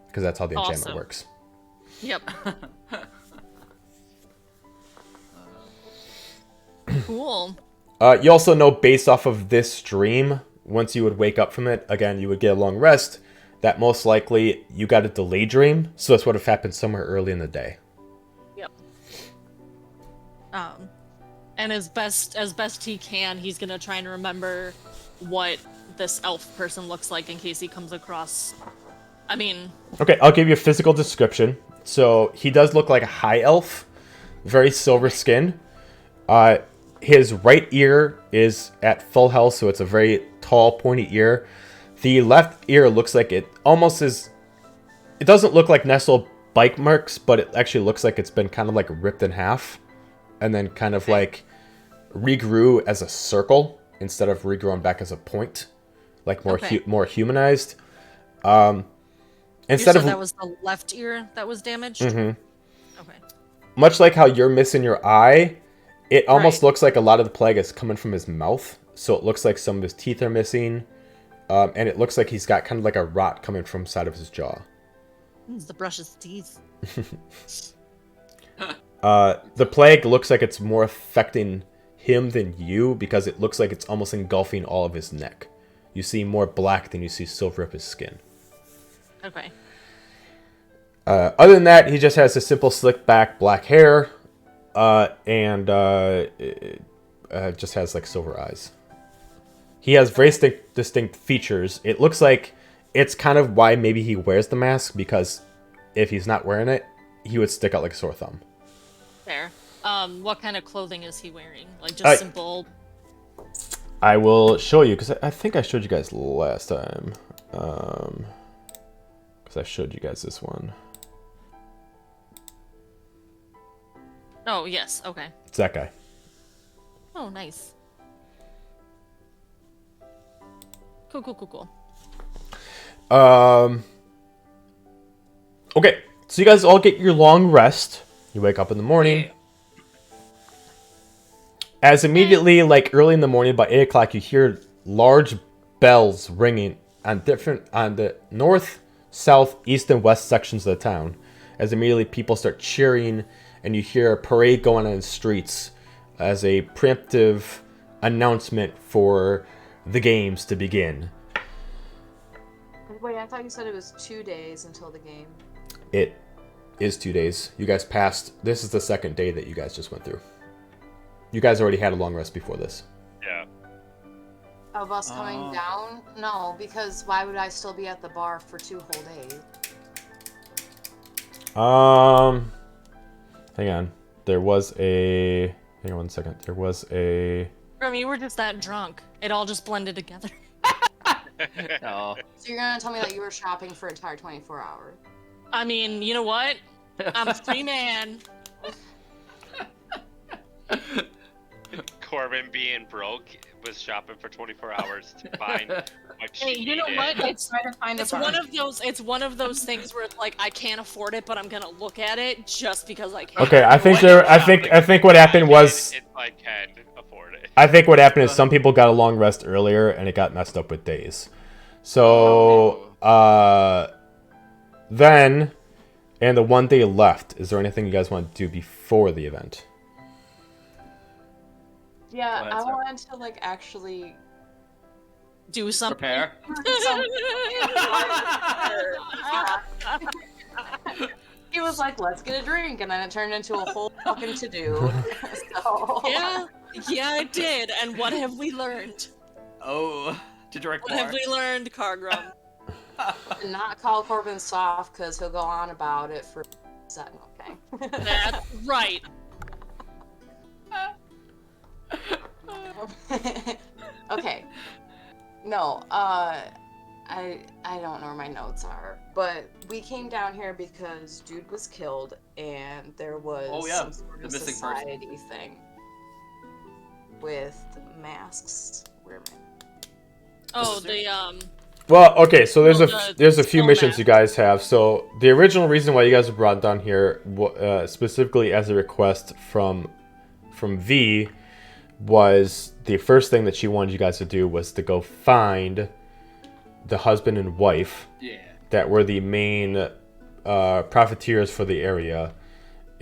Because that's how the enchantment works.
Yep. Cool.
You also know, based off of this dream, once you would wake up from it, again, you would get a long rest, that most likely you got a delayed dream, so this would have happened somewhere early in the day.
Yep. And as best he can, he's gonna try and remember what this elf person looks like in case he comes across... I mean...
Okay, I'll give you a physical description. So, he does look like a high elf. Very silver skin. His right ear is at full health, so it's a very tall, pointy ear. The left ear looks like it almost is... It doesn't look like nestled bite marks, but it actually looks like it's been kind of like ripped in half. And then kind of like regrew as a circle instead of regrowing back as a point, like more more humanized. Instead of
that was the left ear that was damaged.
Okay.
Much
like how you're missing your eye, it almost looks like a lot of the plague is coming from his mouth. So it looks like some of his teeth are missing, and it looks like he's got kind of like a rot coming from side of his jaw.
It's the brush's teeth.
The plague looks like it's more affecting him than you because it looks like it's almost engulfing all of his neck. You see more black than you see silver up his skin.
Okay.
Other than that, he just has a simple slick back black hair, and just has like silver eyes. He has very distinct features. It looks like it's kind of why maybe he wears the mask, because if he's not wearing it, he would stick out like a sore thumb.
Fair. What kind of clothing is he wearing? Like just simple.
I will show you because I think I showed you guys last time. Because I showed you guys this one.
Oh yes. Okay.
It's that guy.
Oh, nice. Cool.
Okay, so you guys all get your long rest. You wake up in the morning. As immediately, like early in the morning, by 8 o'clock, you hear large bells ringing on the north, south, east, and west sections of the town. As immediately people start cheering, and you hear a parade going on in the streets as a preemptive announcement for the games to begin.
Wait, I thought you said it was 2 days until the game.
It is 2 days. You guys passed. This is the second day that you guys just went through. You guys already had a long rest before this.
Yeah.
Of us coming down? No, because why would I still be at the bar for 2 whole days?
Hang on. There was a... Hang on 1 second. There was a...
You were just that drunk. It all just blended together.
No.
So you're gonna tell me that you were shopping for an entire 24 hours?
I mean, you know what? I'm a free man.
Corbin, being broke, was shopping for 24 hours to find what she
Hey, you know
needed.
what? It's
Try to find
It's one of those things where it's like I can't afford it, but I'm gonna look at it just because I can.
Okay, I think what happened was...
If I can afford it.
I think what happened is some people got a long rest earlier, and it got messed up with days. So, then, and the 1 day left, is there anything you guys want to do before the event?
Yeah,
Go ahead,
I
sir.
wanted to like actually
Do something.
Prepare.
He was like, "Let's get a drink," and then it turned into a whole fucking to-do. So
Yeah, it did. And what have we learned?
Oh, to drink
What
more.
have we learned, Cargrim?
not call Corbin soft because he'll go on about it for a second. Okay.
That's right.
Okay. No, I don't know where my notes are, but we came down here because dude was killed and there was some sort
the
of
missing
society thing with masks. Where am I?
Oh, the
Well, okay, so there's a few
small
missions
map.
you guys have. So the original reason why you guys were brought down here, specifically as a request from V, was the first thing that she wanted you guys to do was to go find the husband and wife that were the main profiteers for the area,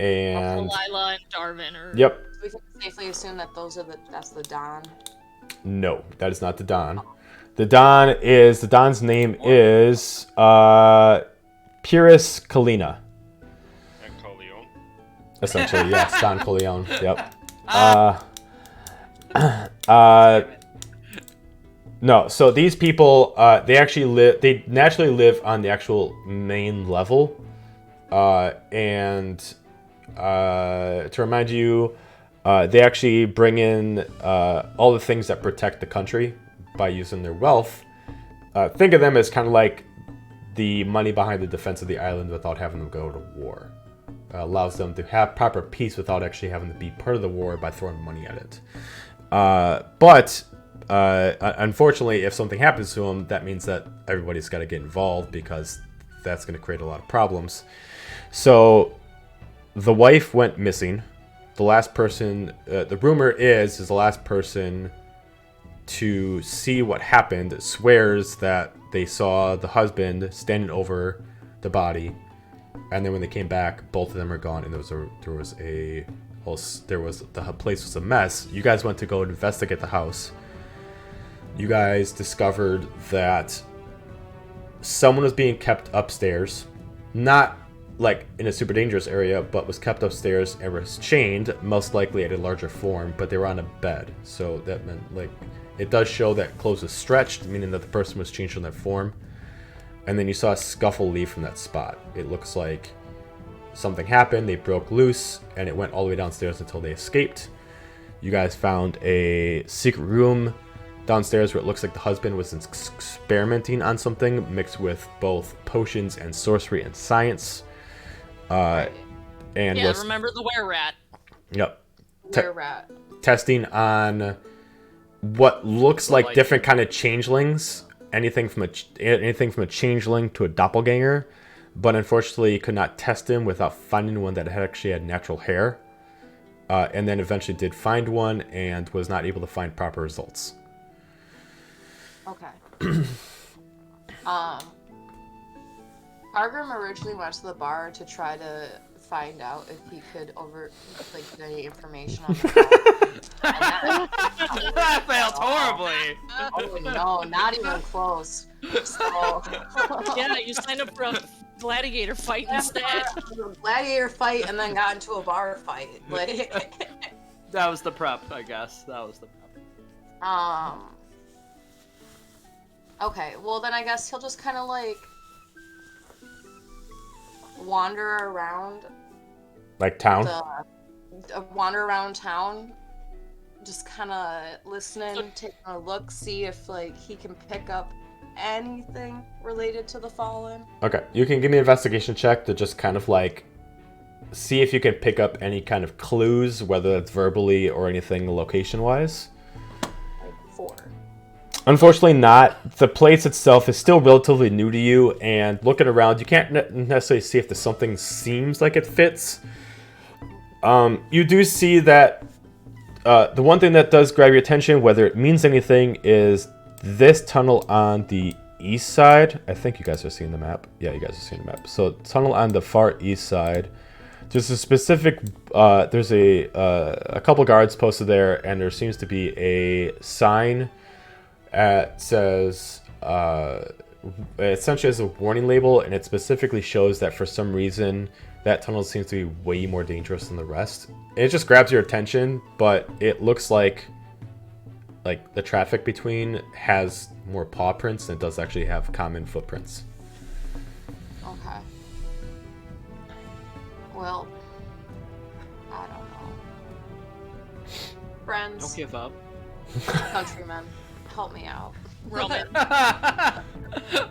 and
Lila and Darwin. Or...
yep,
We can safely assume that that's the Don.
no, that is not the Don. The Don's name is Pyrrhus Kalina.
And Coleon.
Essentially, yes, Don Corleone. Yep. No, so these people, they naturally live on the actual main level. And to remind you, they actually bring in all the things that protect the country by using their wealth. Think of them as kind of like the money behind the defense of the island without having to go to war. allows them to have proper peace without actually having to be part of the war by throwing money at it. But unfortunately, if something happens to them, that means that everybody's got to get involved, because that's going to create a lot of problems. So the wife went missing. The last person, the rumor is the last person to see what happened swears that they saw the husband standing over the body, and then when they came back, both of them are gone, and the place was a mess. You guys went to go investigate the house. You guys discovered that someone was being kept upstairs, not like in a super dangerous area, but was kept upstairs and was chained, most likely at a larger form, but they were on a bed. So that meant, like, it does show that clothes was stretched, meaning that the person was changed in their form. And then you saw a scuffle leave from that spot. It looks like something happened, they broke loose, and it went all the way downstairs until they escaped. You guys found a secret room downstairs where it looks like the husband was experimenting on something mixed with both potions and sorcery and science. And
remember the were-rat.
Yep.
Were-rat.
Testing on what looks like different kind of changelings. Anything from a changeling to a doppelganger, but unfortunately could not test him without finding one that actually had natural hair, and then eventually did find one and was not able to find proper results.
Okay. Argrim originally went to the bar to try to find out if he could get any information on the phone.
That failed horribly.
Oh no, not even close. So
Yeah, you signed up for a gladiator fight instead.
Gladiator fight, and then got into a bar fight. Like
That was the prep, I guess. That was the prep.
Okay, well then I guess he'll just kind of like wander around.
Like town?
Wander around town, just kind of listening, taking a look, see if like he can pick up anything related to the fallen.
Okay, you can give me an investigation check to just kind of like see if you can pick up any kind of clues, whether it's verbally or anything location-wise.
Like 4.
Unfortunately not. The place itself is still relatively new to you, and looking around, you can't necessarily see if something seems like it fits. You do see that the one thing that does grab your attention, whether it means anything, is this tunnel on the east side. I think you guys are seeing the map. Yeah, you guys are seeing the map. So tunnel on the far east side. There's a specific, there's a couple guards posted there, and there seems to be a sign that says, essentially as a warning label, and it specifically shows that for some reason that tunnel seems to be way more dangerous than the rest. It just grabs your attention, but it looks like the traffic between has more paw prints than it does actually have common footprints.
Okay. Well, I don't know. Friends.
Don't give up.
Countrymen, help me out.
Roman.
I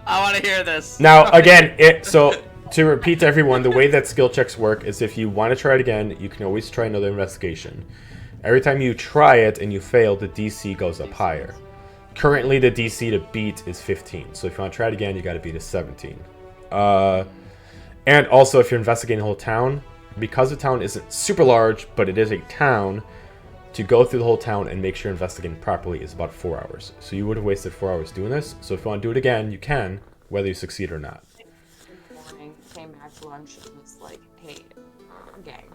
want to hear this.
Now, again, to repeat to everyone, the way that skill checks work is if you want to try it again, you can always try another investigation. Every time you try it and you fail, the DC goes up higher. Currently, the DC to beat is 15, so if you want to try it again, you got to beat a 17. And also, if you're investigating the whole town, because the town isn't super large, but it is a town, to go through the whole town and make sure you're investigating properly is about 4 hours. So you would have wasted 4 hours doing this. So if you want to do it again, you can, whether you succeed or not.
Morning, came back to lunch and was like, hey, gang.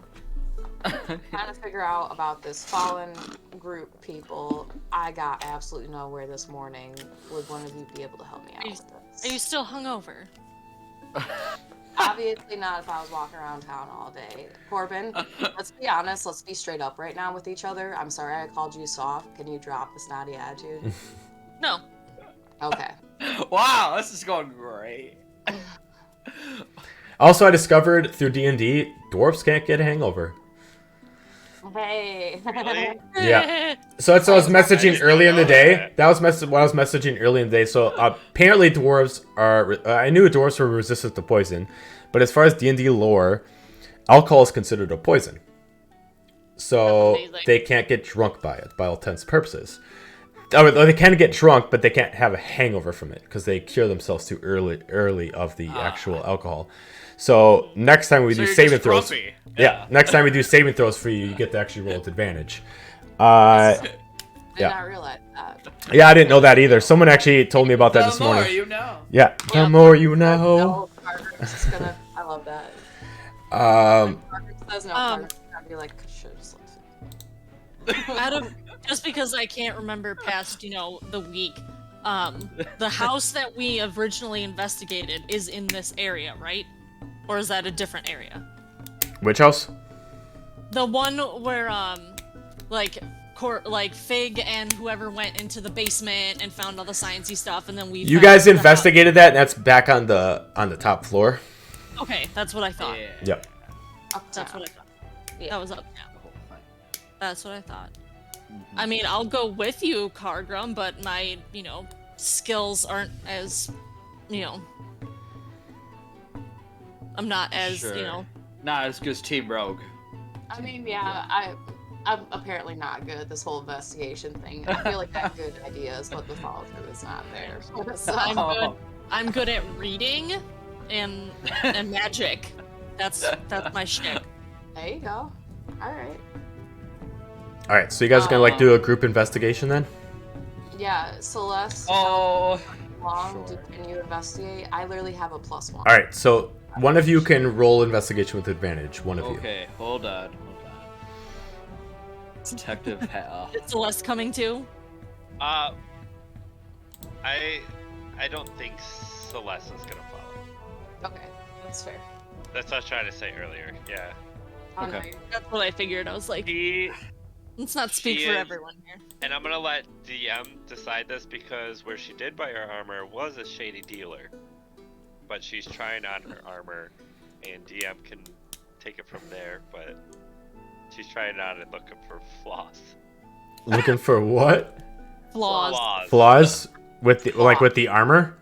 Trying to figure out about this fallen group people. I got absolutely nowhere this morning. Would one of you be able to help me out with this?
Are you still hungover?
Obviously not if I was walking around town all day. Corbin, let's be honest. Let's be straight up right now with each other. I'm sorry I called you soft. Can you drop the snotty attitude?
No.
Okay.
Wow, this is going great.
Also, I discovered through D&D, dwarves can't get a hangover.
Hey.
Really?
Yeah. So that's what I was messaging earlier in the day. That was what I was messaging early in the day. So apparently dwarves are... I knew dwarves were resistant to poison. But as far as D&D lore, alcohol is considered a poison. So
That's amazing.
they can't get drunk by it, by all intents and purposes. Or they can get drunk, but they can't have a hangover from it because they cure themselves too early of the actual alcohol. So next time we do
you're
saving
just
throws,
grumpy.
yeah, next time we do saving throws for you, you get to actually roll with advantage.
I did
Yeah.
not realize that.
Yeah, I didn't know that either. Someone actually told me about that this
The more
morning.
you know.
Yeah, the
Yeah.
more you know.
No, Margaret's just gonna. I love that. Margaret says no. Margaret's gonna be like, should just
Just because I can't remember past, the week, the house that we originally investigated is in this area, right? Or is that a different area?
Which house?
The one where, Fig and whoever went into the basement and found all the sciencey stuff, and then we.
You
found
guys
the
investigated that, and that's back on the top floor.
house. Okay, that's what I thought.
Yeah.
Yep.
That's what I thought.
Yeah.
That was up now. That's what I thought. I mean, I'll go with you, Cargrum, but my, skills aren't as, I'm not as,
Sure. Not as good as Team Rogue.
I mean, yeah, I'm apparently not good at this whole investigation thing. I feel like I have good ideas, but the follow through is not there. So,
I'm good at reading and magic. That's my shtick.
there you go. All right.
All right, so you guys are gonna do a group investigation then?
Yeah, Celeste.
Oh.
How long can you investigate? I literally have a +1.
All right, so one of you can roll investigation with advantage. One of you.
Okay, hold on. Detective Hal.
Is Celeste coming too?
I don't think Celeste is gonna follow.
Okay, that's fair.
That's what I was trying to say earlier. Yeah.
Oh,
Okay.
no,
That's what I figured. I was like, let's not speak
She
for
is-
everyone here.
And I'm gonna let DM decide this because where she did buy her armor was a shady dealer. But she's trying on her armor, and DM can take it from there, but she's trying it on and looking for flaws.
Looking for what?
Flaws.
Flaws with the armor?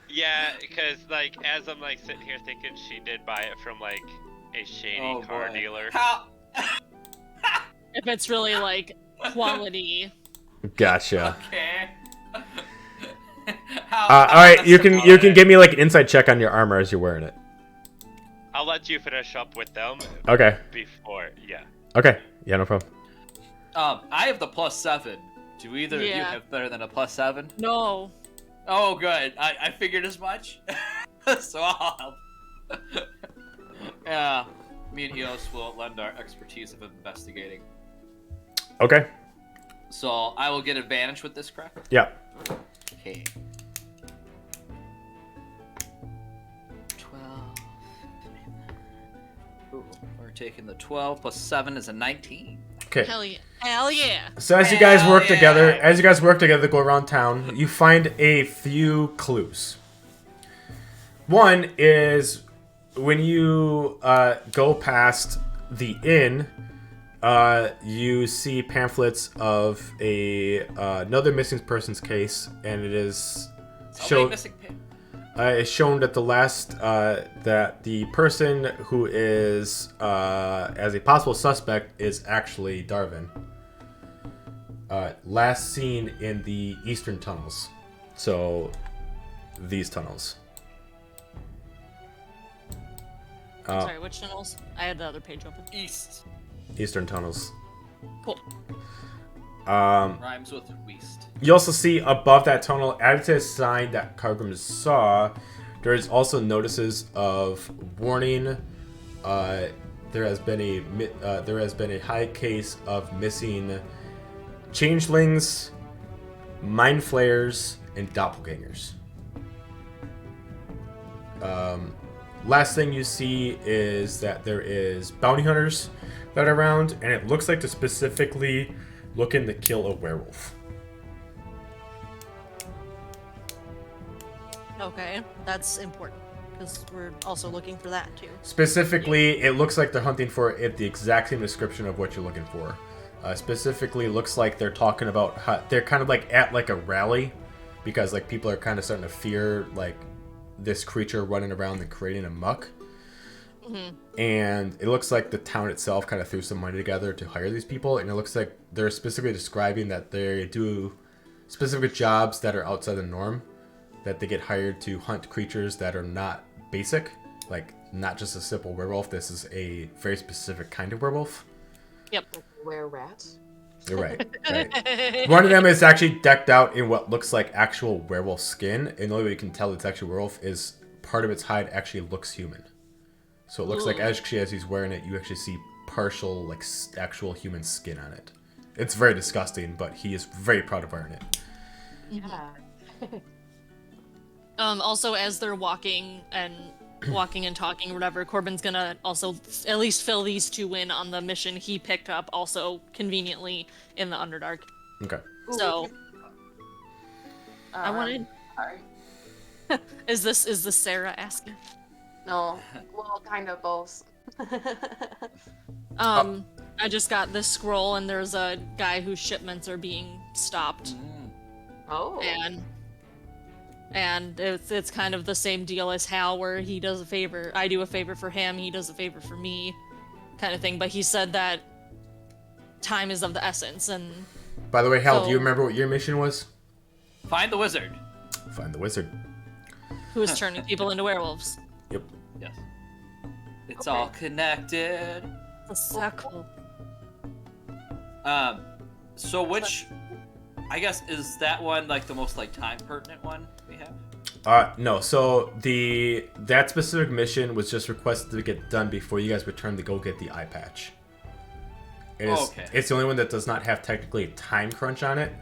Yeah, because as I'm sitting here thinking she did buy it from a shady car dealer.
How?
If it's really quality.
Gotcha.
Okay.
All right, you can give me an insight check on your armor as you're wearing it.
I'll let you finish up with them.
Okay.
Before, yeah.
Okay. Yeah, no problem.
I have the +7. Do either of you
Yeah.
have better than a +7?
No.
Oh, good. I figured as much. So I'll help. Yeah. Me and Eos will lend our expertise of investigating.
Okay.
So I will get advantage with this, correct?
Yeah.
Okay. 12. Ooh, we're taking the 12 plus 7 is a 19.
Okay.
Hell yeah. Hell yeah.
So as you guys work
Hell
together,
yeah.
go around town, you find a few clues. One is when you go past the inn, you see pamphlets of another missing persons case, and it is shown. It's shown that the last that the person who is as a possible suspect is actually Darwin. Last seen in the eastern tunnels, so these tunnels.
Sorry, which tunnels? I had the other page open.
East.
Eastern tunnels.
Cool.
Rhymes with West.
You also see above that tunnel, added to a sign that Cargrim saw, there is also notices of warning. There has been a high case of missing changelings, mind flayers, and doppelgangers. Last thing you see is that there is bounty hunters that are around, and it looks like they're specifically looking to kill a werewolf.
Okay, that's important because we're also looking for that too.
Specifically, it looks like they're hunting for it the exact same description of what you're looking for. Specifically, looks like they're talking about how they're kind of at a rally because people are kind of starting to fear this creature running around and creating a muck. And it looks like the town itself kind of threw some money together to hire these people, and it looks like they're specifically describing that they do specific jobs that are outside the norm, that they get hired to hunt creatures that are not basic, like not just a simple werewolf. This is a very specific kind of werewolf.
Yep.
Were rats?
You're right. Right. One of them is actually decked out in what looks like actual werewolf skin, and the only way you can tell it's actually werewolf is part of its hide actually looks human. So it looks like actually as he's wearing it, you actually see partial like actual human skin on it. It's very disgusting, but he is very proud of wearing it.
Yeah.
Also, as they're walking and talking or whatever, Corbin's gonna also at least fill these two in on the mission he picked up, also conveniently in the Underdark.
Okay.
So I wanted.
Sorry.
Is this Sarah asking?
No. Well, kind of both.
I just got this scroll, and there's a guy whose shipments are being stopped,
Oh.
and it's kind of the same deal as Hal, where he does a favor, I do a favor for him, he does a favor for me, kind of thing. But he said that time is of the essence, and
By the way, Hal, do you
So-
remember what your mission was?
Find the wizard.
Find the wizard.
who is turning people into werewolves.
Yep.
Yes. It's all connected.
That's so cool.
So which, I guess, is that one like the most like time pertinent one we have?
No. So that specific mission was just requested to get done before you guys return to go get the eye patch.
Okay.
It's the only one that does not have technically a time crunch on it.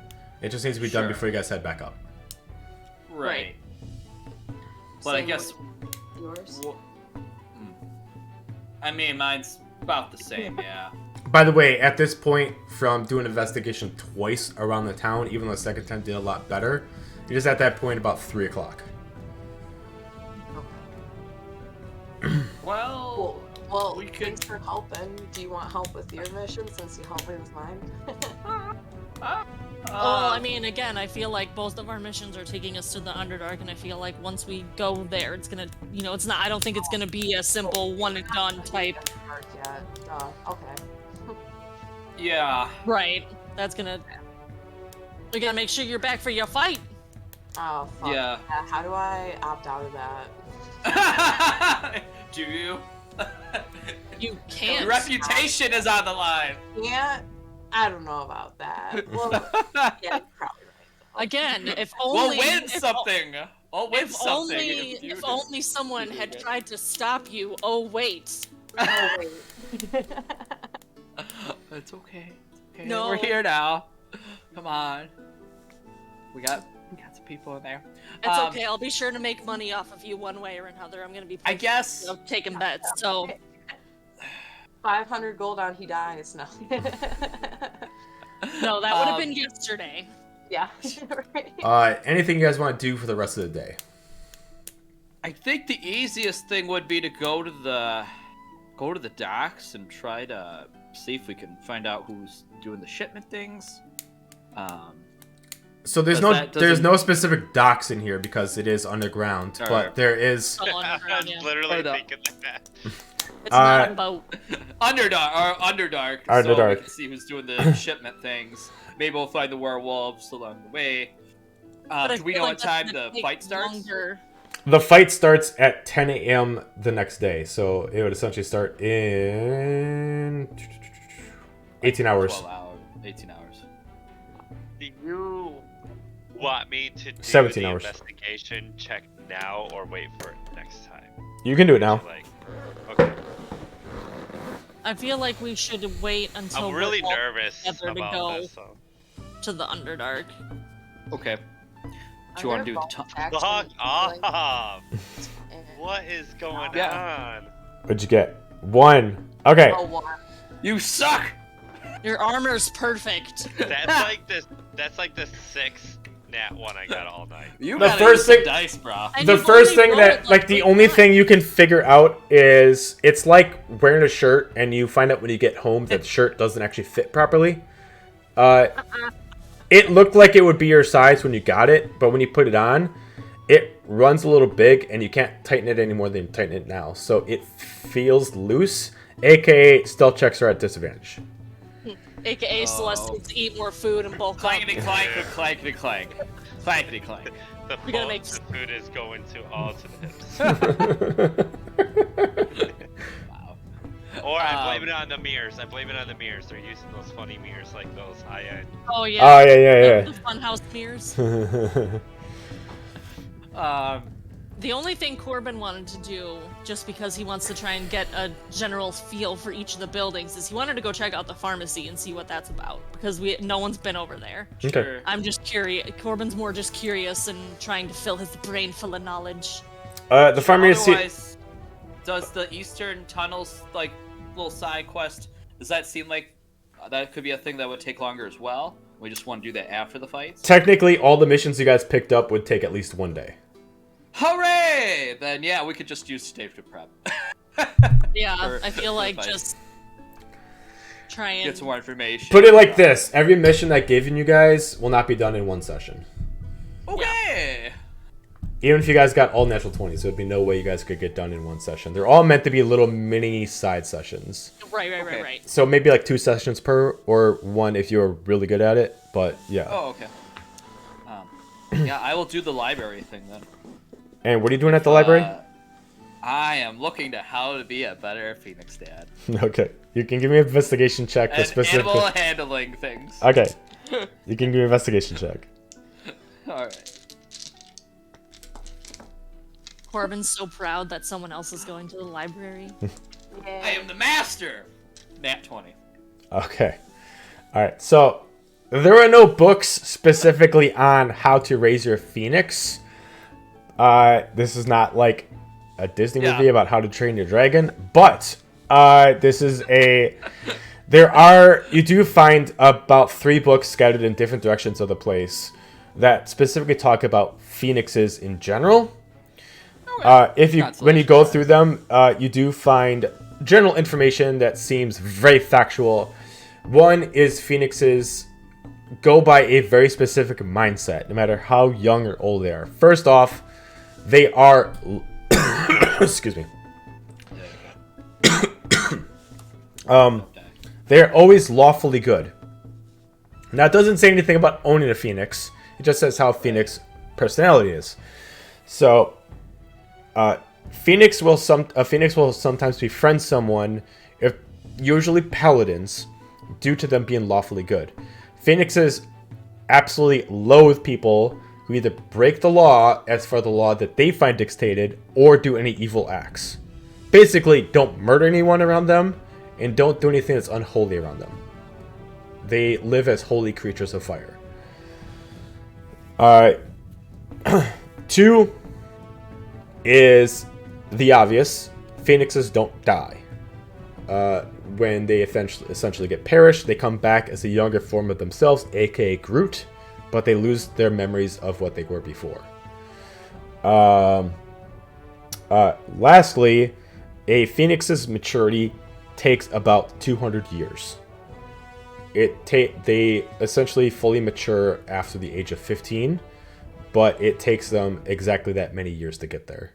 It just needs to be done
Sure.
before you guys head back up.
Right. But I
Same
guess.
with yours.
I mean, mine's about the same, yeah.
By the way, at this point, from doing investigation twice around the town, even though the second time did a lot better, it is at that point about 3 o'clock.
Well,
Well,
we could-
thanks for helping. Do you want help with your mission since you helped me with mine?
I mean, again, I feel like both of our missions are taking us to the Underdark, and I feel like once we go there, it's gonna, it's not, I don't think it's gonna be a simple one and done type.
Yeah. Okay.
yeah.
Right. That's gonna. We gotta make sure you're back for your fight.
Oh, fuck.
Yeah.
How do I opt out of that?
Do you?
You can't.
Your reputation is on the line.
Yeah. I don't know about that. Well, yeah, you're probably right.
Again, if
We'll
only.
win
if,
something. We'll win
If
something.
only,
you
if
just-
only someone had tried to stop you. Oh wait.
Oh, wait.
It's okay. It's okay.
No.
We're here now. Come on. We got some people in there.
It's okay. I'll be sure to make money off of you one way or another. I'm gonna be.
I guess.
Taking bets. So
500 gold on he dies. No.
no, that would have been yesterday.
Yeah. Right.
Anything you guys want to do for the rest of the day?
I think the easiest thing would be to go to the docks and try to see if we can find out who's doing the shipment things.
So there's
Does
no specific docks in here because it is underground, but
Alright.
there is
Oh,
I
underground,
was
yeah.
literally
Hold up.
thinking that.
It's not a boat.
Underdark. So
Underdark.
we can see who's doing the shipment things. Maybe we'll find the werewolves along the way.
But I
Do we
feel
know
like
what time
that's gonna
the
take
fight starts?
longer.
the fight starts at 10 a.m. the next day, so it would essentially start in 18 hours.
12 hours. 18 hours.
Do you want me to do
17
the
hours.
investigation check now or wait for it next time?
You can do it now.
Like, okay.
I feel like we should wait until
I'm really
we're all
nervous
together to
about
go
this. So.
to the Underdark.
Okay. Do you want to do the time?
Fuck off!
And-
What is going
Yeah.
on?
What'd you get? 1. Okay.
Oh, what?
You suck!
Your armor's perfect.
That's like the 6th nat one I got all night.
You
The
gotta
first
use
thing-
some dice, bro.
And
The
you've
first
only
thing that,
rolled,
like, the
three
only
times.
thing you can figure out is it's like wearing a shirt and you find out when you get home that the shirt doesn't actually fit properly. It looked like it would be your size when you got it, but when you put it on, it runs a little big, and you can't tighten it any more than you tighten it now. So it feels loose, aka stealth checks are at disadvantage.
AKA Celeste needs to eat more food and bulk up.
Clankety clank, clankety clank. Clankety clank.
The
We gotta make-
food is going to all to the hips.
Wow.
Or I blame it on the mirrors. They're using those funny mirrors like those high-end.
Oh yeah.
Oh, yeah.
The funhouse mirrors. The only thing Corbin wanted to do, just because he wants to try and get a general feel for each of the buildings, is he wanted to go check out the pharmacy and see what that's about, because no one's been over there.
Okay.
Sure.
I'm just curious. Corbin's more just curious and trying to fill his brain full of knowledge.
The pharmacy.
Otherwise, does the Eastern Tunnels, like, little side quest, does that seem like that could be a thing that would take longer as well? We just want to do that after the fights?
Technically, all the missions you guys picked up would take at least 1 day.
Hooray! Then, yeah, we could just use Dave to prep.
Yeah,
For-
I feel
for
like
the fight.
just try and
Get some more information.
Put it like this: every mission that given you guys will not be done in 1 session.
Okay!
Even if you guys got all natural 20s, there'd be no way you guys could get done in 1 session. They're all meant to be little mini side sessions.
Right.
So maybe like 2 sessions per, or 1 if you're really good at it. But yeah.
Oh, okay. Yeah, I will do the library thing then.
And what are you doing at the library?
I am looking to how to be a better Phoenix Dad.
Okay, you can give me an investigation check to
And
specifically.
animal handling things.
Okay, you can give me an investigation check.
Alright.
Corbin's so proud that someone else is going to the library.
I am the master! Nat 20.
Okay, all right. So there are no books specifically on how to raise your phoenix. This is not like a Disney movie about how to train your dragon, but this is a. You do find about 3 books scattered in different directions of the place that specifically talk about phoenixes in general. When you go through them, you do find general information that seems very factual. One is phoenixes go by a very specific mindset, no matter how young or old they are. First off, they are excuse me. They're always lawfully good. Now, it doesn't say anything about owning a phoenix. It just says how phoenix personality is. So, a phoenix will sometimes befriend someone, usually paladins, due to them being lawfully good. Phoenixes absolutely loathe people who either break the law as for the law that they find dictated or do any evil acts. Basically, don't murder anyone around them and don't do anything that's unholy around them. They live as holy creatures of fire. 2 is the obvious. Phoenixes don't die. When they essentially get perished, they come back as a younger form of themselves, aka Groot, but they lose their memories of what they were before. Lastly, a phoenix's maturity takes about 200 years. They essentially fully mature after the age of 15, but it takes them exactly that many years to get there.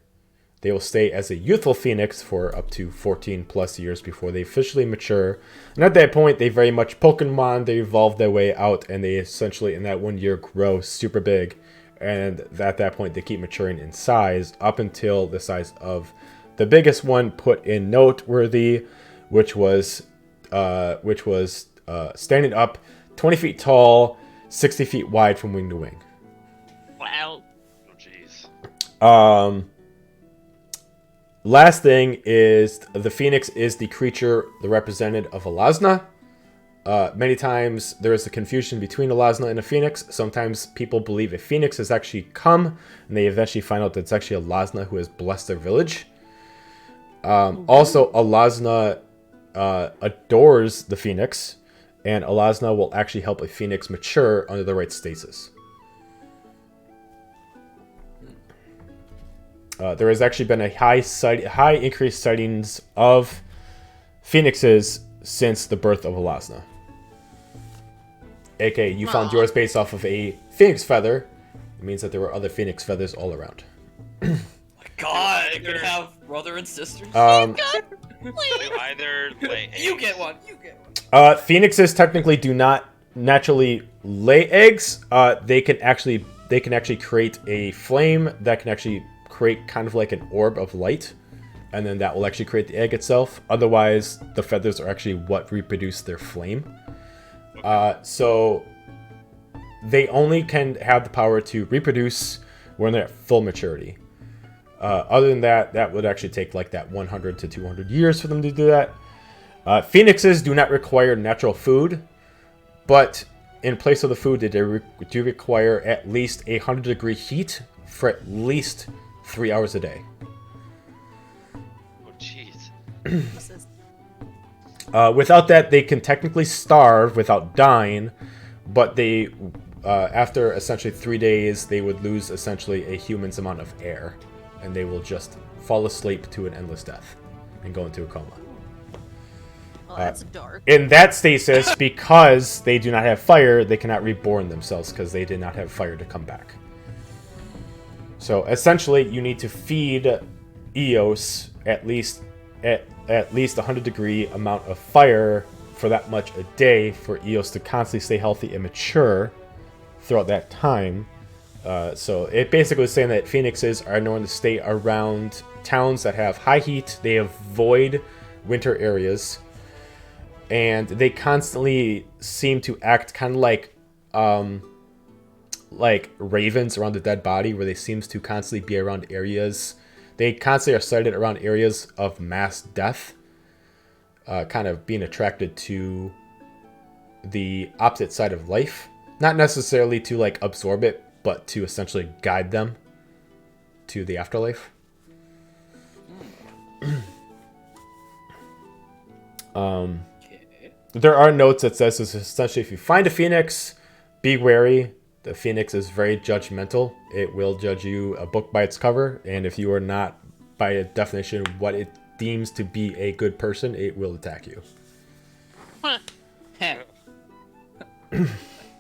They will stay as a youthful phoenix for up to 14 plus years before they officially mature. And at that point, they very much Pokemon, they evolve their way out, and they essentially in that 1 year grow super big. And at that point, they keep maturing in size up until the size of the biggest one put in noteworthy, which was standing up 20 feet tall, 60 feet wide from wing to wing.
Wow.
Oh, jeez.
Last thing is the phoenix is the creature, the representative of Alazna. Many times there is a confusion between Alazna and a phoenix. Sometimes people believe a phoenix has actually come, and they eventually find out that it's actually Alazna who has blessed their village. Also, Alazna adores the phoenix, and Alazna will actually help a phoenix mature under the right stasis. There has actually been a high increased sightings of phoenixes since the birth of Alazna. AKA, you found yours based off of a phoenix feather, It means that there were other phoenix feathers all around.
God, I could have brother and sisters.
You either lay eggs.
You get one. You get one.
Phoenixes technically do not naturally lay eggs. They can actually create a flame that can actually create kind of like an orb of light, and then that will actually create the egg itself. Otherwise, the feathers are actually what reproduce their flame. So they only can have the power to reproduce when they're at full maturity. Other than that, that would actually take like that 100 to 200 years for them to do that. Phoenixes do not require natural food, but in place of the food, they do require at least 100-degree heat for at least 3 hours a day.
Oh, jeez.
Without that, they can technically starve without dying, but they, after essentially 3 days, they would lose essentially a human's amount of air, and they will just fall asleep to an endless death and go into a coma.
Well, that's dark.
In that stasis, because they do not have fire, they cannot reborn themselves because they did not have fire to come back. So essentially, you need to feed Eos at least 100-degree amount of fire for that much a day for Eos to constantly stay healthy and mature throughout that time. So it basically is saying that phoenixes are known to stay around towns that have high heat. They avoid winter areas, and they constantly seem to act kind of like ravens around the dead body, where they seems to constantly be around areas. They constantly are sighted around areas of mass death, kind of being attracted to the opposite side of life. Not necessarily to like absorb it, but to essentially guide them to the afterlife. There are notes that says this essentially, if you find a phoenix, be wary. The phoenix is very judgmental. It will judge you a book by its cover, and if you are not, by a definition, what it deems to be a good person, it will attack you.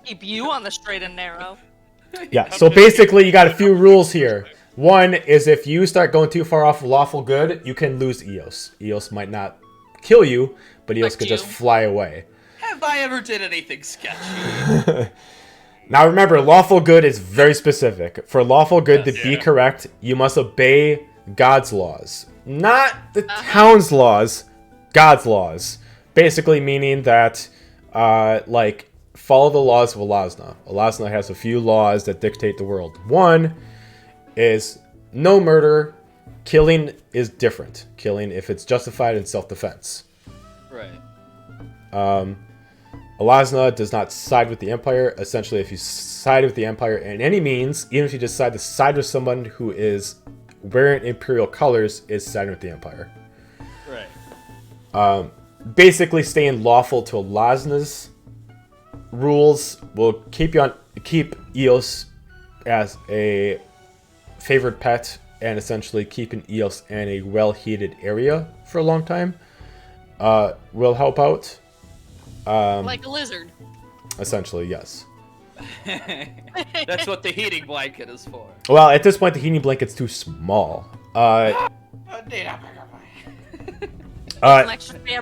Keep you on the straight and narrow.
Yeah, so basically you got a few rules here. One is if you start going too far off lawful good, you can lose Eos. Eos might not kill you, but Eos could just fly away.
Have I ever did anything sketchy?
Now remember, lawful good is very specific. For lawful good to be correct, you must obey God's laws. Not the town's laws, God's laws. Basically meaning that, like, follow the laws of Alasna. Alasna has a few laws that dictate the world. One is no murder. Killing is different. Killing if it's justified in self-defense.
Right.
Alasna does not side with the Empire. Essentially, if you side with the Empire in any means, even if you decide to side with someone who is wearing Imperial colors, is siding with the Empire.
Right.
Basically, staying lawful to Alasna's rules will keep Eos as a favored pet, and essentially keeping Eos in a well-heated area for a long time will help out.
Like a lizard.
Essentially, yes.
That's what the heating blanket is for.
Well, at this point, the heating blanket's too small.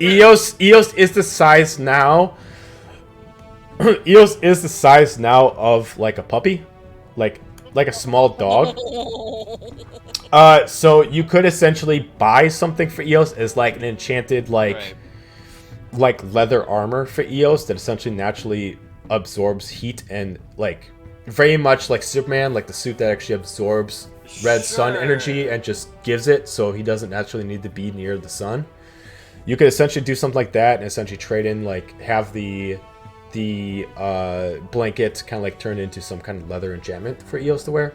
Eos is the size now. Eos is the size now of like a puppy, like a small dog. So you could essentially buy something for Eos as like an enchanted like leather armor for Eos that essentially naturally absorbs heat, and like very much like Superman, like the suit that actually absorbs red sun energy and just gives it, so he doesn't naturally need to be near the sun. You could essentially do something like that and essentially trade in, like have the blanket kind of like turn into some kind of leather enchantment for Eos to wear.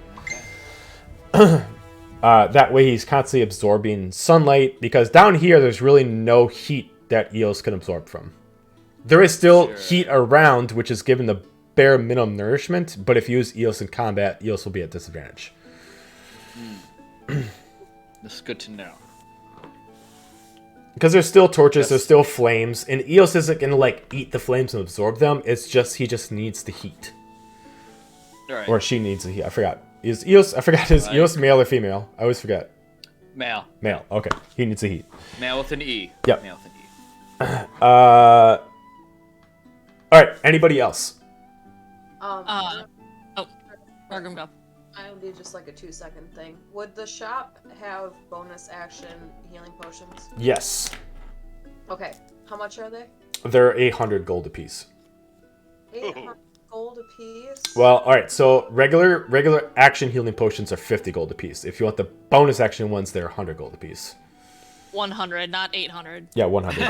That way he's constantly absorbing sunlight, because down here there's really no heat that Eos can absorb from. There is still heat around, which is given the bare minimum nourishment, but if you use Eos in combat, Eos will be at disadvantage.
That's good to know.
Because there's still torches, there's still flames, and Eos isn't going to like eat the flames and absorb them. It's just, he just needs the heat.
Right.
Or she needs a heal. I forgot. Is Eos? I forgot. Is Eos male or female? I always forget.
Male.
Male. Okay. He needs a heat.
Male with an E.
Yep.
Male with an E.
All right. Anybody else?
Margum, go.
I'll do just like a 2-second thing. Would the shop have bonus action healing potions?
Yes.
Okay. How much are they?
They're 800 gold apiece.
800 gold apiece.
Well, all right. So regular action healing potions are 50 gold apiece. If you want the bonus action ones, they're 100 gold apiece.
100, not 800.
Yeah, 100.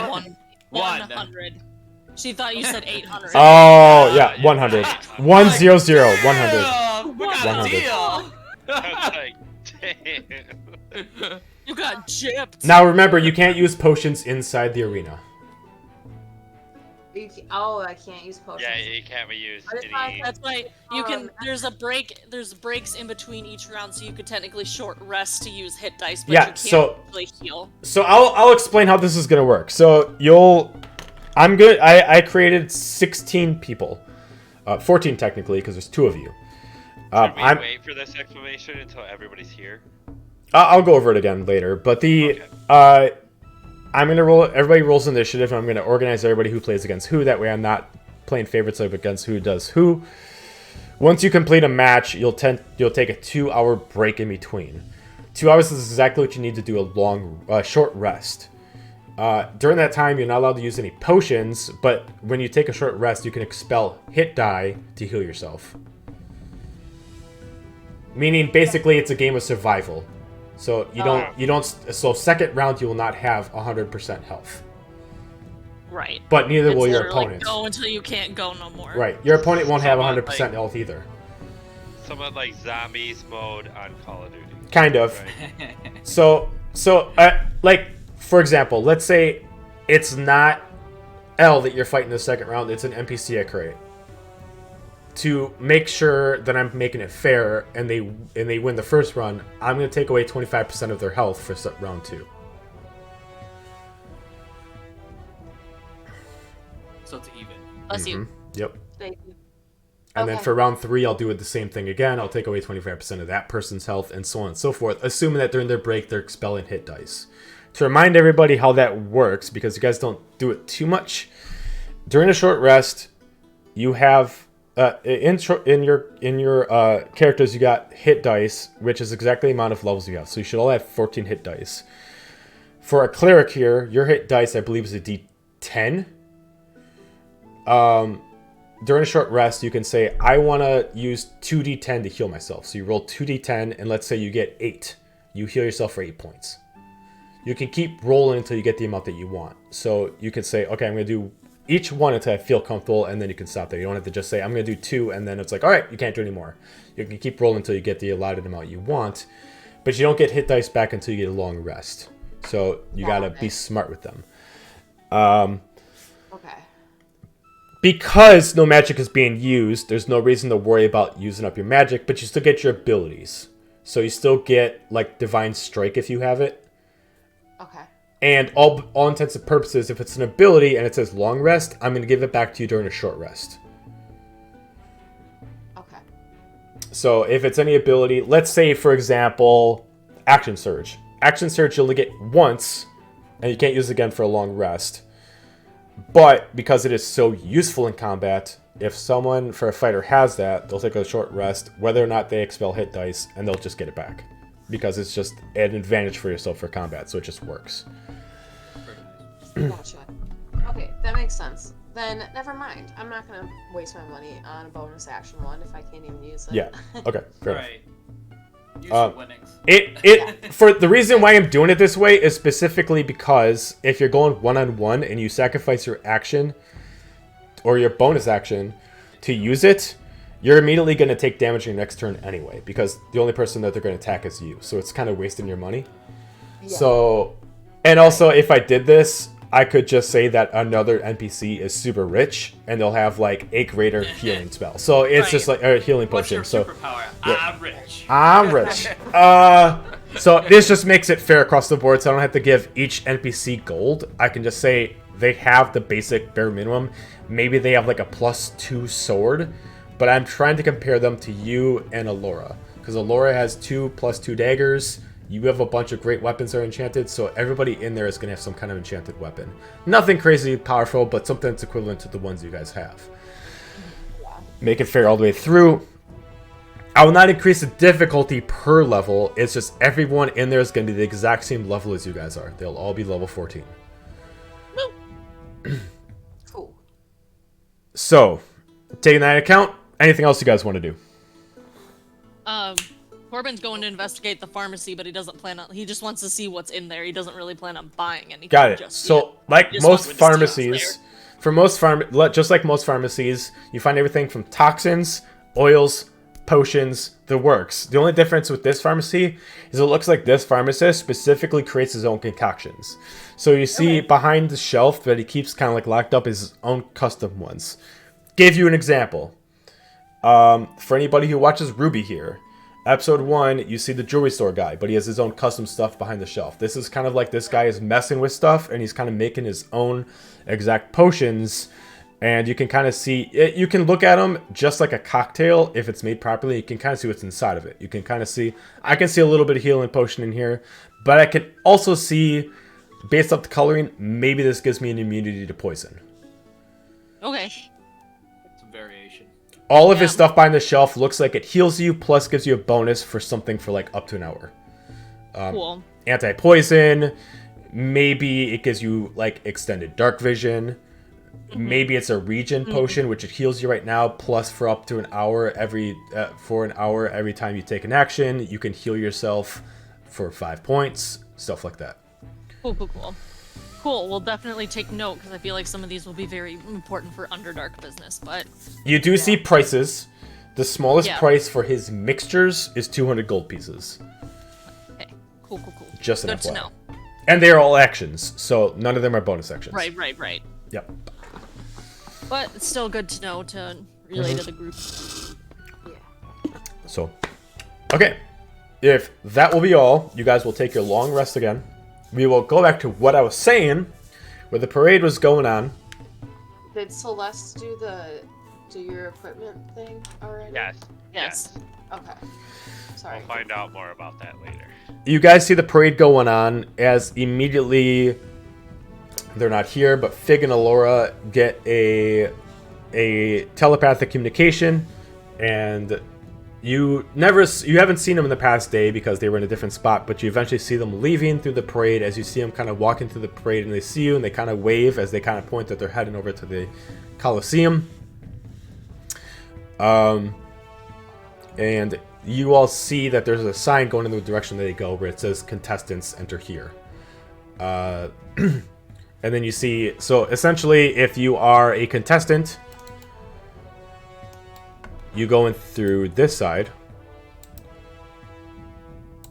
100. She thought you said 800.
Oh, yeah, 100. 100. 100.
Damn, we got
100.
a deal.
I was like, damn.
You got gypped.
Now remember, you can't use potions inside the arena.
I can't use potions.
Yeah, you can't reuse
What if
any.
That's why you can. There's breaks in between each round, so you could technically short rest to use hit dice, but
Yeah,
you can't
so-
really heal.
So I'll explain how this is gonna work. So I created 16 people, 14 technically, because there's 2 of you.
Should we wait for this explanation until everybody's here?
I'll go over it again later, but
Okay.
I'm gonna roll. Everybody rolls initiative, and I'm gonna organize everybody who plays against who. That way, I'm not playing favorites of against who does who. Once you complete a match, you'll take a 2-hour break in between. 2 hours is exactly what you need to do a short rest. During that time, you're not allowed to use any potions, but when you take a short rest, you can expel hit die to heal yourself. Meaning, basically, it's a game of survival. So so second round, you will not have 100% health.
Right.
But neither
It's
will your
literally
opponent.
Go until you can't go no more.
Right. Your opponent won't have
Somewhat
100%
like-
health either.
Somewhat like zombies mode on Call of Duty.
Kind of.
Right.
So, like, for example, let's say it's not L that you're fighting the second round, it's an NPC I create. To make sure that I'm making it fair and they win the first run, I'm going to take away 25% of their health for round 2.
So it's even.
Bless you.
Yep.
Thank you.
And then
Okay.
for round 3, I'll do it the same thing again. I'll take away 25% of that person's health and so on and so forth, assuming that during their break, they're expelling hit dice. To remind everybody how that works, because you guys don't do it too much, during a short rest, you have in your characters, you got hit dice, which is exactly the amount of levels you have. So you should all have 14 hit dice. For a cleric here, your hit dice, I believe, is a D10. During a short rest, you can say, I want to use 2d10 to heal myself. So you roll 2d10, and let's say you get 8. You heal yourself for 8 points. You can keep rolling until you get the amount that you want. So you can say, okay, I'm going to do each one until I feel comfortable, and then you can stop there. You don't have to just say, I'm going to do 2, and then it's like, all right, you can't do any more. You can keep rolling until you get the allotted amount you want, but you don't get hit dice back until you get a long rest. So you got to be smart with them.
Okay.
Because no magic is being used, there's no reason to worry about using up your magic, but you still get your abilities. So you still get, like, Divine Strike if you have it.
Okay.
And all intents and purposes, if it's an ability and it says long rest, I'm going to give it back to you during a short rest.
Okay.
So if it's any ability, let's say, for example, Action Surge. Action Surge you only get once, and you can't use it again for a long rest. But because it is so useful in combat, if someone for a fighter has that, they'll take a short rest, whether or not they expel hit dice, and they'll just get it back. Because it's just an advantage for yourself for combat, so it just works.
Gotcha. Okay, that makes sense. Then never mind. I'm not gonna waste my money on a bonus action one if I can't even use it.
Yeah. Okay. Fair enough.
Right. Use your winnings.
It for the reason why I'm doing it this way is specifically because if you're going one-on-one and you sacrifice your action or your bonus action to use it, you're immediately going to take damage your next turn anyway, because the only person that they're going to attack is you. So it's kind of wasting your money.
Yeah.
So, and also if I did this, I could just say that another NPC is super rich and they'll have like a greater healing spell. So it's just like a healing
What's
potion.
your
So
superpower?
yeah.
I'm rich.
I'm rich. So this just makes it fair across the board, so I don't have to give each NPC gold. I can just say they have the basic bare minimum. Maybe they have like a +2 sword, but I'm trying to compare them to you and Alora. Because Alora has 2+2 daggers. You have a bunch of great weapons that are enchanted, so everybody in there is going to have some kind of enchanted weapon. Nothing crazy powerful, but something that's equivalent to the ones you guys have. Make it fair all the way through. I will not increase the difficulty per level. It's just everyone in there is going to be the exact same level as you guys are. They'll all be level 14.
Cool.
So, taking that into account, anything else you guys want to do?
Corbin's going to investigate the pharmacy, but he doesn't plan on. He just wants to see what's in there. He doesn't really plan on buying anything.
Got it.
Just
So,
yet.
like
Just
most
wants to see what's
pharmacies, just like most pharmacies, you find everything from toxins, oils, potions, the works. The only difference with this pharmacy is it looks like this pharmacist specifically creates his own concoctions. So you see behind the shelf that he keeps kind of like locked up his own custom ones. Give you an example. For anybody who watches Ruby here, episode 1, you see the jewelry store guy, but he has his own custom stuff behind the shelf. This is kind of like this guy is messing with stuff, and he's kind of making his own exact potions, and you can kind of see it. You can look at them just like a cocktail. If it's made properly, you can kind of see what's inside of it. You can kind of see, I can see a little bit of healing potion in here, but I can also see, based off the coloring, maybe this gives me an immunity to poison.
Okay.
Some variation.
All of his stuff behind the shelf looks like it heals you, plus gives you a bonus for something for like up to an hour.
Cool.
Anti-poison. Maybe it gives you like extended dark vision. Maybe it's a regen potion, which it heals you right now, plus for up to an hour every time you take an action, you can heal yourself for 5 points. Stuff like that.
Cool. We'll definitely take note because I feel like some of these will be very important for Underdark business. But
you do see prices. The smallest
Yeah.
price for his mixtures is 200 gold pieces.
okay, cool.
Just an
Good to
FYI.
know.
And they are all actions, so none of them are bonus actions.
Right.
Yep.
But it's still good to know to relay to the group.
So, okay. If that will be all, you guys will take your long rest again. We will go back to what I was saying, where the parade was going on.
Did Celeste do your equipment thing already?
Yes.
Okay. Sorry.
We'll find out more about that later.
You guys see the parade going on as immediately, they're not here, but Fig and Alora get a telepathic communication, and you haven't seen them in the past day because they were in a different spot, but you eventually see them leaving through the parade as you see them kind of walking through the parade, and they see you and they kind of wave as they kind of point that they're heading over to the Coliseum. And you all see that there's a sign going in the direction that they go where it says contestants enter here. And then you see, so essentially if you are a contestant, you go in through this side,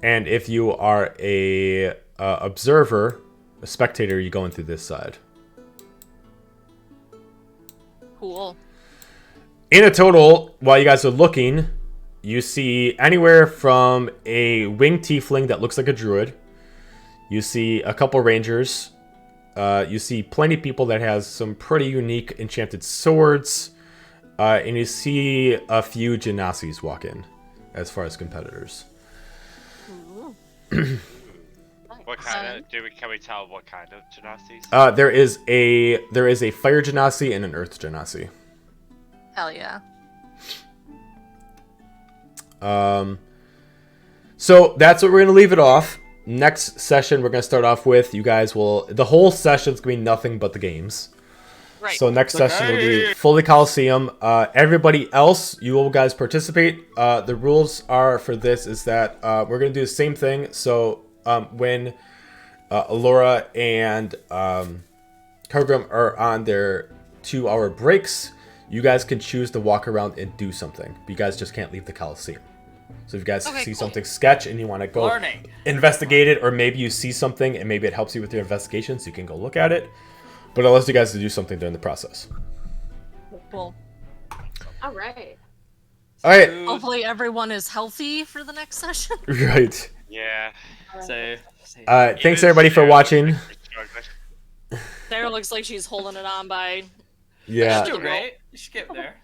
and if you are a observer, a spectator, you go in through this side.
Cool.
In a total, while you guys are looking, you see anywhere from a winged tiefling that looks like a druid. You see a couple rangers. You see plenty of people that has some pretty unique enchanted swords. And you see a few Genasis walk in, as far as competitors.
What kind of? Can we tell what kind of Genasis?
There is a fire Genasi and an earth Genasi.
Hell yeah.
So that's what we're gonna leave it off. Next session, we're gonna start off with you guys will. The whole session's gonna be nothing but the games.
Right.
So next session will be fully Coliseum. Everybody else, you will guys participate. The rules are for this is that we're gonna do the same thing. So when Alora and Kogram are on their 2-hour breaks, you guys can choose to walk around and do something. But you guys just can't leave the Coliseum. So if you guys see something sketch and you want to go investigate it, or maybe you see something and maybe it helps you with your investigations, you can go look at it. But unless you guys do something during the process.
Cool.
All right.
All right.
Hopefully everyone is healthy for the next session.
Right.
Yeah.
Thanks everybody for watching.
Sarah looks like she's holding it on by...
Yeah.
She's doing great. She's getting there.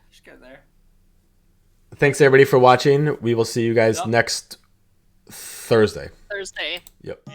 Thanks everybody for watching. We will see you guys
Yep.
next Thursday.
Thursday.
Yep.